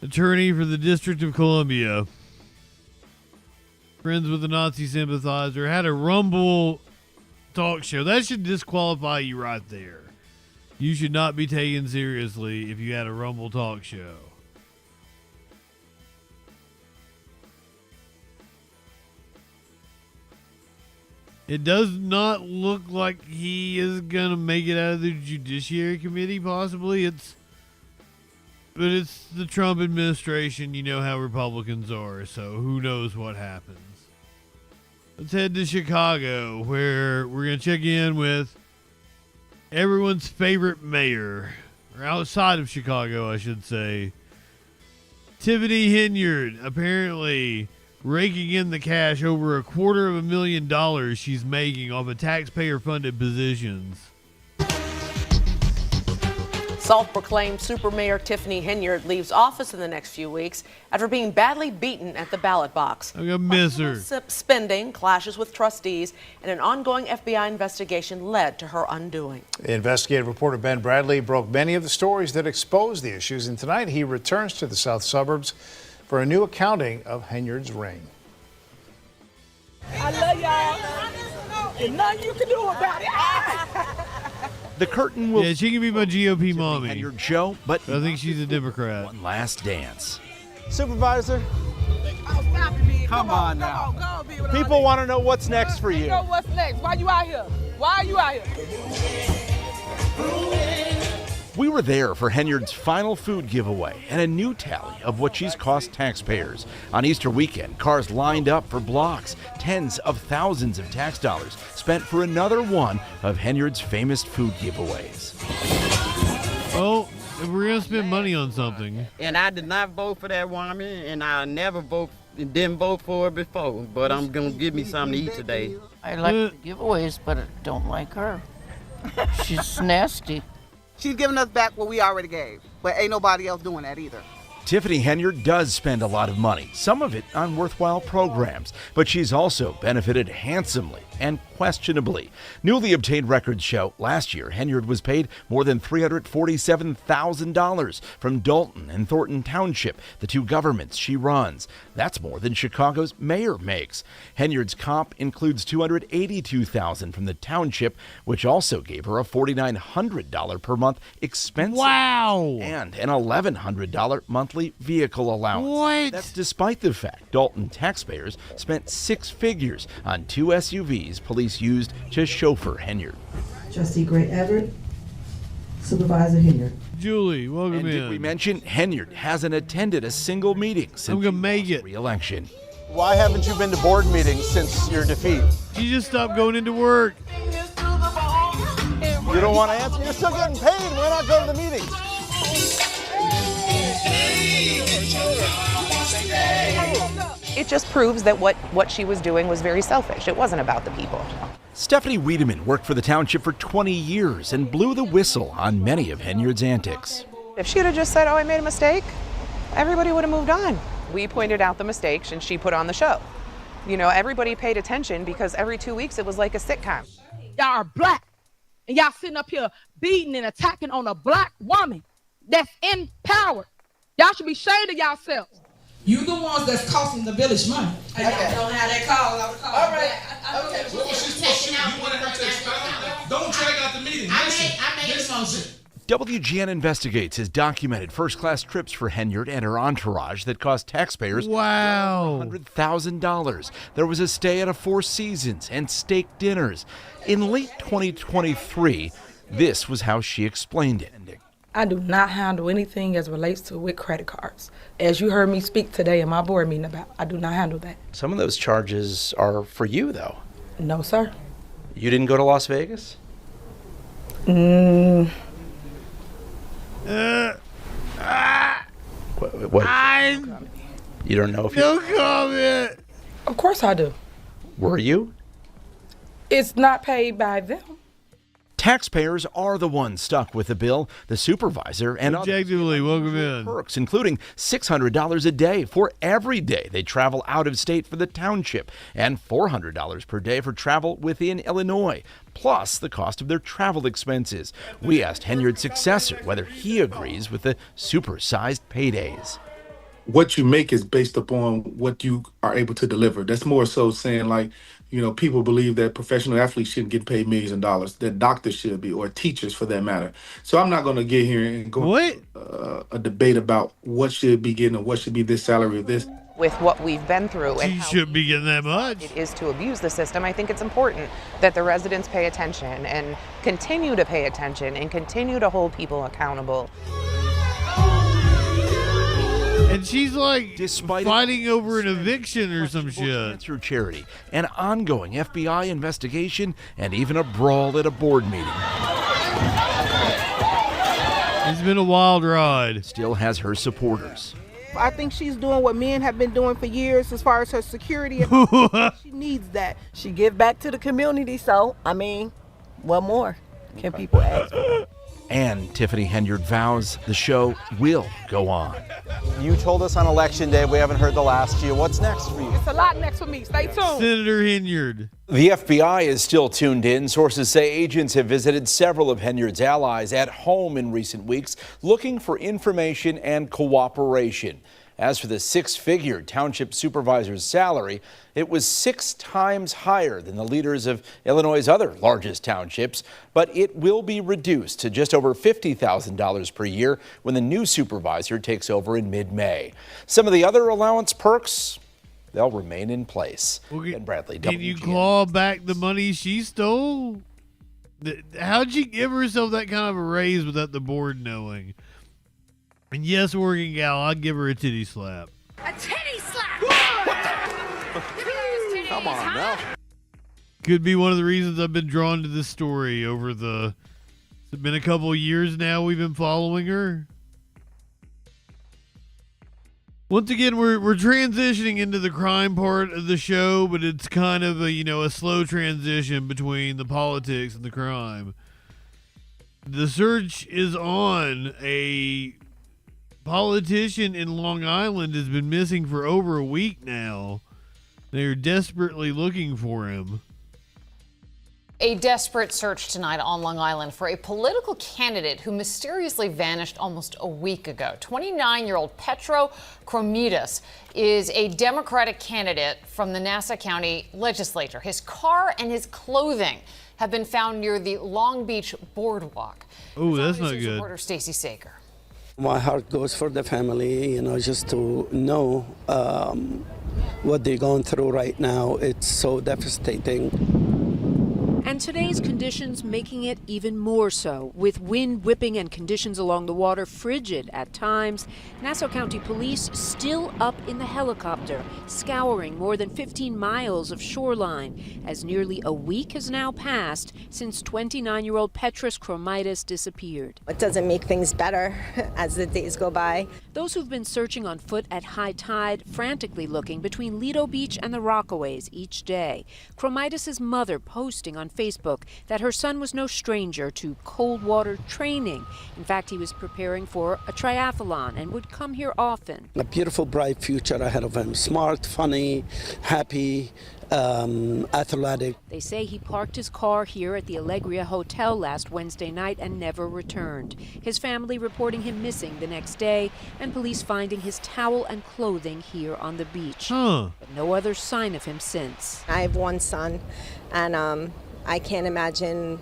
the attorney for the District of Columbia. Friends with a Nazi sympathizer. Had a Rumble talk show. That should disqualify you right there. You should not be taken seriously if you had a Rumble talk show. It does not look like he is going to make it out of the Judiciary Committee, possibly. But it's the Trump administration. You know how Republicans are, so who knows what happens. Let's head to Chicago, where we're going to check in with everyone's favorite mayor, or outside of Chicago, I should say. Tiffany Henyard, apparently raking in the cash, over $250,000 she's making off of taxpayer-funded positions. Self-proclaimed super mayor Tiffany Henyard leaves office in the next few weeks after being badly beaten at the ballot box. I'm gonna miss her. Spending, clashes with trustees, and an ongoing FBI investigation led to her undoing. Investigative reporter Ben Bradley broke many of the stories that exposed the issues, and tonight he returns to the south suburbs for a new accounting of Henyard's reign. I love y'all. There's nothing you can do about it. The curtain will. Yeah, she can be my GOP mommy. Henyard show, but I think she's a Democrat. One last dance. Supervisor. Come on now. Go on, be with People want to know what's next for you. Know what's next? Why you out here? Why are you out here? We were there for Henyard's final food giveaway and a new tally of what she's cost taxpayers. On Easter weekend, cars lined up for blocks. Tens of thousands of tax dollars spent for another one of Henyard's famous food giveaways. Oh, if we're going to spend money on something. And I did not vote for that woman, and I never didn't vote for her before, but I'm going to give me something to eat today. I like the giveaways, but I don't like her. She's nasty. She's giving us back what we already gave, but ain't nobody else doing that either. Tiffany Henyard does spend a lot of money, some of it on worthwhile programs, but she's also benefited handsomely and questionably. Newly obtained records show last year Henyard was paid more than $347,000 from Dalton and Thornton Township, the two governments she runs. That's more than Chicago's mayor makes. Henyard's comp includes $282,000 from the township, which also gave her a $4,900 per month expense. Wow! And an $1,100 monthly vehicle allowance. What? That's despite the fact Dalton taxpayers spent six figures on two SUVs police used to chauffeur Henyard. Trustee Gray Everett, Supervisor Henyard. Julie, welcome and in. Did we mention Henyard hasn't attended a single meeting since re-election? Why haven't you been to board meetings since your defeat? You just stopped going into work. don't want to answer? You're still getting paid. Why not go to the meetings? It just proves that what she was doing was very selfish. It wasn't about the people. Stephanie Wiedemann worked for the township for 20 years and blew the whistle on many of Henyard's antics. If she had just said, oh, I made a mistake, everybody would have moved on. We pointed out the mistakes and she put on the show. You know, everybody paid attention because every 2 weeks it was like a sitcom. Y'all are black, and y'all sitting up here beating and attacking on a black woman that's in power. Y'all should be ashamed of yourselves. You the ones that's costing the village money. I don't have that call. All right. Okay. What was she supposed to do? You wanted her to expound? Don't drag out the meeting. I made a motion. WGN Investigates has documented first-class trips for Henyard and her entourage that cost taxpayers $100,000. There was a stay at a Four Seasons and steak dinners. In late 2023, this was how she explained it. I do not handle anything as relates to with credit cards. As you heard me speak today in my board meeting about, I do not handle that. Some of those charges are for you, though. No, sir. You didn't go to Las Vegas? What, you don't know if no comment. Of course I do. Were you? It's not paid by them. Taxpayers are the ones stuck with the bill. The supervisor and objectively welcome in perks, including $600 a day for every day they travel out of state for the township, and $400 per day for travel within Illinois, plus the cost of their travel expenses. We asked Henyard's successor whether he agrees with the supersized paydays. What you make is based upon what you are able to deliver. That's more so saying, like, you know, people believe that professional athletes shouldn't get paid millions of dollars, that doctors should be, or teachers for that matter. So I'm not going to get here and go a debate about what should be getting or what should be this salary of this. With what we've been through and how shouldn't be getting that much. It is to abuse the system. I think it's important that the residents pay attention and continue to pay attention and continue to hold people accountable. And she's like fighting over an eviction or some shit. Cancer charity, an ongoing FBI investigation, and even a brawl at a board meeting. It's been a wild ride. Still has her supporters. I think she's doing what men have been doing for years as far as her security. She needs that. She give back to the community, so, I mean, what more can people ask for? And Tiffany Henyard vows the show will go on. You told us on Election Day we haven't heard the last of you. What's next for you? It's a lot next for me. Stay tuned. Senator Henyard. The FBI is still tuned in. Sources say agents have visited several of Henyard's allies at home in recent weeks, looking for information and cooperation. As for the six-figure township supervisor's salary, it was 6 times higher than the leaders of Illinois' other largest townships, but it will be reduced to just over $50,000 per year when the new supervisor takes over in mid-May. Some of the other allowance perks, they'll remain in place. Ben Bradley, Can you claw back the money she stole? How'd she give herself that kind of a raise without the board knowing? And yes, working gal, I'd give her a titty slap. A titty slap! Come on now. Could be one of the reasons I've been drawn to this story over the... It's been a couple of years now we've been following her. Once again, we're transitioning into the crime part of the show, but it's kind of a slow transition between the politics and the crime. The search is on. A politician in Long Island has been missing for over a week now. They're desperately looking for him. A desperate search tonight on Long Island for a political candidate who mysteriously vanished almost a week ago. 29-year-old Petro Kromidas is a Democratic candidate from the Nassau County legislature. His car and his clothing have been found near the Long Beach boardwalk. Oh, that's not good. Reporter Stacey Sager. My heart goes for the family, just to know what they're going through right now. It's so devastating. And today's conditions making it even more so, with wind whipping and conditions along the water frigid at times. Nassau County Police still up in the helicopter, scouring more than 15 miles of shoreline, as nearly a week has now passed since 29-year-old Petrus Chromitis disappeared. It doesn't make things better as the days go by. Those who've been searching on foot at high tide, frantically looking between Lido Beach and the Rockaways each day. Chromitis' mother posting on Facebook that her son was no stranger to cold water training. In fact, he was preparing for a triathlon and would come here often. A beautiful, bright future ahead of him. Smart, funny, happy, athletic. They say he parked his car here at the Allegria Hotel last Wednesday night and never returned. His family reporting him missing the next day, and police finding his towel and clothing here on the beach. But no other sign of him since. I have one son, and I can't imagine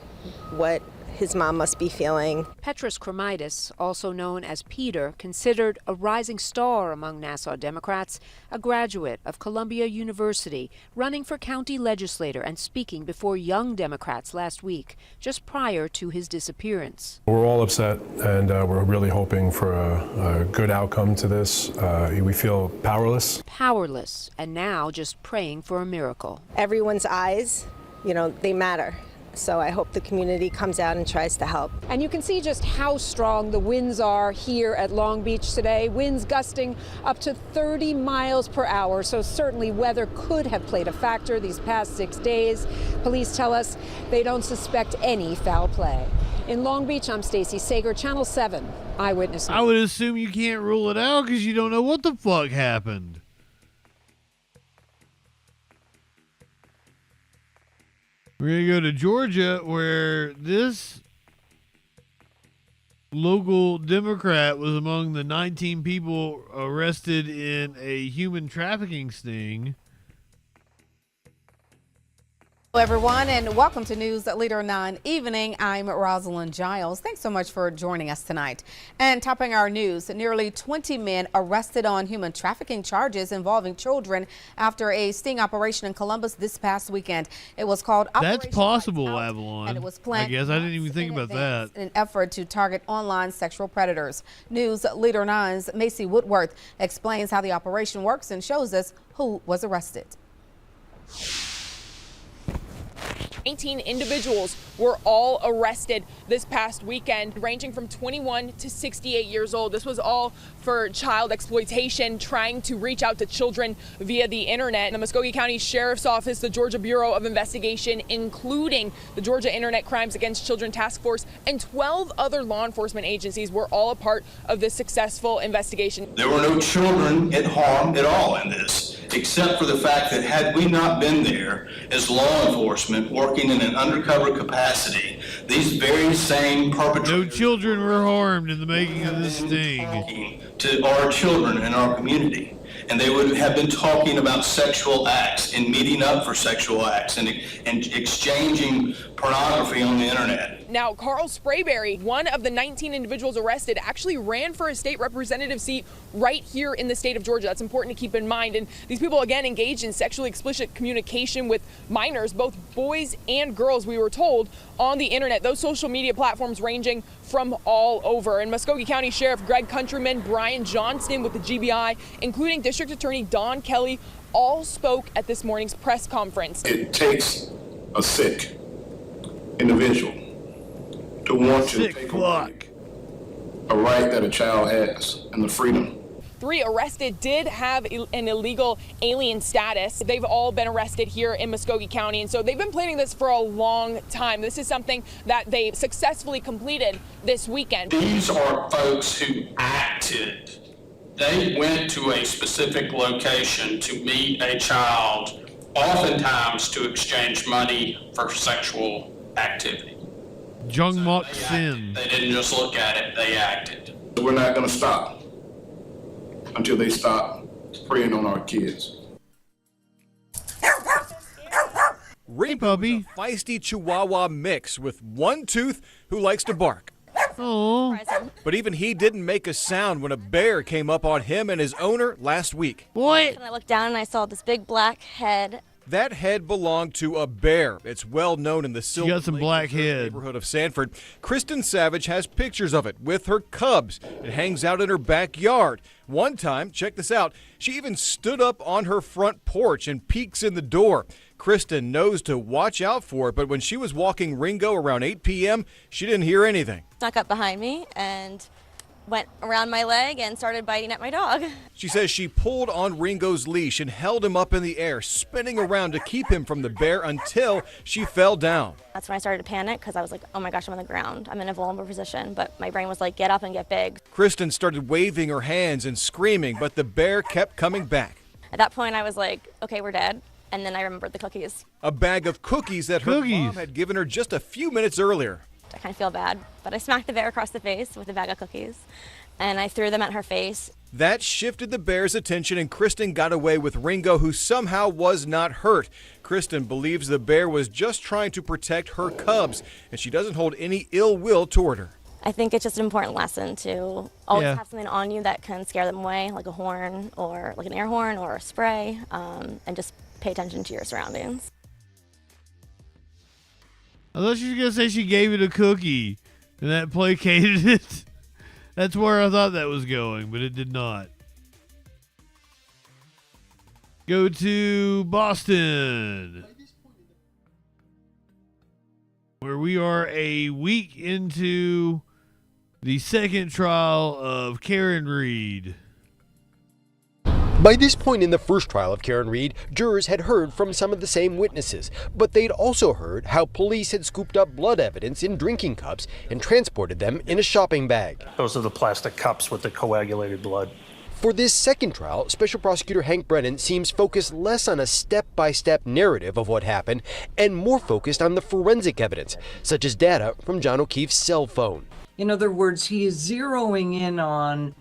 what his mom must be feeling. Petrus Chromitis, also known as Peter, considered a rising star among Nassau Democrats, a graduate of Columbia University, running for county legislator and speaking before young Democrats last week, just prior to his disappearance. We're all upset, and we're really hoping for a good outcome to this. We feel powerless. Powerless, and now just praying for a miracle. Everyone's eyes, they matter. So I hope the community comes out and tries to help. And you can see just how strong the winds are here at Long Beach today. Winds gusting up to 30 miles per hour. So certainly weather could have played a factor these past 6 days. Police tell us they don't suspect any foul play. In Long Beach, I'm Stacey Sager, Channel 7 Eyewitness News. I would assume you can't rule it out because you don't know what the fuck happened. We're going to go to Georgia, where this local Democrat was among the 19 people arrested in a human trafficking sting. Hello, everyone, and welcome to News Leader 9 Evening. I'm Rosalind Giles. Thanks so much for joining us tonight. And topping our news, nearly 20 men arrested on human trafficking charges involving children after a sting operation in Columbus this past weekend. It was called That's possible, Avalon. And it was planned, I guess I didn't even think about that. In an effort to target online sexual predators. News Leader 9's Macy Woodworth explains how the operation works and shows us who was arrested. 19 individuals were all arrested this past weekend, ranging from 21 to 68 years old. This was all for child exploitation, trying to reach out to children via the internet. The Muskogee County Sheriff's Office, the Georgia Bureau of Investigation, including the Georgia Internet Crimes Against Children Task Force, and 12 other law enforcement agencies were all a part of this successful investigation. There were no children at harm at all in this, except for the fact that had we not been there as law enforcement working in an undercover capacity, these very same perpetrators... No children were harmed in the making of this sting. ...to our children in our community. And they would have been talking about sexual acts and meeting up for sexual acts and exchanging pornography on the internet. Now, Carl Sprayberry, one of the 19 individuals arrested, actually ran for a state representative seat right here in the state of Georgia. That's important to keep in mind. And these people, again, engaged in sexually explicit communication with minors, both boys and girls, we were told, on the internet. Those social media platforms ranging from all over. And Muskogee County Sheriff Greg Countryman, Brian Johnston with the GBI, including District Attorney Don Kelly, all spoke at this morning's press conference. It takes a sick individual to want to take away a right that a child has and the freedom. 3 arrested did have an illegal alien status. They've all been arrested here in Muskogee County, and so they've been planning this for a long time. This is something that they successfully completed this weekend. These are folks who acted. They went to a specific location to meet a child, oftentimes to exchange money for sexual activity. Jung Mok Sin. They didn't just look at it, they acted. We're not going to stop until they stop preying on our kids. Rainbow is a feisty Chihuahua mix with one tooth who likes to bark. But even he didn't make a sound when a bear came up on him and his owner last week. What? And I looked down and I saw this big black head. That head belonged to a bear. It's well known in the She got some black head. neighborhood of Sanford. Kristen Savage has pictures of it with her cubs. It hangs out in her backyard. One time, check this out, she even stood up on her front porch and peeks in the door. Kristen knows to watch out for it, but when she was walking Ringo around 8 p.m., she didn't hear anything. Snuck up behind me and went around my leg and started biting at my dog. She says she pulled on Ringo's leash and held him up in the air, spinning around to keep him from the bear until she fell down. That's when I started to panic because I was like, oh my gosh, I'm on the ground. I'm in a vulnerable position. But my brain was like, get up and get big. Kristen started waving her hands and screaming, but the bear kept coming back. At that point, I was like, okay, we're dead. And then I remembered the cookies. A bag of cookies that her mom had given her just a few minutes earlier. I kind of feel bad, but I smacked the bear across the face with a bag of cookies, and I threw them at her face. That shifted the bear's attention, and Kristen got away with Ringo, who somehow was not hurt. Kristen believes the bear was just trying to protect her cubs, and she doesn't hold any ill will toward her. I think it's just an important lesson to always have something on you that can scare them away, like a horn or like an air horn or a spray, and just pay attention to your surroundings. I thought she was going to say she gave it a cookie, and that placated it. That's where I thought that was going, but it did not. Go to Boston, where we are a week into the second trial of Karen Reed. By this point in the first trial of Karen Reed, jurors had heard from some of the same witnesses, but they'd also heard how police had scooped up blood evidence in drinking cups and transported them in a shopping bag. Those are the plastic cups with the coagulated blood. For this second trial, Special Prosecutor Hank Brennan seems focused less on a step-by-step narrative of what happened and more focused on the forensic evidence, such as data from John O'Keefe's cell phone. In other words, he is zeroing in on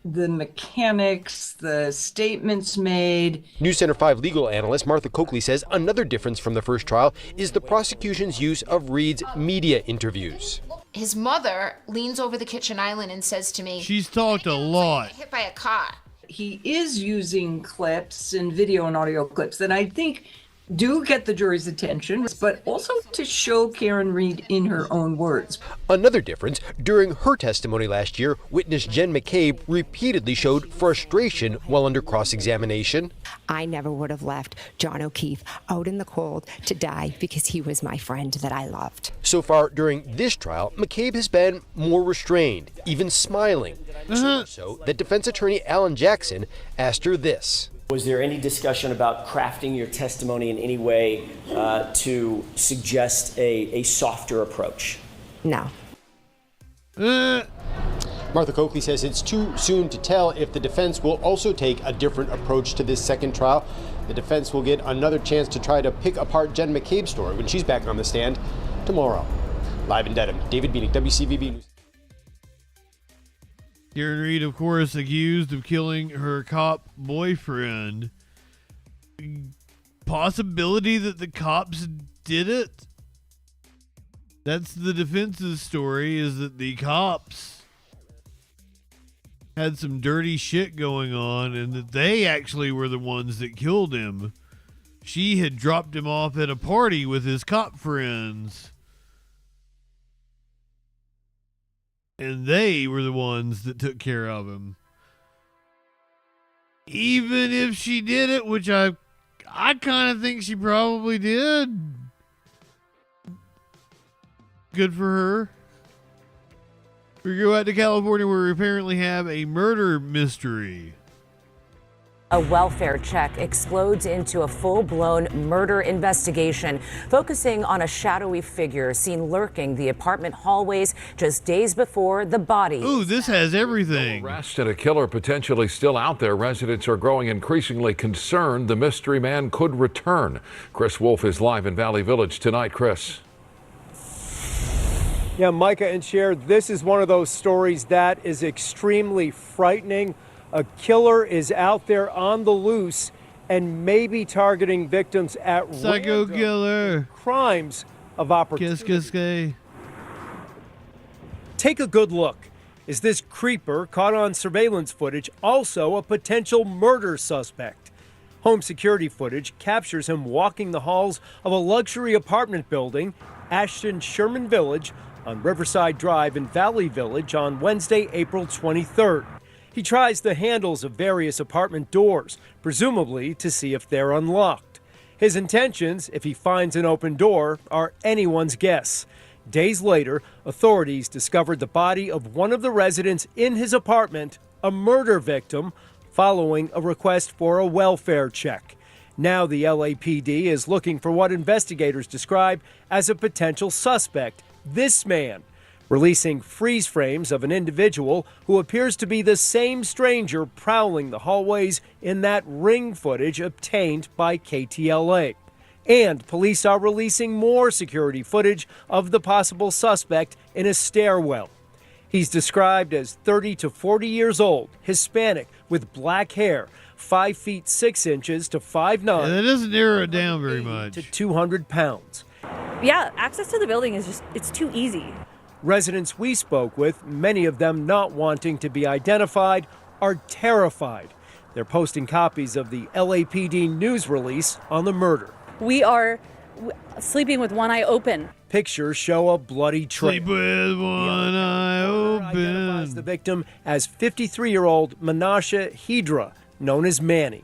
the mechanics, the statements made. News Center 5 legal analyst Martha Coakley says another difference from the first trial is the prosecution's use of Reed's media interviews. His mother leans over the kitchen island and says to me, she's talked a lot. Hit by a car. He is using clips and video and audio clips that I think do get the jury's attention, but also to show Karen Reed in her own words. Another difference, during her testimony last year, witness Jen McCabe repeatedly showed frustration while under cross-examination. I never would have left John O'Keefe out in the cold to die because he was my friend that I loved. So far during this trial, McCabe has been more restrained, even smiling. So much so that defense attorney Alan Jackson asked her this. Was there any discussion about crafting your testimony in any way to suggest a softer approach? No. Martha Coakley says it's too soon to tell if the defense will also take a different approach to this second trial. The defense will get another chance to try to pick apart Jen McCabe's story when she's back on the stand tomorrow. Live in Dedham, David Beanick, WCVB News. Karen Reed, of course, accused of killing her cop boyfriend. Possibility that the cops did it? That's the defense's story, is that the cops had some dirty shit going on and that they actually were the ones that killed him. She had dropped him off at a party with his cop friends. And they were the ones that took care of him. Even if she did it, which I kind of think she probably did. Good for her. We go out to California where we apparently have a murder mystery. A welfare check explodes into a full-blown murder investigation, focusing on a shadowy figure seen lurking the apartment hallways just days before the body. Ooh, this has everything. Arrest and a killer potentially still out there. Residents are growing increasingly concerned the mystery man could return. Chris Wolf is live in Valley Village tonight. Chris. Yeah, Micah and Cher, this is one of those stories that is extremely frightening. A killer is out there on the loose and maybe targeting victims at psycho killer crimes of opportunity. Take a good look. Is this creeper caught on surveillance footage also a potential murder suspect? Home security footage captures him walking the halls of a luxury apartment building, Ashton Sherman Village, on Riverside Drive in Valley Village on Wednesday, April 23rd. He tries the handles of various apartment doors, presumably to see if they're unlocked. His intentions, if he finds an open door, are anyone's guess. Days later, authorities discovered the body of one of the residents in his apartment, a murder victim, following a request for a welfare check. Now the LAPD is looking for what investigators describe as a potential suspect, this man, releasing freeze frames of an individual who appears to be the same stranger prowling the hallways in that ring footage obtained by KTLA. And police are releasing more security footage of the possible suspect in a stairwell. He's described as 30 to 40 years old, Hispanic, with black hair, 5 feet 6 inches to 5'9". Yeah, that doesn't narrow it down very much. To 200 pounds. Yeah, access to the building is just, it's too easy. Residents we spoke with, many of them not wanting to be identified, are terrified. They're posting copies of the LAPD news release on the murder. We are sleeping with one eye open. Pictures show a bloody trail. Sleep with one eye open. Identifies the victim as 53-year-old Menashe Hydra, known as Manny.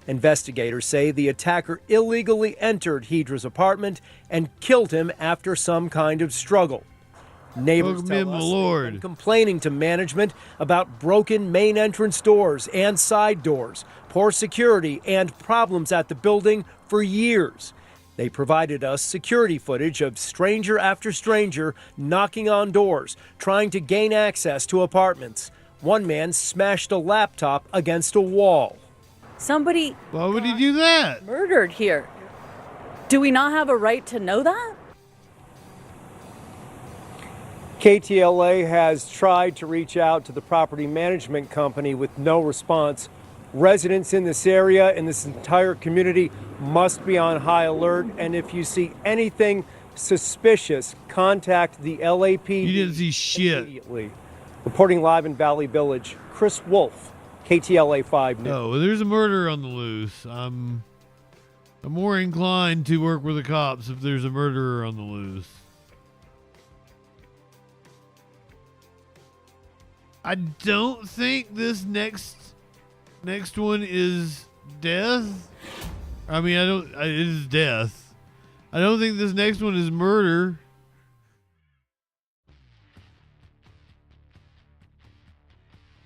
Investigators say the attacker illegally entered Hydra's apartment and killed him after some kind of struggle. Neighbors tell us they've been complaining to management about broken main entrance doors and side doors, poor security, and problems at the building for years. They provided us security footage of stranger after stranger knocking on doors, trying to gain access to apartments. One man smashed a laptop against a wall. Somebody. Why would he do that? Murdered here. Do we not have a right to know that? KTLA has tried to reach out to the property management company with no response. Residents in this area, in this entire community, must be on high alert. And if you see anything suspicious, contact the LAPD. You didn't see shit. Immediately. Reporting live in Valley Village, Chris Wolf, KTLA 5 News. Oh, well, there's a murder on the loose. I'm more inclined to work with the cops if there's a murderer on the loose. I don't think this next one is death. I mean, it is death. I don't think this next one is murder.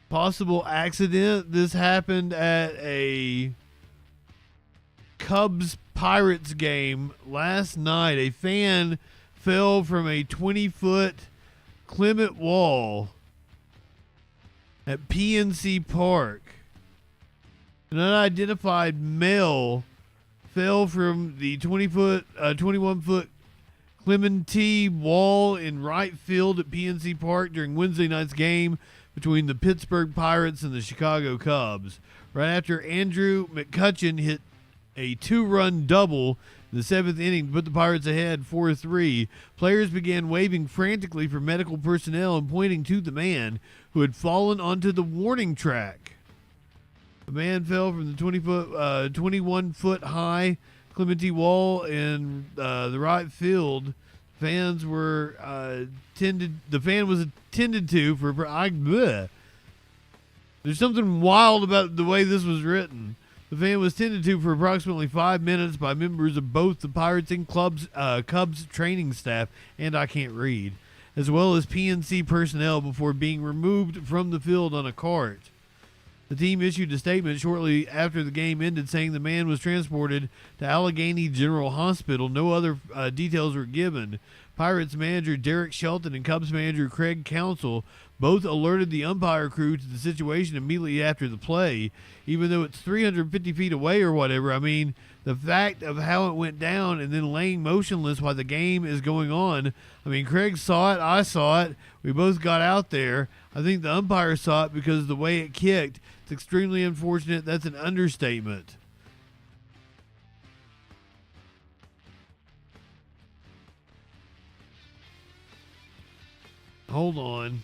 Possible accident. This happened at a Cubs Pirates game last night. A fan fell from a 20-foot Clement wall at PNC Park. An unidentified male fell from the 21-foot Clemente wall in right field at PNC Park during Wednesday night's game between the Pittsburgh Pirates and the Chicago Cubs. Right after Andrew McCutcheon hit a 2-run double in the 7th inning to put the Pirates ahead 4-3, players began waving frantically for medical personnel and pointing to the man who had fallen onto the warning track. The man fell from the 21-foot high Clemente wall in the right field. The fan was attended to for. There's something wild about the way this was written. The fan was tended to for approximately 5 minutes by members of both the Pirates and Cubs training staff, and I can't read, as well as PNC personnel before being removed from the field on a cart. The team issued a statement shortly after the game ended saying the man was transported to Allegheny General Hospital. No other details were given. Pirates manager Derek Shelton and Cubs manager Craig Counsell both alerted the umpire crew to the situation immediately after the play, even though it's 350 feet away or whatever. I mean, the fact of how it went down and then laying motionless while the game is going on. I mean, Craig saw it. I saw it. We both got out there. I think the umpire saw it because of the way it kicked. It's extremely unfortunate. That's an understatement. Hold on.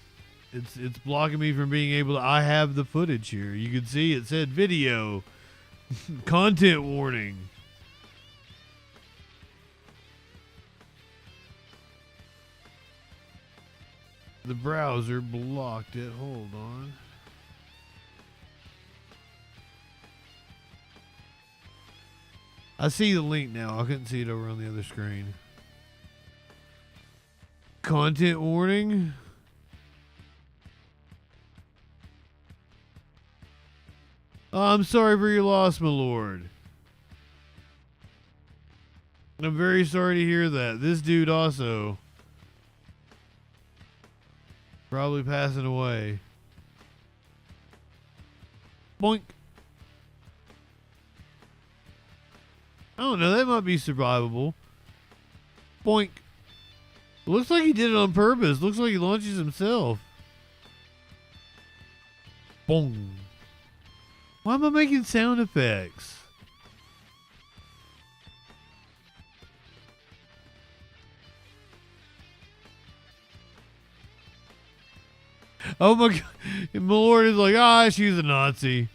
It's blocking me from being able to. I have the footage here. You can see it said video. Content warning. The browser blocked it. Hold on. I see the link now. I couldn't see it over on the other screen. Content warning. Oh, I'm sorry for your loss, my lord. I'm very sorry to hear that. This dude also probably passing away. Boink. I don't know. That might be survivable. Boink. Looks like he did it on purpose. Looks like he launches himself. Boom. Why am I making sound effects? Oh my God. My lord is like, she's a Nazi.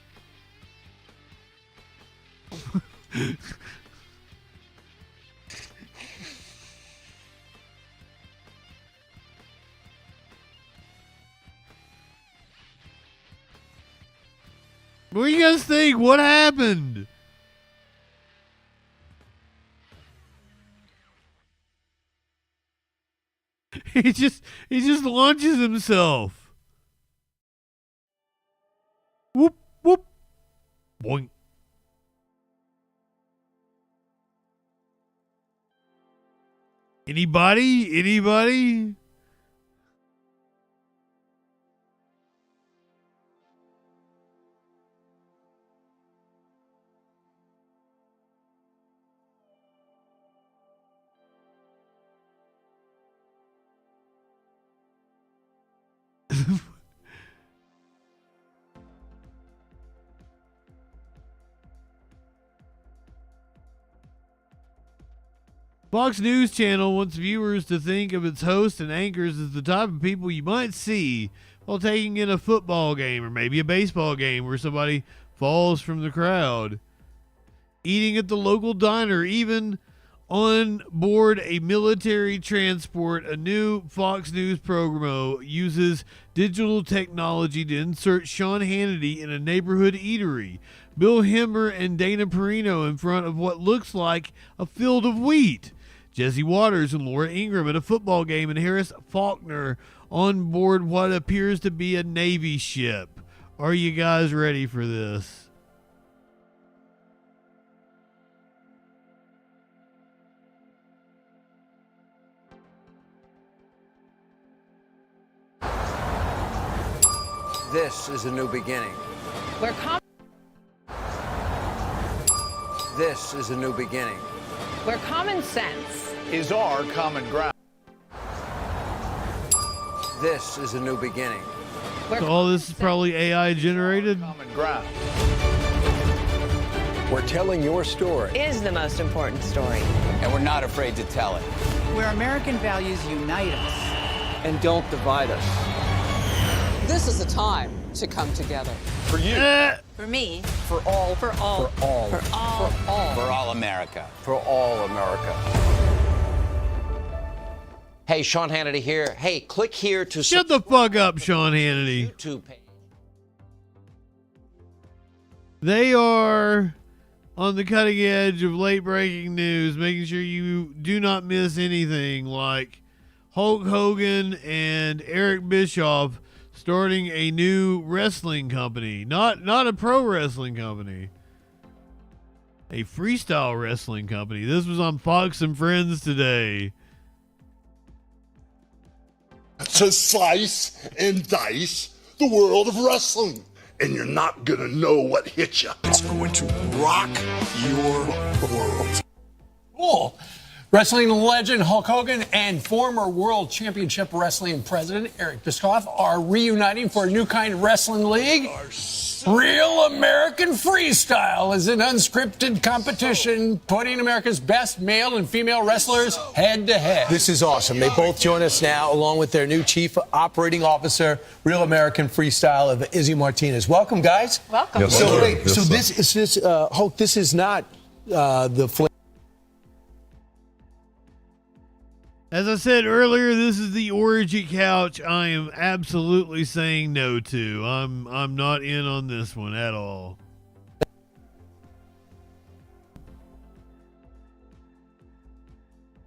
What do you guys think? What happened? He just launches himself. Whoop whoop. Boink. Anybody? Fox News Channel wants viewers to think of its hosts and anchors as the type of people you might see while taking in a football game or maybe a baseball game where somebody falls from the crowd. Eating at the local diner, even on board a military transport. A new Fox News program uses digital technology to insert Sean Hannity in a neighborhood eatery, Bill Hemmer and Dana Perino in front of what looks like a field of wheat, Jesse Waters and Laura Ingraham at a football game, and Harris Faulkner on board what appears to be a Navy ship. Are you guys ready for this? This is a new beginning. This is a new beginning. Where common sense is our common ground. This is a new beginning. So all this is probably AI generated? Common ground. We're telling your story. is the most important story. And we're not afraid to tell it. Where American values unite us. And don't divide us. This is a time to come together. For you. For me. For all. For all. For all. For all. For all. For all America. For all America. Hey, Sean Hannity here. Hey, click here to Shut the fuck up, Sean Hannity. YouTube page. They are on the cutting edge of late breaking news, making sure you do not miss anything, like Hulk Hogan and Eric Bischoff starting a new wrestling company. Not a pro wrestling company. A freestyle wrestling company. This was on Fox and Friends today. To slice and dice the world of wrestling. And you're not gonna know what hit you. It's going to rock your world. Cool. Wrestling legend Hulk Hogan and former World Championship Wrestling President Eric Bischoff are reuniting for a new kind of wrestling league. Real American Freestyle is an unscripted competition putting America's best male and female wrestlers head to head. This is awesome. They both join us now, along with their new Chief Operating Officer, Real American Freestyle, of Izzy Martinez. Welcome, guys. Welcome. So, Hulk, this is not the. As I said earlier, this is the orgy couch I am absolutely saying no to. I'm not in on this one at all.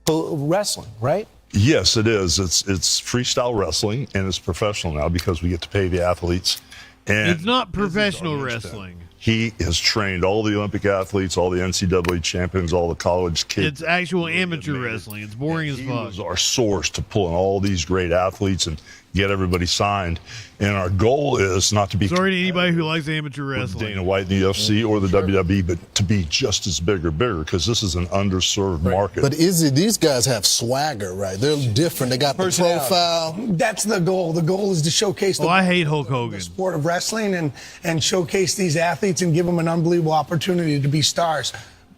Wrestling, right? Yes, it is. It's freestyle wrestling, and it's professional now because we get to pay the athletes. And it's not professional wrestling. He has trained all the Olympic athletes, all the NCAA champions, all the college kids. It's actual amateur wrestling. It's boring as fuck. He was our source to pull in all these great athletes and get everybody signed. And our goal is not to be sorry to anybody who likes amateur wrestling, Dana White in the UFC or the WWE, but to be just as big or bigger, because this is an underserved market. But these guys have swagger, right? They're different. They got the profile. That's the goal. The goal is to showcase the, I hate Hulk Hogan. The sport of wrestling and showcase these athletes and give them an unbelievable opportunity to be stars,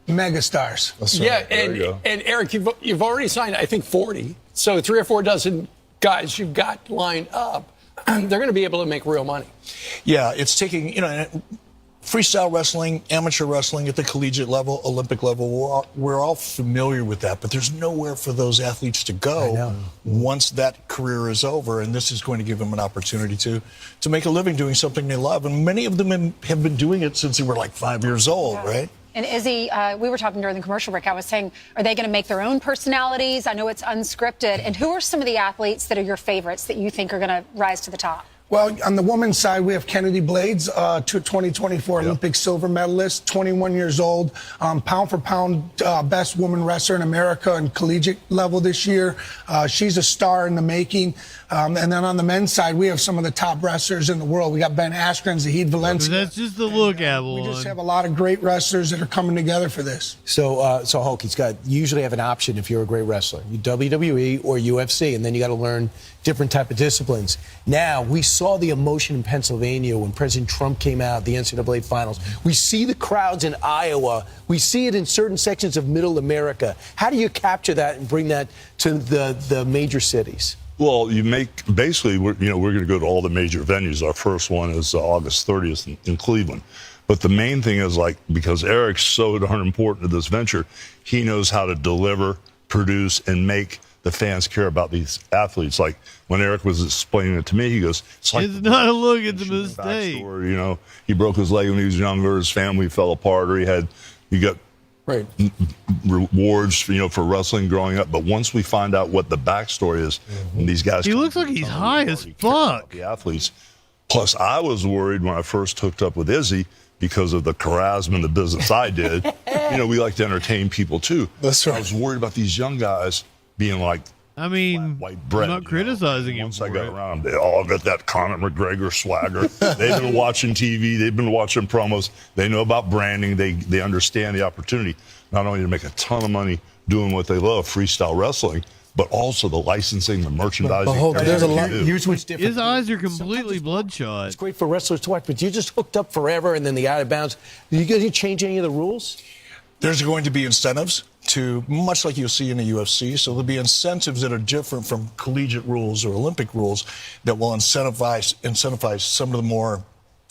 mega stars. That's right. Yeah, and Eric, you've already signed, I think, 40. So 3 or 4 dozen guys you've got lined up. They're going to be able to make real money. Yeah, it's taking, freestyle wrestling, amateur wrestling at the collegiate level, Olympic level, we're all familiar with that, but there's nowhere for those athletes to go once that career is over, and this is going to give them an opportunity to make a living doing something they love. And many of them have been doing it since they were like 5 years old, right? And Izzy, we were talking during the commercial break. I was saying, are they going to make their own personalities? I know it's unscripted. And who are some of the athletes that are your favorites that you think are going to rise to the top? Well, on the women's side, we have Kennedy Blades, 2024 Olympic silver medalist, 21 years old, pound for pound best woman wrestler in America and collegiate level this year. She's a star in the making. And then on the men's side, we have some of the top wrestlers in the world. We got Ben Askren, Zahid Valencia. That's just the look, Avalon. We just have a lot of great wrestlers that are coming together for this. So Hulk, you usually have an option if you're a great wrestler, you WWE or UFC, and then you got to learn different type of disciplines. Now, we saw the emotion in Pennsylvania when President Trump came out at the NCAA finals. We see the crowds in Iowa. We see it in certain sections of middle America. How do you capture that and bring that to the major cities? Well, basically, we're going to go to all the major venues. Our first one is August 30th in Cleveland. But the main thing is, because Eric's so darn important to this venture, he knows how to deliver, produce, and make the fans care about these athletes. Like when Eric was explaining it to me, he goes, it's not a look, it's a mistake. He broke his leg when he was younger, his family fell apart, or you got rewards for wrestling growing up. But once we find out what the backstory is, and these guys, he looks like he's high as fuck. The athletes. Plus, I was worried when I first hooked up with Izzy because of the charisma and the business I did. We like to entertain people too. That's right. I was worried about these young guys being like, white bread. I'm not criticizing him. Once I got around, they all got that Conor McGregor swagger. They've been watching TV. They've been watching promos. They know about branding. They understand the opportunity not only to make a ton of money doing what they love, freestyle wrestling, but also the licensing, the merchandising. There's a lot. Here's what's different. His eyes are completely bloodshot. It's great for wrestlers to watch, but you just hooked up forever, and then the out of bounds. Are you going to change any of the rules? There's going to be incentives much like you'll see in the UFC. So there'll be incentives that are different from collegiate rules or Olympic rules that will incentivize some of the more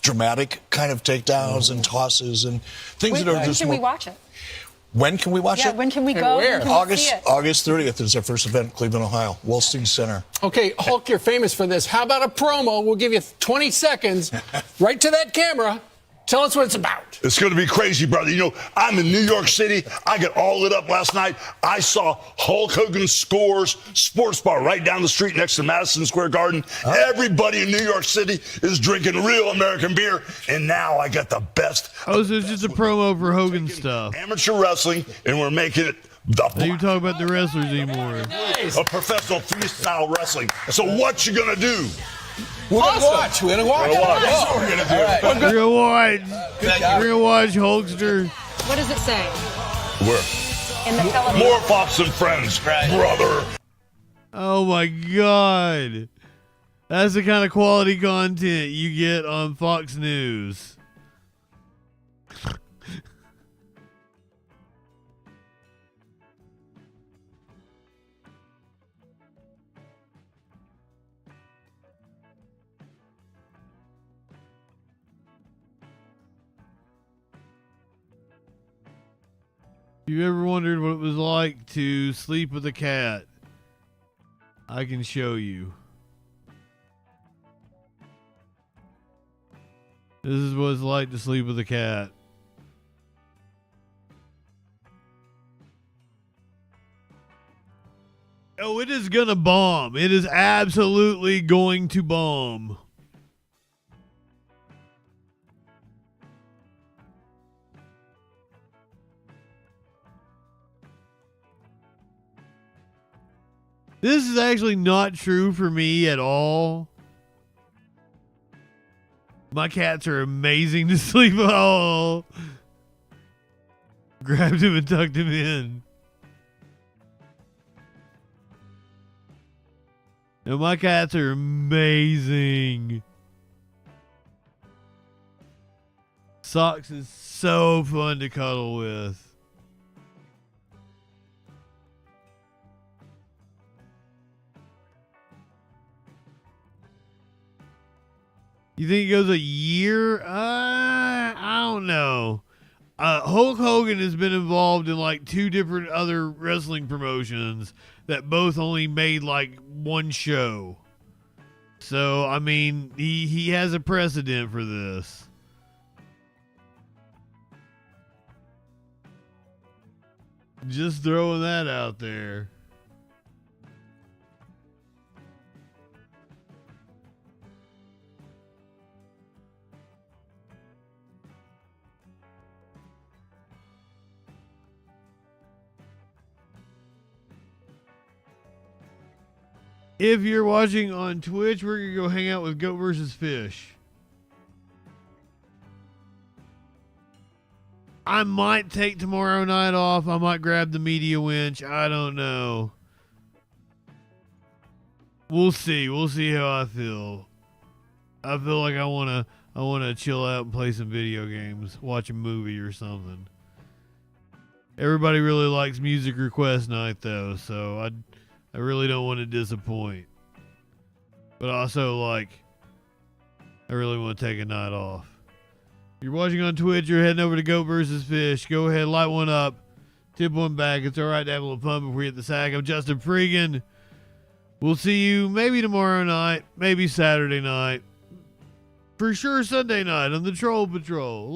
dramatic kind of takedowns and tosses and things that are just When can we watch it? When can we watch it? When can we go? Where? August 30th is our first event in Cleveland, Ohio, Wolstein Center. Okay, Hulk, you're famous for this. How about a promo? We'll give you 20 seconds right to that camera. Tell us what it's about. It's going to be crazy, brother. I'm in New York City. I got all lit up last night. I saw Hulk Hogan Scores Sports Bar right down the street next to Madison Square Garden. Everybody in New York City is drinking real American beer. And now I got the best. So it's just a promo for Hogan stuff. Amateur wrestling, and we're making it Now you're talking about the wrestlers anymore. A professional freestyle wrestling. So what you going to do? We're going to watch. We're going to watch. That's what we're going to do. Right. We're going to watch Hulkster. What does it say? Where? in the Philippines. More Fox and Friends, brother. Oh my God. That's the kind of quality content you get on Fox News. You ever wondered what it was like to sleep with a cat? I can show you. This is what it's like to sleep with a cat. Oh, it is gonna bomb. It is absolutely going to bomb. This is actually not true for me at all. My cats are amazing to sleep with. Oh. Grabbed him and tucked him in. No, my cats are amazing. Socks is so fun to cuddle with. You think it goes a year? I don't know. Hulk Hogan has been involved in like 2 different other wrestling promotions that both only made like 1 show. So, I mean, he has a precedent for this. Just throwing that out there. If you're watching on Twitch, we're going to go hang out with Goat versus Fish. I might take tomorrow night off. I might grab the media winch. I don't know. We'll see. We'll see how I feel. I feel like I want to chill out and play some video games, watch a movie or something. Everybody really likes music request night though, so I really don't want to disappoint. But also, like, I really want to take a night off. If you're watching on Twitch, you're heading over to Goat versus Fish. Go ahead, light one up, tip one back. It's all right to have a little fun before you hit the sack. I'm JustinFREAKIN. We'll see you maybe tomorrow night, maybe Saturday night. For sure Sunday night on the Troll Patrol.